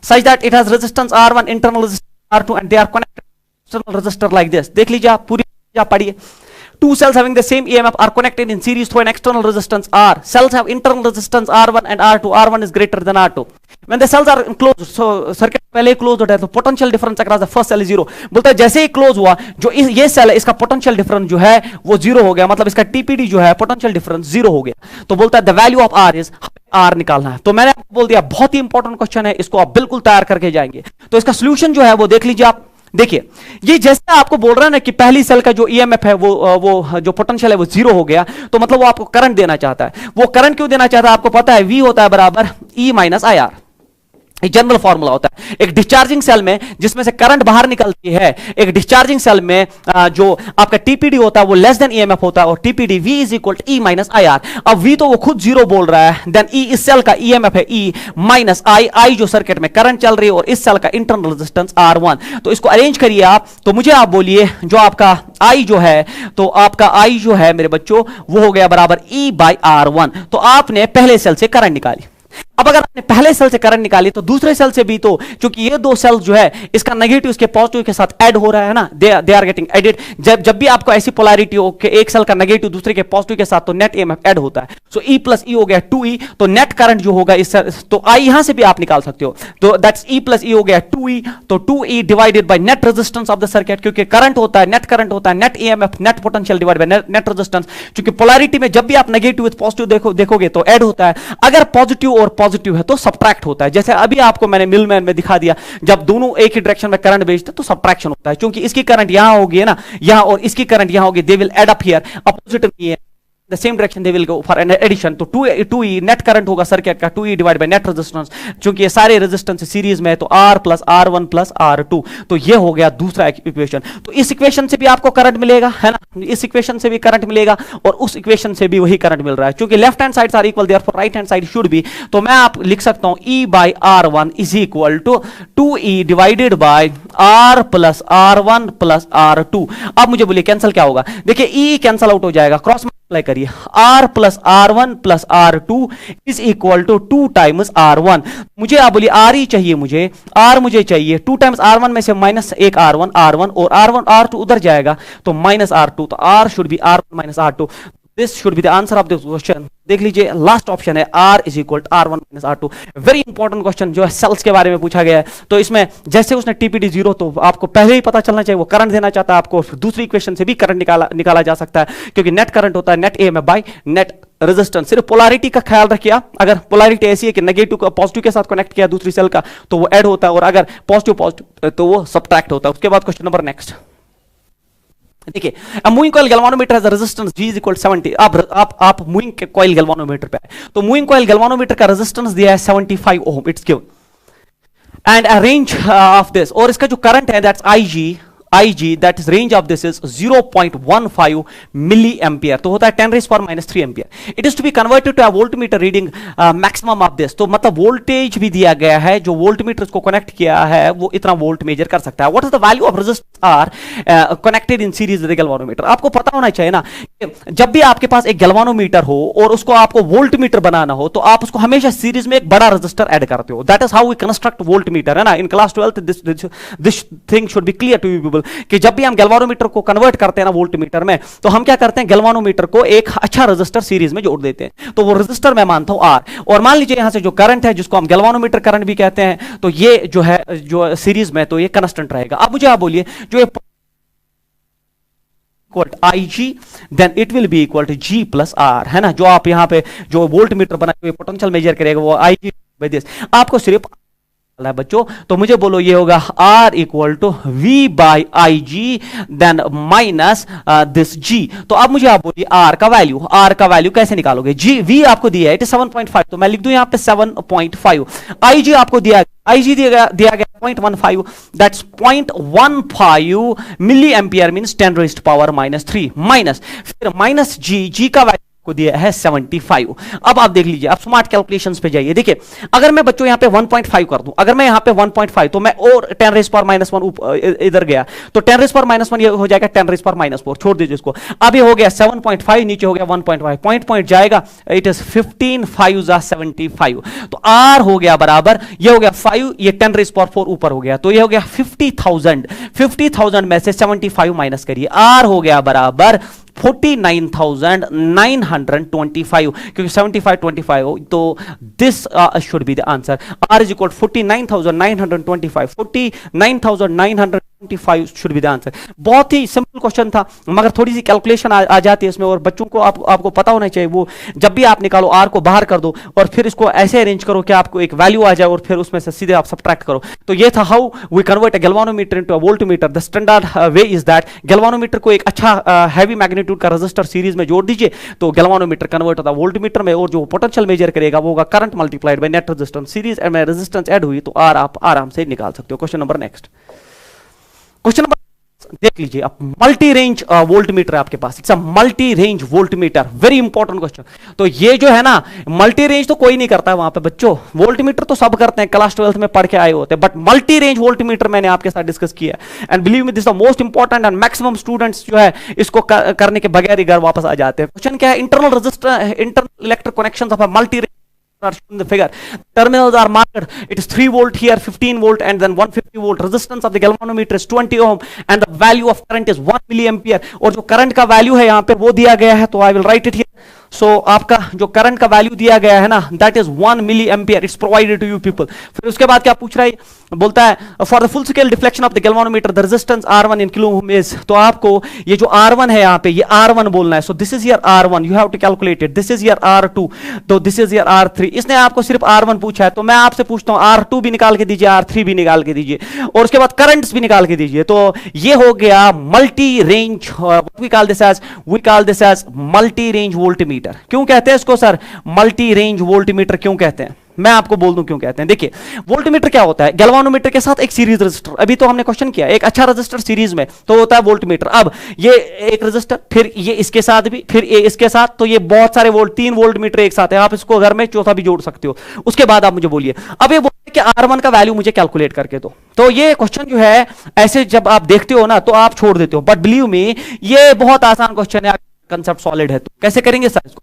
such that it has resistance R1, internal resistance R2 and they are connected to external resistor like this. देख लीजिए आप, पूरी आप पढ़िए, 2 cells having the same EMF are connected in series through an external resistance R. Cells have internal resistance R1 and R2. R1 is greater than R2. When the cells are closed, so circuit पहले ही closed होता है, तो potential difference across the first cell is 0. बोलता है जैसे ही close हुआ, जो ये सेल है इसका potential difference जो है वो 0 हो गया, मतलब इसका TPD जो है potential difference 0 हो गया, तो बोलता है the value of R is R निकालना है। तो मैंने आपको बोल दिया बहुत ही इंपॉर्टेंट क्वेश्चन है, इसको आप बिल्कुल तैयार करके जाएंगे। तो इसका सोल्यूशन जो है वो देख लीजिए आप, देखिए ये जैसे आपको बोल रहा है ना कि पहली सेल का जो ईएमएफ है वो जो पोटेंशियल है वो 0 हो गया, तो मतलब वो आपको करंट देना चाहता है। वो करंट क्यों देना चाहता है आपको पता है, V होता है बराबर E minus I R. General formula होता है। एक डिस्चार्जिंग सेल में जिसमें से करंट बाहर निकलती है, एक डिस्चार्जिंग सेल में जो आपका टीपीडी होता है वो लेस देन ईएमएफ होता है, और TPD V is equal to E minus IR। अब V तो वो खुद जीरो बोल रहा है, देन E इस सेल का ईएमएफ है E माइनस I जो सर्किट में करंट चल रही है, और इस सेल का इंटरनल रेजिस्टेंस R1। तो इसको अरेंज करिए आप, तो मुझे आप बोलिए जो आपका I जो है, तो आपका I जो है मेरे बच्चों वो हो गया बराबर E बाई R1। तो आपने पहले सेल से करंट निकाली। अब अगर आपने पहले सेल से करंट निकाली तो दूसरे सेल से भी, तो क्योंकि ये दो सेल जो है इसका नेगेटिव इसके पॉजिटिव के साथ ऐड हो रहा है ना, दे आर गेटिंग एडेड। जब भी आपको ऐसी पोलैरिटी हो कि एक सेल का नेगेटिव दूसरे के पॉजिटिव के साथ, तो नेट ईएमएफ ऐड होता है। सो E प्लस E हो गया 2E, तो नेट करंट जो होगा इस तो I यहां से भी आप निकाल सकते हो, तो दैट्स E प्लस E हो गया 2E। तो 2E divided bye net resistance of the circuit, क्योंकि करंट होता है, नेट करंट होता है, net EMF net potential divide by net resistance. क्योंकि पोलैरिटी में जब भी आप नेगेटिव विद पॉजिटिव देखोगे तो ऐड होता है, अगर पॉजिटिव और पॉजिटिव है तो सब्ट्रैक्ट होता है। जैसे अभी आपको मैंने मिलमैन में दिखा दिया, जब दोनों एक ही डायरेक्शन में करंट भेजते तो सब्ट्रैक्शन होता है, क्योंकि इसकी करंट यहां होगी है ना, यहां, और इसकी करंट यहां होगी, they will add up here, opposite नहीं है, the same direction they will go for an addition। तो 2E नेट करंट होगा सर्किट का 2E divide by net resistance, क्योंकि ये सारे रेजिस्टेंस सीरीज में है, तो R plus R1 plus R2। तो ये हो गया दूसरा इक्वेशन। तो इस इक्वेशन से भी आपको करंट मिलेगा है ना, इस इक्वेशन से भी करंट मिलेगा, और उस इक्वेशन से भी वही करंट मिल रहा है, क्योंकि left hand side are equal, therefore right hand side should be. तो मैं आप लिख सकता हूं E by R1 is equal to 2E divided by R plus R1 plus R2। अब मुझे बोलिए कैंसिल क्या होगा, देखिए E कैंसिल आउट हो जाएगा, क्रॉस अप्लाई करिए, R plus R1 plus R2 is equal to 2 times R1। मुझे आप बोलिए R ही चाहिए, मुझे R मुझे चाहिए, 2 टाइम्स R1 में से माइनस एक R1 और R1 R2 उधर जाएगा तो माइनस R2, तो R should be R1 minus R2। This should be the answer of this question. देख लीजिए लास्ट ऑप्शन है R is equal to R1 minus R2। Very important question जो है सेल्स के बारे में पूछा गया है। तो इसमें जैसे उसने टीपीडी 0, तो आपको पहले ही पता चलना चाहिए वो करंट देना चाहता है आपको, दूसरी इक्वेशन से भी करंट निकाला जा सकता है, क्योंकि नेट करंट होता है net EMF by net resistance. सिर्फ पोलैरिटी का ख्याल रखिए, अगर पोलैरिटी ऐसी है कि नेगेटिव को पॉजिटिव के साथ कनेक्ट किया दूसरी सेल का तो वो ऐड होता है, और अगर पॉजिटिव तो वो सब्ट्रैक्ट होता है। उसके बाद क्वेश्चन नंबर नेक्स्ट देखिए, moving coil galvanometer has a resistance G is equal 70। आप मूविंग कॉइल गैल्वानोमीटर पे, तो मूविंग कॉइल गैल्वानोमीटर का रेजिस्टेंस दिया है 75 ohm, it's given, and a range of this, और इसका जो करंट है that's IG that is range of this is 0.15 milli ampere, तो होता है 10 raised power minus 3 ampere। It is to be converted to a voltmeter reading maximum of this, तो मतलब वोल्टेज भी दिया गया है, जो वोल्टमीटर को कनेक्ट किया है वो इतना वोल्ट मेजर कर सकता है। What is the value of resistance R connected in series with the galvanometer? आपको पता होना चाहिए ना, जब भी आपके पास एक गैल्वानोमीटर हो और उसको आपको वोल्टमीटर बनाना हो, तो आप उसको हमेशा सीरीज में एक बड़ा रजिस्टर ऐड करते हो। That is how we construct voltmeter, है ना। In class 12 this thing should be clear to you people, कि जब भी हम गैल्वानोमीटर को कन्वर्ट करते हैं ना वोल्टमीटर में, तो हम क्या करते हैं, गैल्वानोमीटर को एक अच्छा रजिस्टर सीरीज में जोड़ देते हैं। तो वो रजिस्टर मैं मानता हूं R, और मान लीजिए यहां से जो करंट है जिसको हम गैल्वानोमीटर करंट भी कहते हैं, तो ये जो है जो सीरीज में, तो ये कांस्टेंट रहेगा। अब मुझे आप बोलिए जो ये IG then it will be equal to G plus R, है ना। जो आप यहाँ पे जो वोल्टमीटर बना के पोटेंशियल मेजर करेगा वो IG by this, आपको सिर्फ है बच्चों। तो मुझे बोलो ये होगा R equal to V by IG then minus this G। तो अब मुझे आप बोलिए R का वैल्यू कैसे निकालोगे। G V आपको दिया है 7.5, तो मैं लिख दूं यहाँ पे 7.5। IG आपको दिया दिया गया 0.15, that's 0.15 milli ampere means 10 raised power minus 3, minus फिर माइनस G का वैल्यू को दिया है 75। अब आप देख लीजिए, आप स्मार्ट कैलकुलेशंस पे जाइए। देखिए अगर मैं बच्चों यहाँ पे 1.5 कर दूं, अगर मैं यहाँ पे 1.5 तो मैं और 10 रेज़्ड पावर माइनस 1 इधर गया, तो 10 रेज़्ड पावर माइनस 1 ये हो जाएगा 10 रेज़्ड पावर माइनस 4, छोड़ दीजिए इसको। अब ये हो गया 7.5, नीचे हो गया 1.5, पॉइंट जाएगा, इट इज 15 5 75। तो R हो गया बराबर, ये हो गया 5, ये 10 रेज़्ड पावर 4 ऊपर हो गया, तो ये हो गया 50,000 में से 75 माइनस करिए, R हो गया बराबर 49,925, क्योंकि 75 25, तो this should be the answer. R is equal 49,925, 49,925 25 should be the answer. बहुत ही सिंपल क्वेश्चन था, मगर थोड़ी सी कैलकुलेशन आ जाती है इसमें, और बच्चों को आपको पता होना चाहिए। वो जब भी आप निकालो आर को बाहर कर दो और फिर इसको ऐसे अरेंज करो कि आपको एक वैल्यू आ जाए और फिर उसमें से सीधे आप सबट्रैक्ट करो। तो ये था how we convert a galvanometer into a voltmeter. The standard way is that galvanometer को एक अच्छा हैवी मैग्नीट्यूड का रेजिस्टर सीरीज में जोड़ दीजिए, तो गैल्वानोमीटर कन्वर्ट होता है वोल्टमीटर में, और जो पोटेंशियल मेजर करेगा वो होगा current multiplied by net resistance. Series में रेजिस्टेंस ऐड हुई तो आर आप आराम से निकाल सकते हो। Question number next, question number देख लीजिए आप, मल्टी रेंज वोल्टमीटर आपके पास, it's a multi range voltmeter, very important question. तो ये जो है ना, मल्टी रेंज तो कोई नहीं करता है वहां पे बच्चों, वोल्टमीटर तो सब करते हैं, क्लास 12th में पढ़ के आए होते हैं, बट मल्टी रेंज वोल्टमीटर मैंने आपके साथ डिस्कस किया, and believe me this the most important, and maximum students जो है इसको करने के बगैर ही घर वापस आ जाते हैं। क्वेश्चन क्या है, internal resistor, internal electric connections of a multi range are shown in the figure. Terminals are marked. It is 3 volt here, 15 volt, and then 150 volt. Resistance of the galvanometer is 20 ohm, and the value of current is 1 milliampere. और जो करंट का वैल्यू है यहाँ पे वो दिया गया है, तो I will write it here. So आपका जो करंट का वैल्यू दिया गया है ना, that is 1 milliampere, it's provided to you people. फिर उसके बाद क्या पूछ रहा है, बोलता है for the full scale deflection of the galvanometer the resistance R1 in kilo ohm is, तो आपको ये जो R1 है यहाँ पे, ये R1 बोलना है। So this is your R1, you have to calculate it. This is your R2, तो दिस इज योर R3। इसने आपको सिर्फ R1 पूछा है, तो मैं आपसे पूछता हूँ R2 भी निकाल के दीजिए, R3 भी निकाल के दीजिए, और उसके बाद करंट्स भी निकाल के दीजिए। तो ये हो गया multi range, we call this as multi range voltmeter. क्यों कहते हैं इसको सर मल्टी रेंज वोल्टमीटर, क्यों कहते हैं? मैं आपको बोल दूं क्यों कहते हैं। देखिए, वोल्टमीटर क्या होता है, गैल्वानोमीटर के साथ एक सीरीज रजिस्टर, अभी तो हमने क्वेश्चन किया, एक अच्छा रजिस्टर सीरीज में तो होता है वोल्टमीटर। अब ये एक रजिस्टर, फिर ये इसके साथ भी, फिर ये इसके साथ, तो ये बहुत सारे वोल्ट, 3 वोल्टमीटर एक साथ है, आप इसको घर में चौथा भी जोड़ सकते हो। उसके बाद आप मुझे बोलिए, अब ये बोलते हैं कि R1 का वैल्यू मुझे कैलकुलेट करके दो। तो ये क्वेश्चन जो है ऐसे जब आप देखते हो ना तो आप छोड़ देते हो, बट बिलीव मी ये बहुत आसान क्वेश्चन है, कंसेप्ट सॉलिड है। तो कैसे करेंगे सर इसको?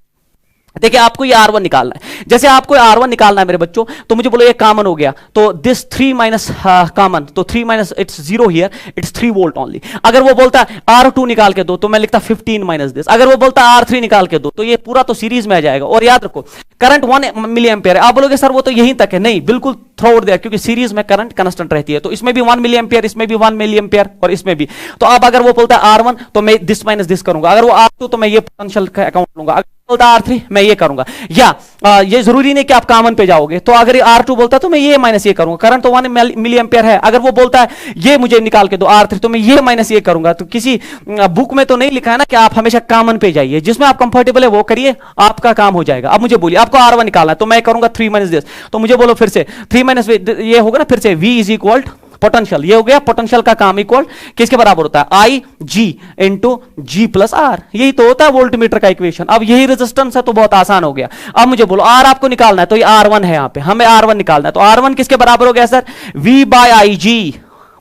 देखिए, आपको ये R1 निकालना है। जैसे आपको R1 निकालना है मेरे बच्चों, तो मुझे बोलो ये कॉमन हो गया, तो दिस 3 माइनस कॉमन, तो 3 minus it's 0 here, it's 3 volt only. अगर वो बोलता है R2 निकाल के दो, तो मैं लिखता 15 माइनस दिस। अगर वो बोलता है R3 निकाल के दो, तो ये पूरा तो सीरीज में आ जाएगा। और याद रखो, करंट 1 मिली एम्पियर है। आप बोलोगे सर वो तो यहीं तक है, नहीं, बिल्कुल थ्रो आउट दिया, क्योंकि सीरीज में करंट कांस्टेंट रहती है। तो इसमें भी 1 मिली एम्पियर, इसमें भी 1 मिली एम्पियर, और इसमें भी। तो अब अगर वो बोलता है R1, तो मैं दिस माइनस दिस करूंगा। अगर वो R2, तो मैं ये पोटेंशियल का अकाउंट लूंगा। अगर बोलता है R3, मैं ये करूंगा। या ये जरूरी नहीं कि आप कॉमन पे जाओगे, तो अगर ये R2 बोलता है तो मैं ये माइनस ये करूंगा। करंट तो 1 मिली एम्पियर है। अगर वो बोलता है ये मुझे निकाल के दो R3, तो मैं ये माइनस ये करूंगा। तो किसी बुक में तो नहीं लिखा है ना कि आप हमेशा कॉमन पे जाइए, जिसमें आप कंफर्टेबल है वो करिए, आपका काम हो जाएगा। अब मुझे बोलिए, आपको R1 निकालना है, तो मैं करूंगा 3 माइनस दिस। तो मुझे बोलो फिर से 3 माइनस ये होगा ना, फिर से V इज इक्वल पोटेंशियल, ये हो गया पोटेंशियल का काम इक्वल किसके बराबर होता है, आई जी इंटू जी प्लस आर। यही तो होता है वोल्टमीटर का इक्वेशन। अब यही रेजिस्टेंस है, तो बहुत आसान हो गया। अब मुझे बोलो आर आपको निकालना है, तो ये R1 है, यहां पे हमें R1 निकालना है। तो R1 किसके बराबर हो गया सर, V बाय आई जी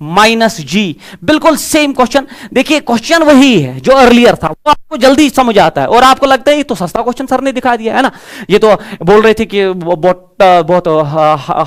माइनस जी। बिल्कुल सेम क्वेश्चन। देखिए, क्वेश्चन वही है जो अर्लियर था, वो आपको जल्दी समझ आता है, और आपको लगता है ये तो सस्ता क्वेश्चन सर ने दिखा दिया है ना। ये तो बोल रहे थे कि बहुत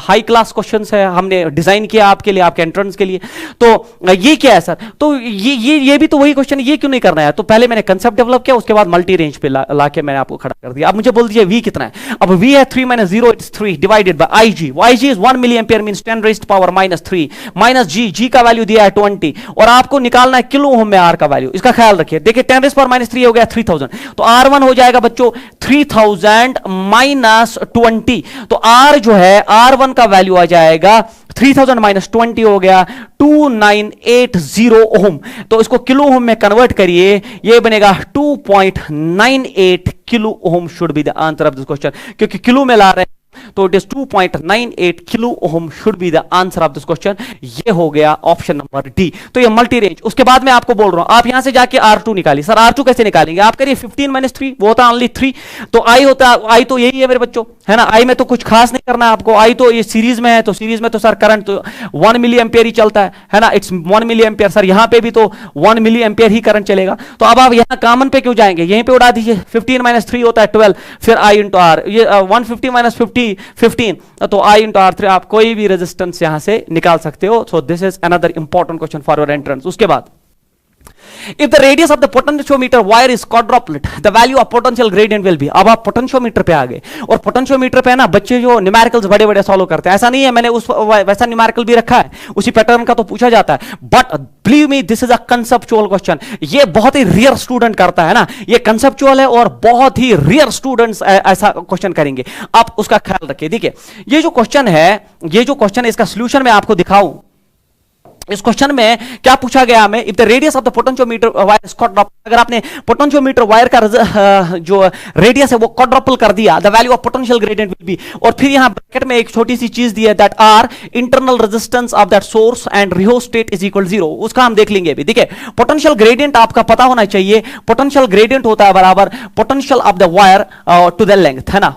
हाई क्लास क्वेश्चंस है, हमने डिजाइन किया आपके लिए, आपके एंट्रेंस के लिए। तो ये क्या है सर, तो ये भी तो वही क्वेश्चन, ये क्यों नहीं करना है? तो पहले मैंने कंसेप्ट डेवलप किया, उसके बाद मल्टी रेंज पे लाके मैंने आपको खड़ा कर दिया। अब मुझे बोल दीजिए V कितना है। अब V है 3 minus 0, it's 3 divided by IG। IG is 1 milli ampere, means 10 raised power minus 3 minus G का वैल्यू दिया है 20, और आपको निकालना है किलो ओम में R का वैल्यू। इसका ख्याल रखिए। देखिए 10 रेज़्ड पावर माइनस 3 हो गया 3000, तो R1 हो जाएगा बच्चों 3000 माइनस 20। तो R जो है, R1 का वैल्यू आ जाएगा 3000 माइनस 20 हो गया 2980 ओम। तो इसको किलो ओम में कन्वर्ट करिए, ये बनेगा 2.98 kilo ohm should be the answer of this question. क्योंकि किलो में ला रहे हैं, तो it is 2.98 kilo ohm should be the answer of this question. ये हो गया ऑप्शन नंबर डी। तो ये मल्टी रेंज। उसके बाद मैं आपको बोल रहा हूं, आप यहां से जाके R2 निकालिए। सर R2 कैसे निकालेंगे? आप करिए 15 माइनस 3, वो होता है ओनली 3। तो आई होता है, आई तो यही है मेरे बच्चों, है ना। आई में तो कुछ खास नहीं करना है आपको। आई तो ये सीरीज में है, तो सीरीज में तो सर करंट तो 1 मिली एम्पियर ही चलता है ना। It's 1 milli ampere. सर यहां पे भी तो 1 मिली एम्पियर ही करंट चलेगा। तो अब आप यहां कॉमन पे क्यों जाएंगे, यहीं पे उड़ा दीजिए। 15 माइनस 3 होता है 12, फिर आई इंटू आर, ये 150 माइनस 15, तो I इंटू R3। आप कोई भी रेजिस्टेंस यहां से निकाल सकते हो। So this is another important question for your entrance. उसके बाद if the radius of the potentiometer wire is quadrupled the value of potential gradient will be. अब आप पोटेंशियोमीटर पे आ गए, और पोटेंशियोमीटर पे ना बच्चे जो न्यूमेरिकल्स बड़े बड़े सॉल्व करते हैं, ऐसा नहीं है मैंने उस वैसा न्यूमेरिकल भी रखा है, उसी पैटर्न का तो पूछा जाता है, but believe me this is a conceptual question. ये बहुत ही रेयर स्टूडेंट करता है ना, ये कंसेप्चुअल है और बहुत ही रेयर स्टूडेंट्स ऐसा क्वेश्चन करेंगे, आप उसका ख्याल रखिए। देखिए ये जो क्वेश्चन है इसका सॉल्यूशन मैं आपको दिखाऊं। इस क्वेश्चन में क्या पूछा गया हमें, if the radius of the potentiometer wire is quadruple, अगर आपने पोटेंशियोमीटर वायर का जो रेडियस है वो क्वाड्रुपल कर दिया, the value of potential gradient will B, और फिर यहां ब्रैकेट में एक छोटी सी चीज दी है, that are internal resistance of that source and rheostat is equal 0, उसका हम देख लेंगे अभी। देखिए पोटेंशियल ग्रेडियंट आपका पता होना चाहिए, पोटेंशियल ग्रेडियंट होता है बराबर potential of the wire to the length, है ना,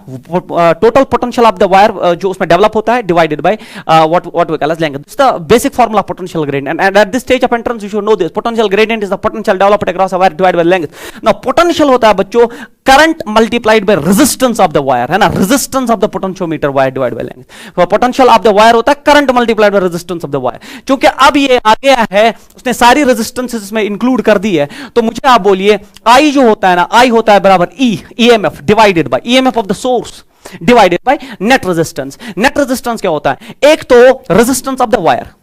total potential of the wire जो उसमें डेवलप होता है divided by what we call as length. This is the basic formula of potential gradient, and at this stage of entrance you should know this, potential gradient is the potential developed across a wire divided by length. Now potential होता है बच्चों current multiplied bye resistance of the wire, है ना, resistance of the potentiometer wire divided by length. Potential of the wire होता है current multiplied bye resistance of the wire. क्योंकि अब ये आ गया है, उसने सारी रेजिस्टेंसेस इसमें इंक्लूड कर दी है, तो मुझे आप बोलिए आई जो होता है ना, आई होता है बराबर EMF divided by EMF of the source divided by net resistance. Net resistance क्या होता है, एक तो resistance of the wire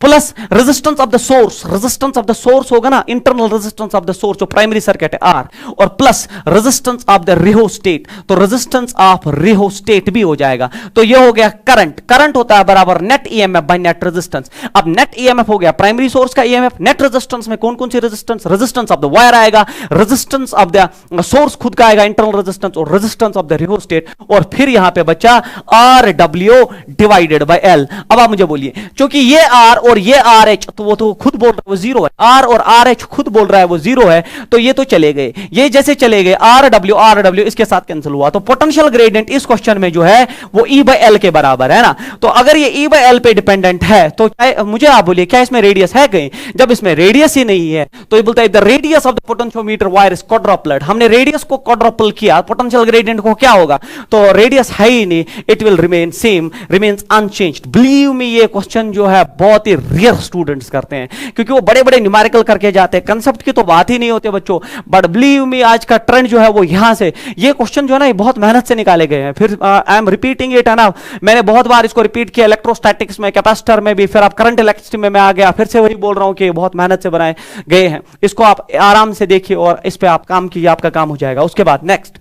plus resistance of the source, resistance of the source होगा ना, internal resistance of the source जो प्राइमरी सर्किट है आर, और plus resistance of the rheostat, तो रेजिस्टेंस ऑफ रिहोस्टेट भी हो जाएगा। तो ये हो गया करंट, करंट होता है बराबर net EMF by net resistance. अब नेट ईएमएफ हो गया प्राइमरी सोर्स का ईएमएफ, नेट रेजिस्टेंस में कौन कौन सी resistance, resistance of the wire आएगा, रेजिस्टेंस ऑफ द सोर्स खुद का आएगा इंटरनल रेजिस्टेंस, और रेजिस्टेंस ऑफ द रिहोस्टेट, और फिर यहां पे बचा R W divided by L. अब आप मुझे बोलिए, क्योंकि ये आर और ये आर एच, तो वो तो खुद बोल रहा है वो जीरो है, आर और आर एच खुद बोल रहा है वो जीरो है, तो ये तो चले गए, ये जैसे चले गए आर डब्ल्यू इसके साथ कैंसिल हुआ, तो पोटेंशियल ग्रेडियंट इस क्वेश्चन में जो है वो ई बाय एल के बराबर है ना। तो अगर ये ई बाय एल पे डिपेंडेंट है तो मुझे आप बोलिए क्या इसमें रेडियस है कहीं, जब इसमें रेडियस ही नहीं है तो ये बोलता है the radius of the potentiometer wire is quadrupled. हमने रेडियस को क्वाड्रुपल किया, पोटेंशियल ग्रेडियंट को क्या होगा, तो रेडियस है ही नहीं, it will remain same, remains unchanged. Believe me ये क्वेश्चन जो है बहुत ही रियर स्टूडेंट्स करते हैं, क्योंकि वो बड़े बड़े न्यूमेरिकल करके जाते हैं, कंसेप्ट की तो बात ही नहीं होती बच्चों। बट बिलीव मी आज का ट्रेंड जो है वो यहां से, ये क्वेश्चन जो है ना ये बहुत मेहनत से निकाले गए हैं। फिर आई एम रिपीटिंग इट, है ना, मैंने बहुत बार इसको रिपीट किया, इलेक्ट्रोस्टैटिक्स में, कैपेसिटर में भी, फिर आप करंट इलेक्ट्रिसिटी में मैं आ गया, फिर से वही बोल रहा हूं कि बहुत मेहनत से बनाए गए हैं। इसको आप आराम से देखिए और इस पे आप काम कीजिए, आपका काम हो जाएगा। उसके बाद नेक्स्ट,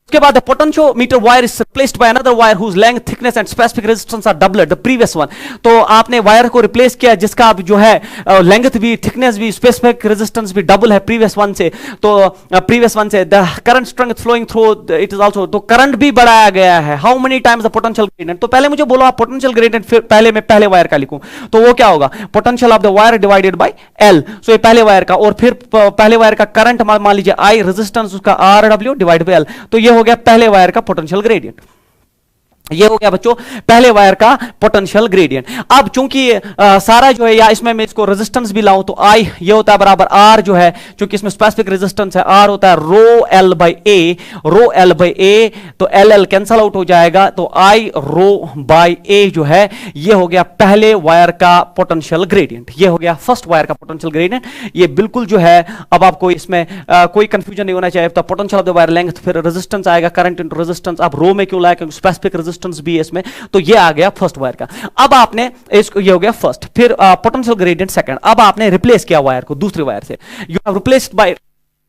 उसके बाद potentiometer wire is replaced by another wire whose length, thickness and specific resistance are doubled the previous one. तो आपने वायर को रिप्लेस किया जिसका अब जो है लेंथ भी, थिकनेस भी, स्पेसिफिक रेजिस्टेंस भी डबल है प्रीवियस वन से, तो प्रीवियस वन से the current strength flowing through it is also, तो करंट भी बढ़ाया गया है। How many times the potential gradient, तो पहले मुझे बोलो आप पोटेंशियल ग्रेडियंट, फिर पहले मैं पहले वायर का लिखूं तो वो क्या होगा, potential of the wire divided by L, so ये पहले वायर का, और फिर पहले वायर का करंट मान लीजिए आई, रेजिस्टेंस उसका R W divide by L, तो ये हो गया पहले वायर का पोटेंशियल ग्रेडियंट। ये हो गया बच्चों पहले वायर का पोटेंशियल ग्रेडियंट। अब चूंकि सारा जो है, या इसमें मैं इसको रेजिस्टेंस भी लाऊं तो आई ये होता है बराबर आर जो है, चूंकि इसमें स्पेसिफिक रेजिस्टेंस है, आर होता है rho L by A, rho L by A, तो एल एल कैंसल आउट हो जाएगा, तो आई रो बाई ए जो है ये हो गया पहले वायर का पोटेंशियल ग्रेडियंट। ये हो गया फर्स्ट वायर का पोटेंशियल ग्रेडियंट। ये बिल्कुल जो है, अब आपको इसमें कोई कंफ्यूजन नहीं होना चाहिए। तो potential of the wire length, फिर रेजिस्टेंस आएगा, करंट इनटू रेजिस्टेंस। अब रो में क्यों लाया, क्योंकि स्पेसिफिक रेजिस्टेंस भी है इसमें, तो ये आ गया फर्स्ट वायर का। अब आपने इसको, ये हो गया फर्स्ट, फिर पोटेंशियल ग्रेडियंट सेकंड। अब आपने रिप्लेस किया वायर को दूसरे वायर से, you have replaced by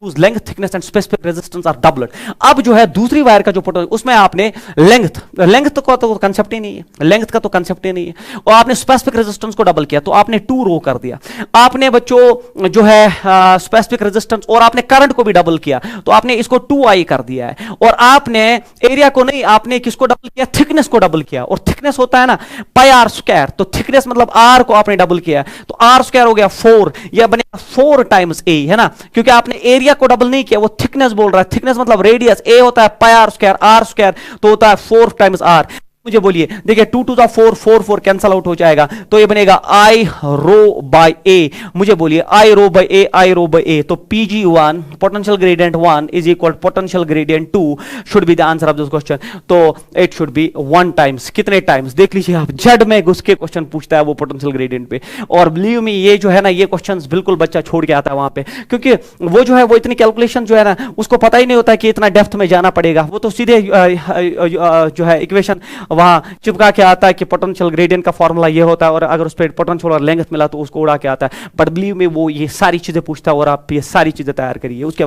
whose length, thickness and specific resistance are doubled। अब जो है दूसरी वायर का जो पोटेंशियल, उसमें आपने लेंथ का तो कंसेप्ट ही नहीं है, लेंथ का तो कंसेप्ट ही नहीं है, और आपने स्पेसिफिक रेजिस्टेंस को डबल किया, तो आपने 2 रो कर दिया। आपने बच्चों जो है स्पेसिफिक रेजिस्टेंस और आपने करंट को भी डबल किया, तो आपने इसको 2i कर दिया है। और आपने एरिया को नहीं, आपने किसको डबल किया, थिकनेस को डबल किया, और थिकनेस होता है ना पाई आर स्क्वायर, तो थिकनेस मतलब आर को आपने डबल किया, तो आर स्क्वायर हो गया 4, यह बनेगा 4 टाइम्स ए, है ना, क्योंकि आपने एरिया को डबल नहीं किया, वो थिकनेस बोल रहा है, थिकनेस मतलब रेडियस, ए होता है पाई आर स्क्वायर, तो होता है 4 टाइम्स आर। मुझे बोलिए, देखिए 2 टू द 4, 4 4 कैंसल आउट हो जाएगा, तो ये बनेगा आई रो बाय ए। मुझे बोलिए आई रो बाय ए, आई रो बाय ए, तो PG1 potential gradient 1 is equal potential gradient 2 should be the answer of this question. तो इट शुड बी 1 टाइम्स। कितने टाइम्स देख लीजिए आप, जड़ में घुस के क्वेश्चन पूछता है वो पोटेंशियल ग्रेडियंट पे। और बिलीव मी ये जो है ना, ये क्वेश्चंस बिल्कुल बच्चा छोड़ के आता है वहां पे, क्योंकि वो जो है वो इतनी कैलकुलेशन जो है ना उसको पता ही नहीं होता कि इतना डेप्थ में जाना पड़ेगा। वो तो सीधे जो है इक्वेशन वहां चिपका के आता है कि पोटेंशियल ग्रेडियंट का फॉर्मूला ये होता है, और अगर उस पर पोटेंशियल और लेंथ मिला तो उसको उड़ा के आता है। बट बिलीव मी वो ये सारी चीजें पूछता है और आप ये सारी चीजें तैयार करिए। उसके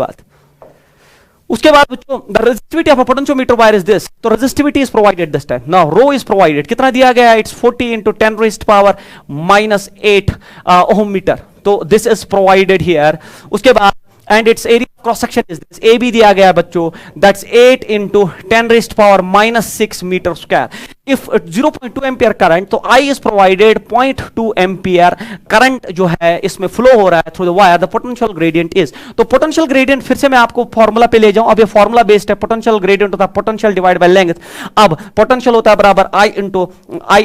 बाद बच्चों, the resistivity of a potentiometer wire is this. तो resistivity is provided this time. Now rho is provided, कितना दिया गया है? It's 40 into 10 raised power -8 ohm metre. तो दिस इज प्रोवाइडेड हियर। उसके बाद and its area cross section is this, A B दिया गया है बच्चों, that's 8 into 10 raised power -6 metre square. If 0.2 ampere current, तो I is provided 0.2 ampere current जो है इसमें फ्लो हो रहा है through the wire, the potential gradient is. तो पोटेंशियल ग्रेडियंट फिर से मैं आपको फॉर्मूला पे ले जाऊं। अब ये फॉर्मूला बेस्ड है, पोटेंशियल ग्रेडियंट होता है पोटेंशियल डिवाइड बाय लेंथ। अब पोटेंशियल होता है बराबर I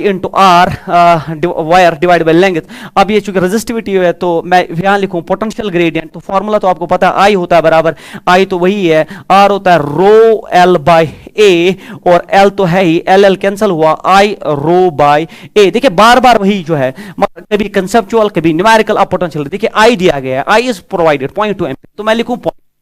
into R wire divide by length. अब ये चूंकि रेजिस्टिविटी है तो मैं यहां लिखूं पोटेंशियल ग्रेडियंट, तो फॉर्मूला तो आपको पता है I होता है बराबर, I तो वही है, R होता है रो L बाय A, और L तो है ही, LL कैंसल हुआ, I रो बाय A। देखिए बार बार वही जो है, कभी कंसेप्चुअल कभी न्यूमेरिकल। अब पोटेंशियल देखिए I दिया गया है, I इज प्रोवाइडेड 0.2 एम्पियर, तो मैं लिखूं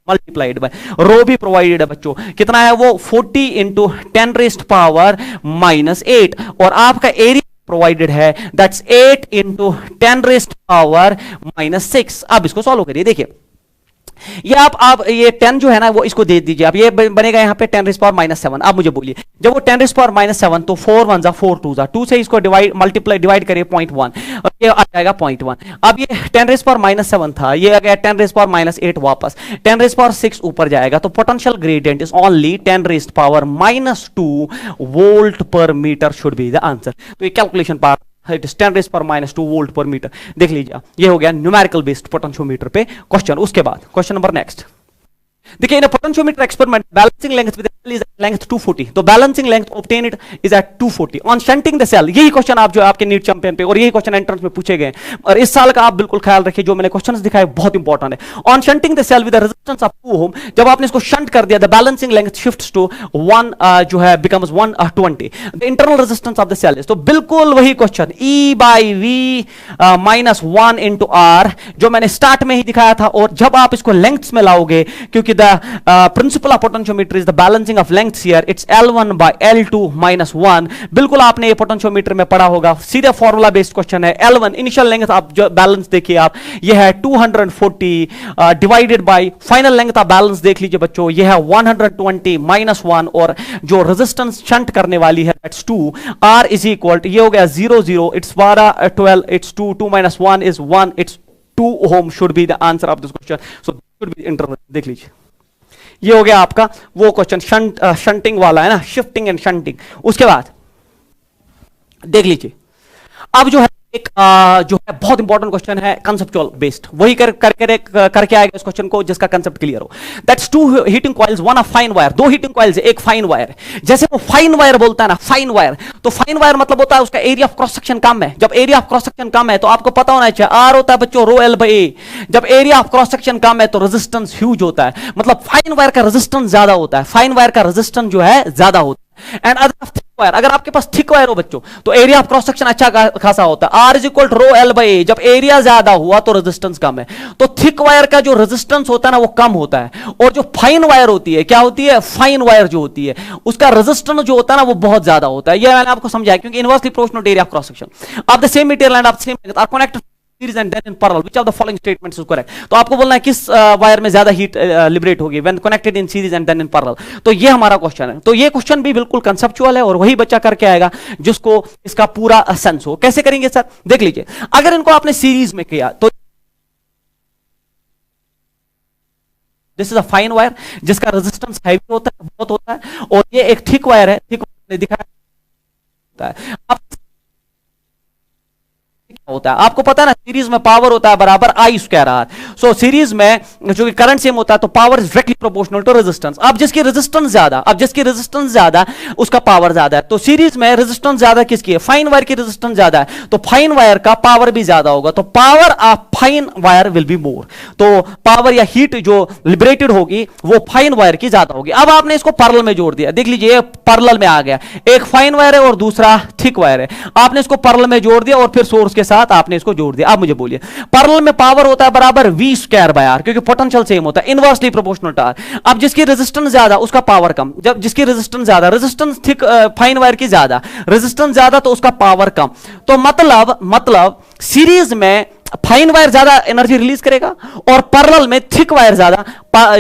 मल्टीप्लाइड बाय रो भी प्रोवाइडेड है बच्चों। कितना है वो? 40 into 10 raised power -8, और आपका एरिया प्रोवाइडेड है, दैट्स 8 into 10 raised power -6। अब इसको सॉल्व करिए। देखिए ये आप ये 10 जो है ना वो इसको दे दीजिए। अब ये बनेगा यहाँ पे 10 raised power -7। अब मुझे बोलिए, जब वो 10 raised power -7, तो 4 1 4 2 2 से इसको डिवाइड करिए 0.1, और ये आ जाएगा 0.1। अब ये 10 raised power -7 था, ये आ गया 10 raised power -8 वापस, 10 raised power 6 ऊपर जाएगा, तो potential gradient is only 10 raised power -2 volt per metre should be the answer. तो ये calculation part, it is 10 raised power -2 volt per metre. देख लीजिए, ये हो गया न्यूमेरिकल बेस्ड पोटेंशियोमीटर पे क्वेश्चन। उसके बाद क्वेश्चन नंबर नेक्स्ट देखिए, in potentiometer experiment balancing length with cell is length 240, तो balancing length obtained is at 240 on shunting the cell. यही क्वेश्चन आप जो आपके नीट चैंपियन पे और यही क्वेश्चन एंट्रेंस में पूछे गए, और इस साल का आप बिल्कुल ख्याल रखिए, जो मैंने क्वेश्चंस दिखाए बहुत इंपॉर्टेंट है। On shunting the cell with resistance of 2 ohm, जब आपने इसको शंट कर दिया, the balancing length shifts to 1 जो है becomes 120, the internal resistance of the cell is, तो बिल्कुल वही क्वेश्चन E/V -1 into R जो मैंने स्टार्ट में ही दिखाया था। और जब आप इसको लेंथ्स में लाओगे, क्योंकि the principle of potentiometer is the balancing of lengths here, it's L1/L2 -1। बिल्कुल आपने ये पोटेंशियोमीटर में पढ़ा होगा, सीधे फॉर्मूला बेस्ड क्वेश्चन है। L1 इनिशियल लेंथ, आप जो बैलेंस देखिए आप, ये है 240 divided by final length of balance देख लीजिए बच्चों, ये है 120 -1, और जो रेजिस्टेंस शंट करने वाली है that's 2। R is equal to, ये हो गया 0 0, it's 12 12, it's 2 2 -1 is 1, it's 2 ohm should be the answer of this question. So should be interval. देख लीजिए, ये हो गया आपका वो क्वेश्चन शंटिंग वाला है ना, शिफ्टिंग एंड शंटिंग। उसके बाद देख लीजिए, अब जो है एक जो है बहुत इंपॉर्टेंट क्वेश्चन है कंसेप्चुअल बेस्ड, वही करके आएगा इस क्वेश्चन को जिसका कंसेप्ट क्लियर हो। That's 2 heating coils, one of fine wire, 2 heating coils है, एक फाइन वायर है। जैसे वो फाइन वायर बोलता है ना, फाइन वायर, तो फाइन वायर मतलब होता है उसका एरिया ऑफ क्रॉस सेक्शन कम है। जब एरिया ऑफ क्रॉस सेक्शन कम है तो आपको पता होना चाहिए, आर होता है बच्चों रो L/A। जब एरिया ऑफ क्रॉस सेक्शन कम है तो रेजिस्टेंस ह्यूज होता है, मतलब फाइन वायर का रेजिस्टेंस ज्यादा होता है, फाइन वायर का रेजिस्टेंस जो है ज्यादा होता है। एंड अगर आपके पास थिक वायर हो बच्चों, तो एरिया ऑफ क्रॉस सेक्शन अच्छा खासा होता है। R is equal to rho L/A, जब एरिया ज्यादा हुआ तो रेजिस्टेंस कम है, तो थिक वायर का जो रेजिस्टेंस होता है ना वो कम होता है। और जो फाइन वायर होती है, क्या होती है? फाइन वायर जो होती है उसका रेजिस्टेंस जो होता है ना वो बहुत ज्यादा होता है। ये मैंने आपको समझाया, क्योंकि inversely proportional area of cross section of the same material and of same length are connected series and then in parallel, which of the following statements is correct? तो आपको बोलना है किस वायर में ज्यादा हीट लिबरेट होगी when connected in series and then in parallel। तो ये हमारा क्वेश्चन है। तो ये क्वेश्चन भी बिल्कुल कंसेप्चुअल है और वही बच्चा करके आएगा जिसको इसका पूरा सेंस हो। कैसे करेंगे सर? देख लीजिए, अगर इनको आपने सीरीज में किया तो this is a fine wire जिसका रेजिस्टेंस हैवी होता है, बहुत होता है, और ये एक थिक वायर है, थिक वायर ने दिखाया होता है। होता है, आपको पता है ना, सीरीज में पावर होता है बराबर I square R. So series में जो कि करंट सेम होता है तो power is directly proportional to resistance. अब जिसकी रेजिस्टेंस ज्यादा उसका पावर ज्यादा है। तो सीरीज में रेजिस्टेंस ज्यादा किसकी है? फाइन वायर की रेजिस्टेंस ज्यादा है, तो फाइन वायर का पावर भी ज्यादा होगा, तो power of fine wire will be more. तो पावर या हीट जो लिबरेटेड होगी वो फाइन वायर की ज्यादा होगी। अब आपने इसको पैरेलल में जोड़ दिया, देख लीजिए पैरेलल में आ गया, एक फाइन वायर है और दूसरा थिक वायर है, आपने इसको पैरेलल में जोड़ दिया और फिर सोर्स के साथ आपने इसको जोड़ दिया। अब मुझे बोलिए, पैरेलल में पावर होता है बराबर वी स्क्वायर बाय आर, क्योंकि पोटेंशियल सेम होता है, इनवर्सली प्रोपोर्शनल टू आर। अब जिसकी रेजिस्टेंस ज्यादा उसका पावर कम, जब जिसकी रेजिस्टेंस ज्यादा, रेजिस्टेंस थिक फाइन वायर की ज्यादा, रेजिस्टेंस ज्यादा तो उसका पावर कम। तो मतलब सीरीज में फाइन वायर ज्यादा एनर्जी रिलीज करेगा और पैरेलल में थिक वायर ज्यादा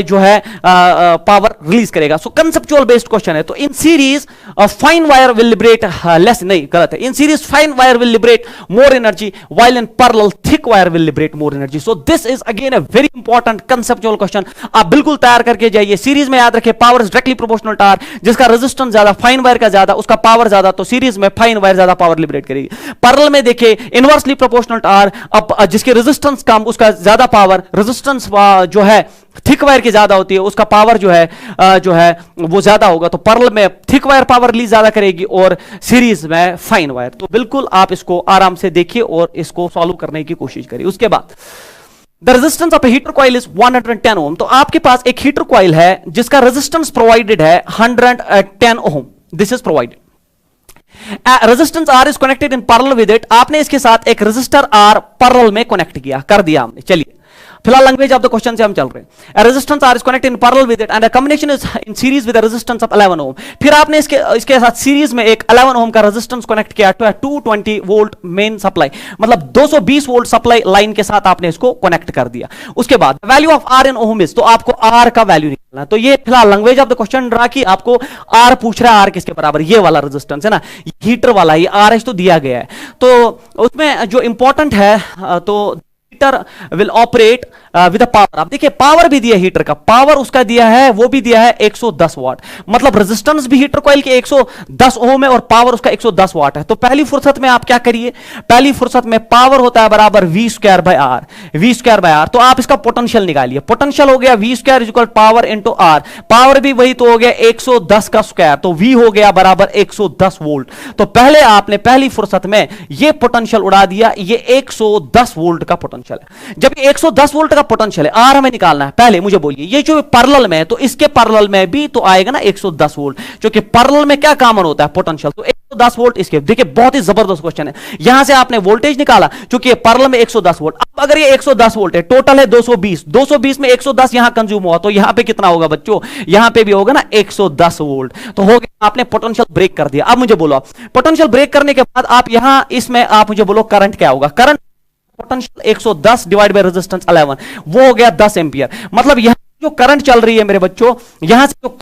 जो है पावर रिलीज करेगा। सो कंसेप्चुअल बेस्ड क्वेश्चन है। तो in series fine wire will liberate less, नहीं गलत है, in series fine wire will liberate more energy while in parallel thick wire will liberate more energy. So this is again a very important conceptual question, आप बिल्कुल तैयार करके जाइए। सीरीज में याद रखिए power is directly proportional to R, जिसका रेजिस्टेंस ज्यादा, फाइन वायर का ज्यादा, उसका पावर ज्यादा, तो सीरीज में फाइन वायर ज्यादा पावर लिबरेट करेगी। पैरेलल में देखिए इनवर्सली प्रोपोर्शनल टू आर, अब जिसकी रेजिस्टेंस कम उसका ज्यादा पावर, रेजिस्टेंस जो है थिक वायर की ज्यादा होती है उसका पावर जो है वो ज्यादा होगा। तो पैरेलल में थिक वायर पावर रिलीज ज्यादा करेगी और सीरीज में फाइन वायर। तो बिल्कुल आप इसको आराम से देखिए और इसको सॉल्व करने की कोशिश करिए। उसके बाद the resistance of A heater coil is 110 ओम। तो आपके पास एक हीटर कॉइल है जिसका रेजिस्टेंस प्रोवाइडेड है 110 ohm, this is provided. Resistance R is connected in parallel with it, आपने इसके साथ एक रेजिस्टर आर पैरेलल में कनेक्ट किया, कर दिया हमने। चलिए फिलहाल लैंग्वेज ऑफ द क्वेश्चन से हम चल रहे हैं। Resistance R is connected in parallel with it and the combination is in series with the resistance of 11 ओम। फिर आपने इसके साथ सीरीज में एक 11 ओम का रेजिस्टेंस कनेक्ट किया टू 220 वोल्ट मेन सप्लाई, मतलब 220 वोल्ट सप्लाई लाइन के साथ आपने इसको कनेक्ट कर दिया। उसके बाद value of R in ohm is, तो आपको आर का वैल्यू निकालना है। तो ये फिलहाल लैंग्वेज ऑफ द क्वेश्चन रहा कि आपको आर पूछ रहा है, आर किसके बराबर, ये वाला रेजिस्टेंस है ना, हीटर वाला, ये आर एच तो दिया गया है। तो उसमें जो इंपॉर्टेंट है, तो heater will operate with power. आप देखिए पावर भी दिया हीटर का, पावर उसका दिया है, वो भी दिया है 110 वाट, मतलब रेजिस्टेंस भी हीटर कॉइल के 110 ओम है और पावर उसका 110 वाट है। तो पहली फुर्सत में आप क्या करिए, पहली फुर्सत में पावर होता है बराबर V square by R, V square by R. तो आप इसका पोटेंशियल निकालिए, पोटेंशियल हो गया V square equal power into R, power भी वही तो हो गया 110 का स्क्वायर, तो वी हो गया बराबर 110 वोल्ट। तो पहले आपने पहली फुर्सत में ये पोटेंशियल उड़ा दिया, ये 110 वोल्ट का पोटेंशियल है। जब 110 वोल्ट का पोटेंशियल है, आर हमें निकालना है, पहले मुझे बोलिए ये जो पैरेलल में है तो इसके पैरेलल में भी तो आएगा ना 110 वोल्ट, क्योंकि पैरेलल में क्या कॉमन होता है, पोटेंशियल। तो 110 वोल्ट इसके, देखिए बहुत ही जबरदस्त क्वेश्चन है। यहां से आपने वोल्टेज निकाला, क्योंकि पैरेलल में 110 वोल्ट। अब अगर ये 110 वोल्ट है, टोटल है 220, 220 में 110 यहां कंज्यूम हुआ, तो यहां पे कितना होगा बच्चों, यहां पे भी होगा ना 110 वोल्ट। तो हो गया, आपने पोटेंशियल ब्रेक कर दिया। अब मुझे बोलो, पोटेंशियल ब्रेक करने के बाद आप यहां इसमें आप मुझे बोलो करंट क्या होगा, current potential 110 divide by resistance 11, वो हो गया 10 एंपियर। मतलब यहां जो करंट चल रही है मेरे बच्चों, यहां से जो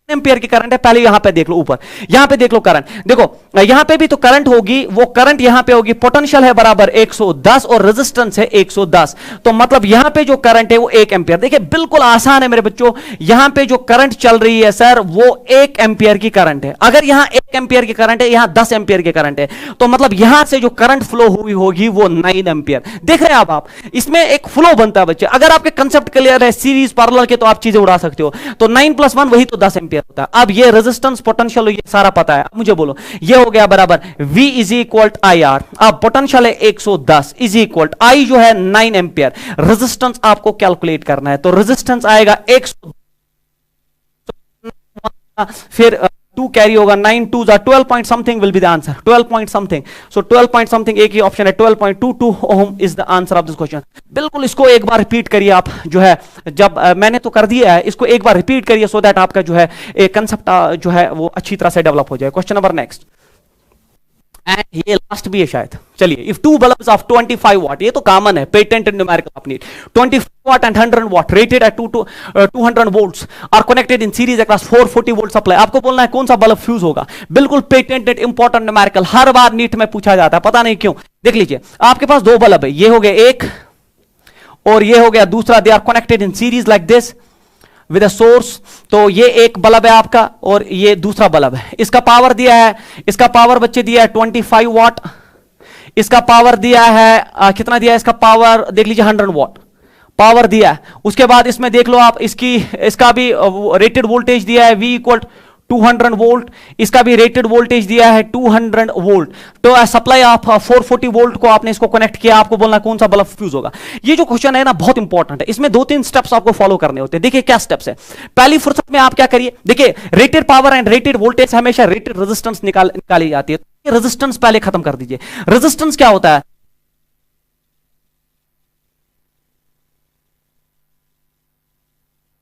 एंपियर की करंट है, पहले यहां पे देख लो, ऊपर यहां पे देख लो करंट, देखो यहां पे भी तो करंट होगी, वो करंट यहां पे होगी, पोटेंशियल है बराबर 110 और रेजिस्टेंस है 110, तो मतलब यहां पे जो करंट है वो 1 एंपियर। देखिए बिल्कुल आसान है मेरे बच्चों, यहां पे जो करंट चल रही है सर वो 1 एंपियर की करंट है। अगर यहां 1 एंपियर की करंट है, यहां 10 एंपियर की करंट है, तो मतलब यहां से जो करंट फ्लो हुई होगी वो 9 एंपियर। देख रहे हैं आप इसमें एक फ्लो बनता है बच्चे। अगर आपके कंसेप्ट क्लियर है सीरीज पैरेलल के, तो आप चीजें उड़ा सकते हो। तो 9 + 1 वही तो 10 एंपियर होता है। अब ये रेजिस्टेंस पोटेंशियल ये सारा पता है। अब मुझे बोलो ये हो गया बराबर V is equal I R. अब पोटेंशियल है 110 इज इक्वल आई जो है 9 एंपियर, रेजिस्टेंस आपको कैलकुलेट करना है। तो रेजिस्टेंस आएगा 110, फिर 2 कैरी होगा, 9 2 12 point something will be the answer, 12 point something. So 12 point something एक ही ऑप्शन है, 12.22 ohm is the answer of this question. बिल्कुल इसको एक बार रिपीट करिए आप, जो है जब मैंने तो कर दिया है, इसको एक बार रिपीट करिए सो दैट आपका जो है एक कंसेप्ट जो है वो अच्छी तरह से डेवलप हो जाए। क्वेश्चन नंबर नेक्स्ट, एंड ये लास्ट भी है शायद। चलिए, इफ टू बल्ब्स ऑफ 25 वाट, ये तो कॉमन है, पेटेंटेड न्यूमेरिकल अपनी 25 watt and 100 watt rated at 200 volts are connected in series across 440 volt supply। आपको बोलना है कौन सा बल्ब फ्यूज होगा, बिल्कुल पेटेंटेड इंपॉर्टेंट न्यूमेरिकल, हर बार नीट में पूछा जाता है, पता नहीं क्यों। देख लीजिए आपके पास 2 बल्ब है, ये हो गया एक और ये हो गया दूसरा, they are connected in series like this, with a source. तो ये एक बल्ब है आपका और ये दूसरा बल्ब है। इसका पावर दिया है, इसका पावर बच्चे दिया है 25 वाट, इसका पावर दिया है कितना दिया है, इसका पावर देख लीजिए 100 वाट पावर दिया है। उसके बाद इसमें देख लो आप, इसका भी रेटेड वोल्टेज दिया है V इक्वल 200 वोल्ट, इसका भी रेटेड वोल्टेज दिया है 200 वोल्ट। तो सप्लाई ऑफ 440 वोल्ट को आपने इसको कनेक्ट किया, आपको बोलना कौन सा बल्ब फ्यूज होगा। ये जो क्वेश्चन है ना बहुत इंपॉर्टेंट है, इसमें 2-3 स्टेप्स आपको फॉलो करने होते हैं। देखिए क्या स्टेप्स है। पहली फुर्सत में आप क्या करिए, देखिए rated power and rated voltage हमेशा रेटेड रेजिस्टेंस निकाली जाती है। रेजिस्टेंस पहले खत्म कर दीजिए। रेजिस्टेंस क्या होता है,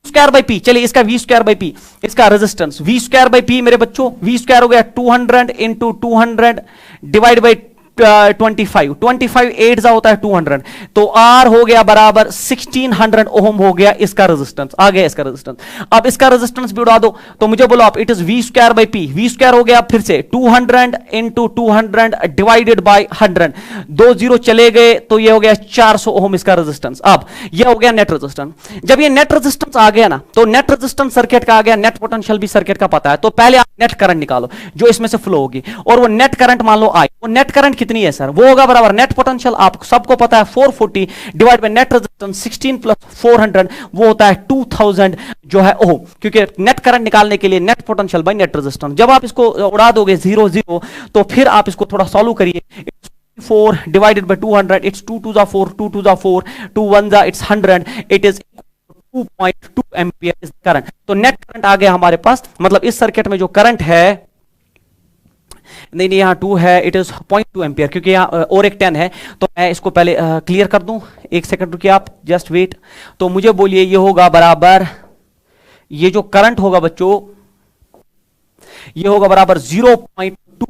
स्क्वायर बाई पी। चलिए इसका वी स्क्वायर बाई पी, इसका resistance V square by P मेरे बच्चों, वी स्क्वायर हो गया 200 इंटू 200 डिवाइड बाई 25, 25 8 जा होता है 200, तो आर हो गया बराबर 1600 ओम हो गया इसका रेजिस्टेंस, आ गया इसका रेजिस्टेंस। अब इसका रेजिस्टेंस भी उड़ा दो तो मुझे बोलो आप, it is V square by P. V square हो गया फिर से 200 इंटू 200 डिवाइडेड बाई 100, 2 0 चले गए तो ये हो गया 400 ओम इसका रेजिस्टेंस। अब ये हो गया नेट रेजिस्टेंस। जब ये नेट रेजिस्टेंस आ गया ना, तो नेट रेजिस्टेंस सर्किट का आ गया, नेट पोटेंशियल भी सर्किट का पता है, तो पहले आप नेट करंट निकालो जो इसमें से फ्लो होगी, और वो नेट करंट मान लो आई, वो नेट करंट कितनी है सर, वो होगा बराबर नेट पोटेंशियल आप सबको पता है 440 divide by net resistance 16 plus 400, वो होता है 2000 जो है ओम, क्योंकि नेट करंट निकालने के लिए net potential bye net resistance. जब आप इसको उड़ा दोगे 0 0, तो फिर आप इसको थोड़ा सॉल्व करिए। 4 divided by 200, it's 2 2 4, 2 2 4, 2 1 it's 100, it is 2.2 ampere is current. तो नेट करंट आ गया हमारे पास, मतलब इस सर्किट में जो करंट है, नहीं यहां 2 है, इट इज 0.2 एम्पियर, क्योंकि यहां और एक 10 है। तो मैं इसको पहले क्लियर कर दूं, एक सेकंड रुकिए आप, जस्ट वेट। तो मुझे बोलिए ये होगा बराबर, ये जो करंट होगा बच्चों, ये होगा बराबर 0.2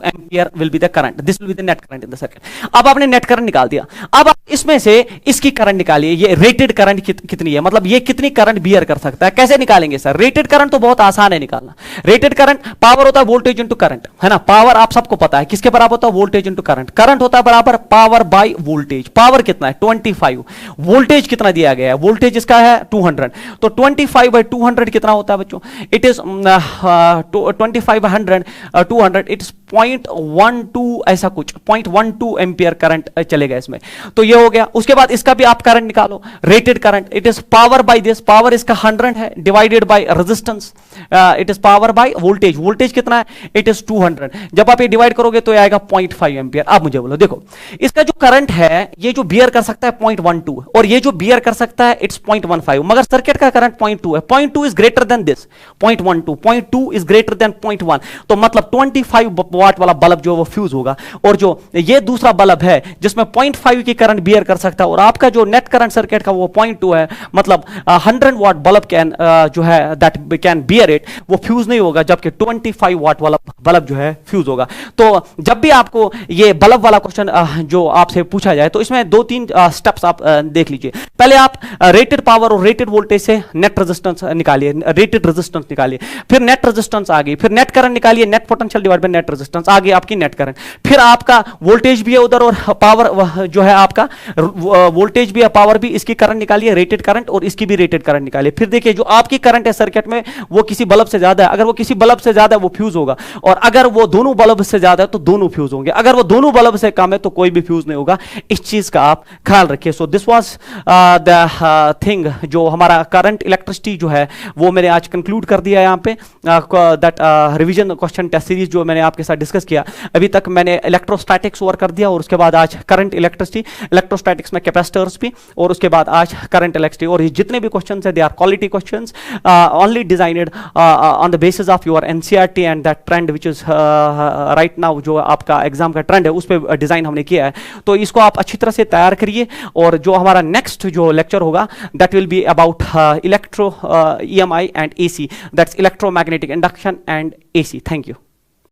ampere will be the current, this will be the net current in the circuit. अब आपने नेट करंट निकाल दिया, अब आप इसमें से इसकी करंट निकालिए, ये रेटेड करंट कितनी है, मतलब ये कितनी करंट बियर कर सकता है। कैसे निकालेंगे सर, रेटेड करंट तो बहुत आसान है निकालना। रेटेड करंट पावर होता है वोल्टेज इंटू करंट, है ना, पावर आप सबको पता है किसके बराबर होता है, वोल्टेज इंटू करंट। करंट होता है बराबर पावर बाय वोल्टेज, पावर कितना है 25, वोल्टेज कितना दिया गया है, वोल्टेज इसका है 200, तो 25 बाय 200 कितना होता है बच्चों, it is 25 by 100 200, it is 0.12 ऐसा कुछ 0.12 एम्पियर करंट चलेगा इसमें। तो ये हो गया। उसके बाद इसका भी आप करंट निकालो, rated current, it is power by this, power इसका 100 है divided by resistance, it is power by voltage, voltage कितना है, इट इज 200। जब आप ये डिवाइड करोगे तो ये आएगा 0.5 एम्पियर। अब मुझे बोलो, देखो इसका जो करंट है, ये जो बियर कर सकता है 0.12, और ये जो बियर कर सकता है इट्स 0.15, मगर सर्किट का करंट 0.2 है। 0.2 is greater than this 0.12, 0.2 is greater than 0.1, तो मतलब 25 वाट वाला बल्ब जो वो फ्यूज होगा। और जो ये दूसरा बल्ब है जिसमें 0.5 की करंट बियर कर सकता है, और आपका जो नेट करंट सर्किट का वो 0.2 है, मतलब 100 वाट बल्ब कैन जो है दैट कैन बियर इट, वो फ्यूज नहीं होगा, जबकि 25 वाट वाला बल्ब जो है फ्यूज होगा। तो जब भी आपको ये बल्ब वाला क्वेश्चन जो आपसे पूछा जाए, तो इसमें 2-3 स्टेप्स आप देख लीजिए। पहले आप रेटेड पावर और रेटेड वोल्टेज से नेट रेजिस्टेंस निकालिए, रेटेड रेजिस्टेंस निकालिए, फिर नेट रेजिस्टेंस आ गई, फिर नेट करंट निकालिए, net potential divide by net resistance आ गई आपकी नेट करंट, फिर आपका वोल्टेज भी है उधर और पावर जो है आपका वोल्टेज भी है पावर भी, इसकी करंट निकालिए रेटेड करंट, और इसकी भी रेटेड करंट निकालिए। फिर देखिए जो आपकी करंट है सर्किट में वो किसी बल्ब से ज्यादा है, अगर वो किसी बल्ब से ज्यादा है वो फ्यूज होगा, और अगर वो दोनों बल्ब से ज्यादा है तो दोनों फ्यूज होंगे, अगर वो दोनों बल्ब से कम है तो कोई भी फ्यूज नहीं होगा। इस चीज का आप ख्याल रखिए। So this was the thing, जो हमारा करंट इलेक्ट्रिसिटी जो है वो मैंने आज कंक्लूड कर दिया यहाँ पे, that revision question test series जो मैंने आपके साथ डिस्कस किया। अभी तक मैंने इलेक्ट्रोस्टैटिक्स ओवर कर दिया, और उसके बाद आज करंट इलेक्ट्रिसिटी, इलेक्ट्रोस्टैटिक्स में कैपेसिटर्स भी, और उसके बाद आज करंट इलेक्ट्रिसिटी। और ये जितने भी क्वेश्चंस है they are quality questions, only designed on the basis of your NCERT and that trend which is right now, जो आपका एग्जाम का ट्रेंड है उस पर डिजाइन हमने किया है। तो इसको आप अच्छी तरह से तैयार करिए, और जो हमारा नेक्स्ट जो लेक्चर होगा that will be about electro EMI and AC, that's electromagnetic induction and AC। Thank you.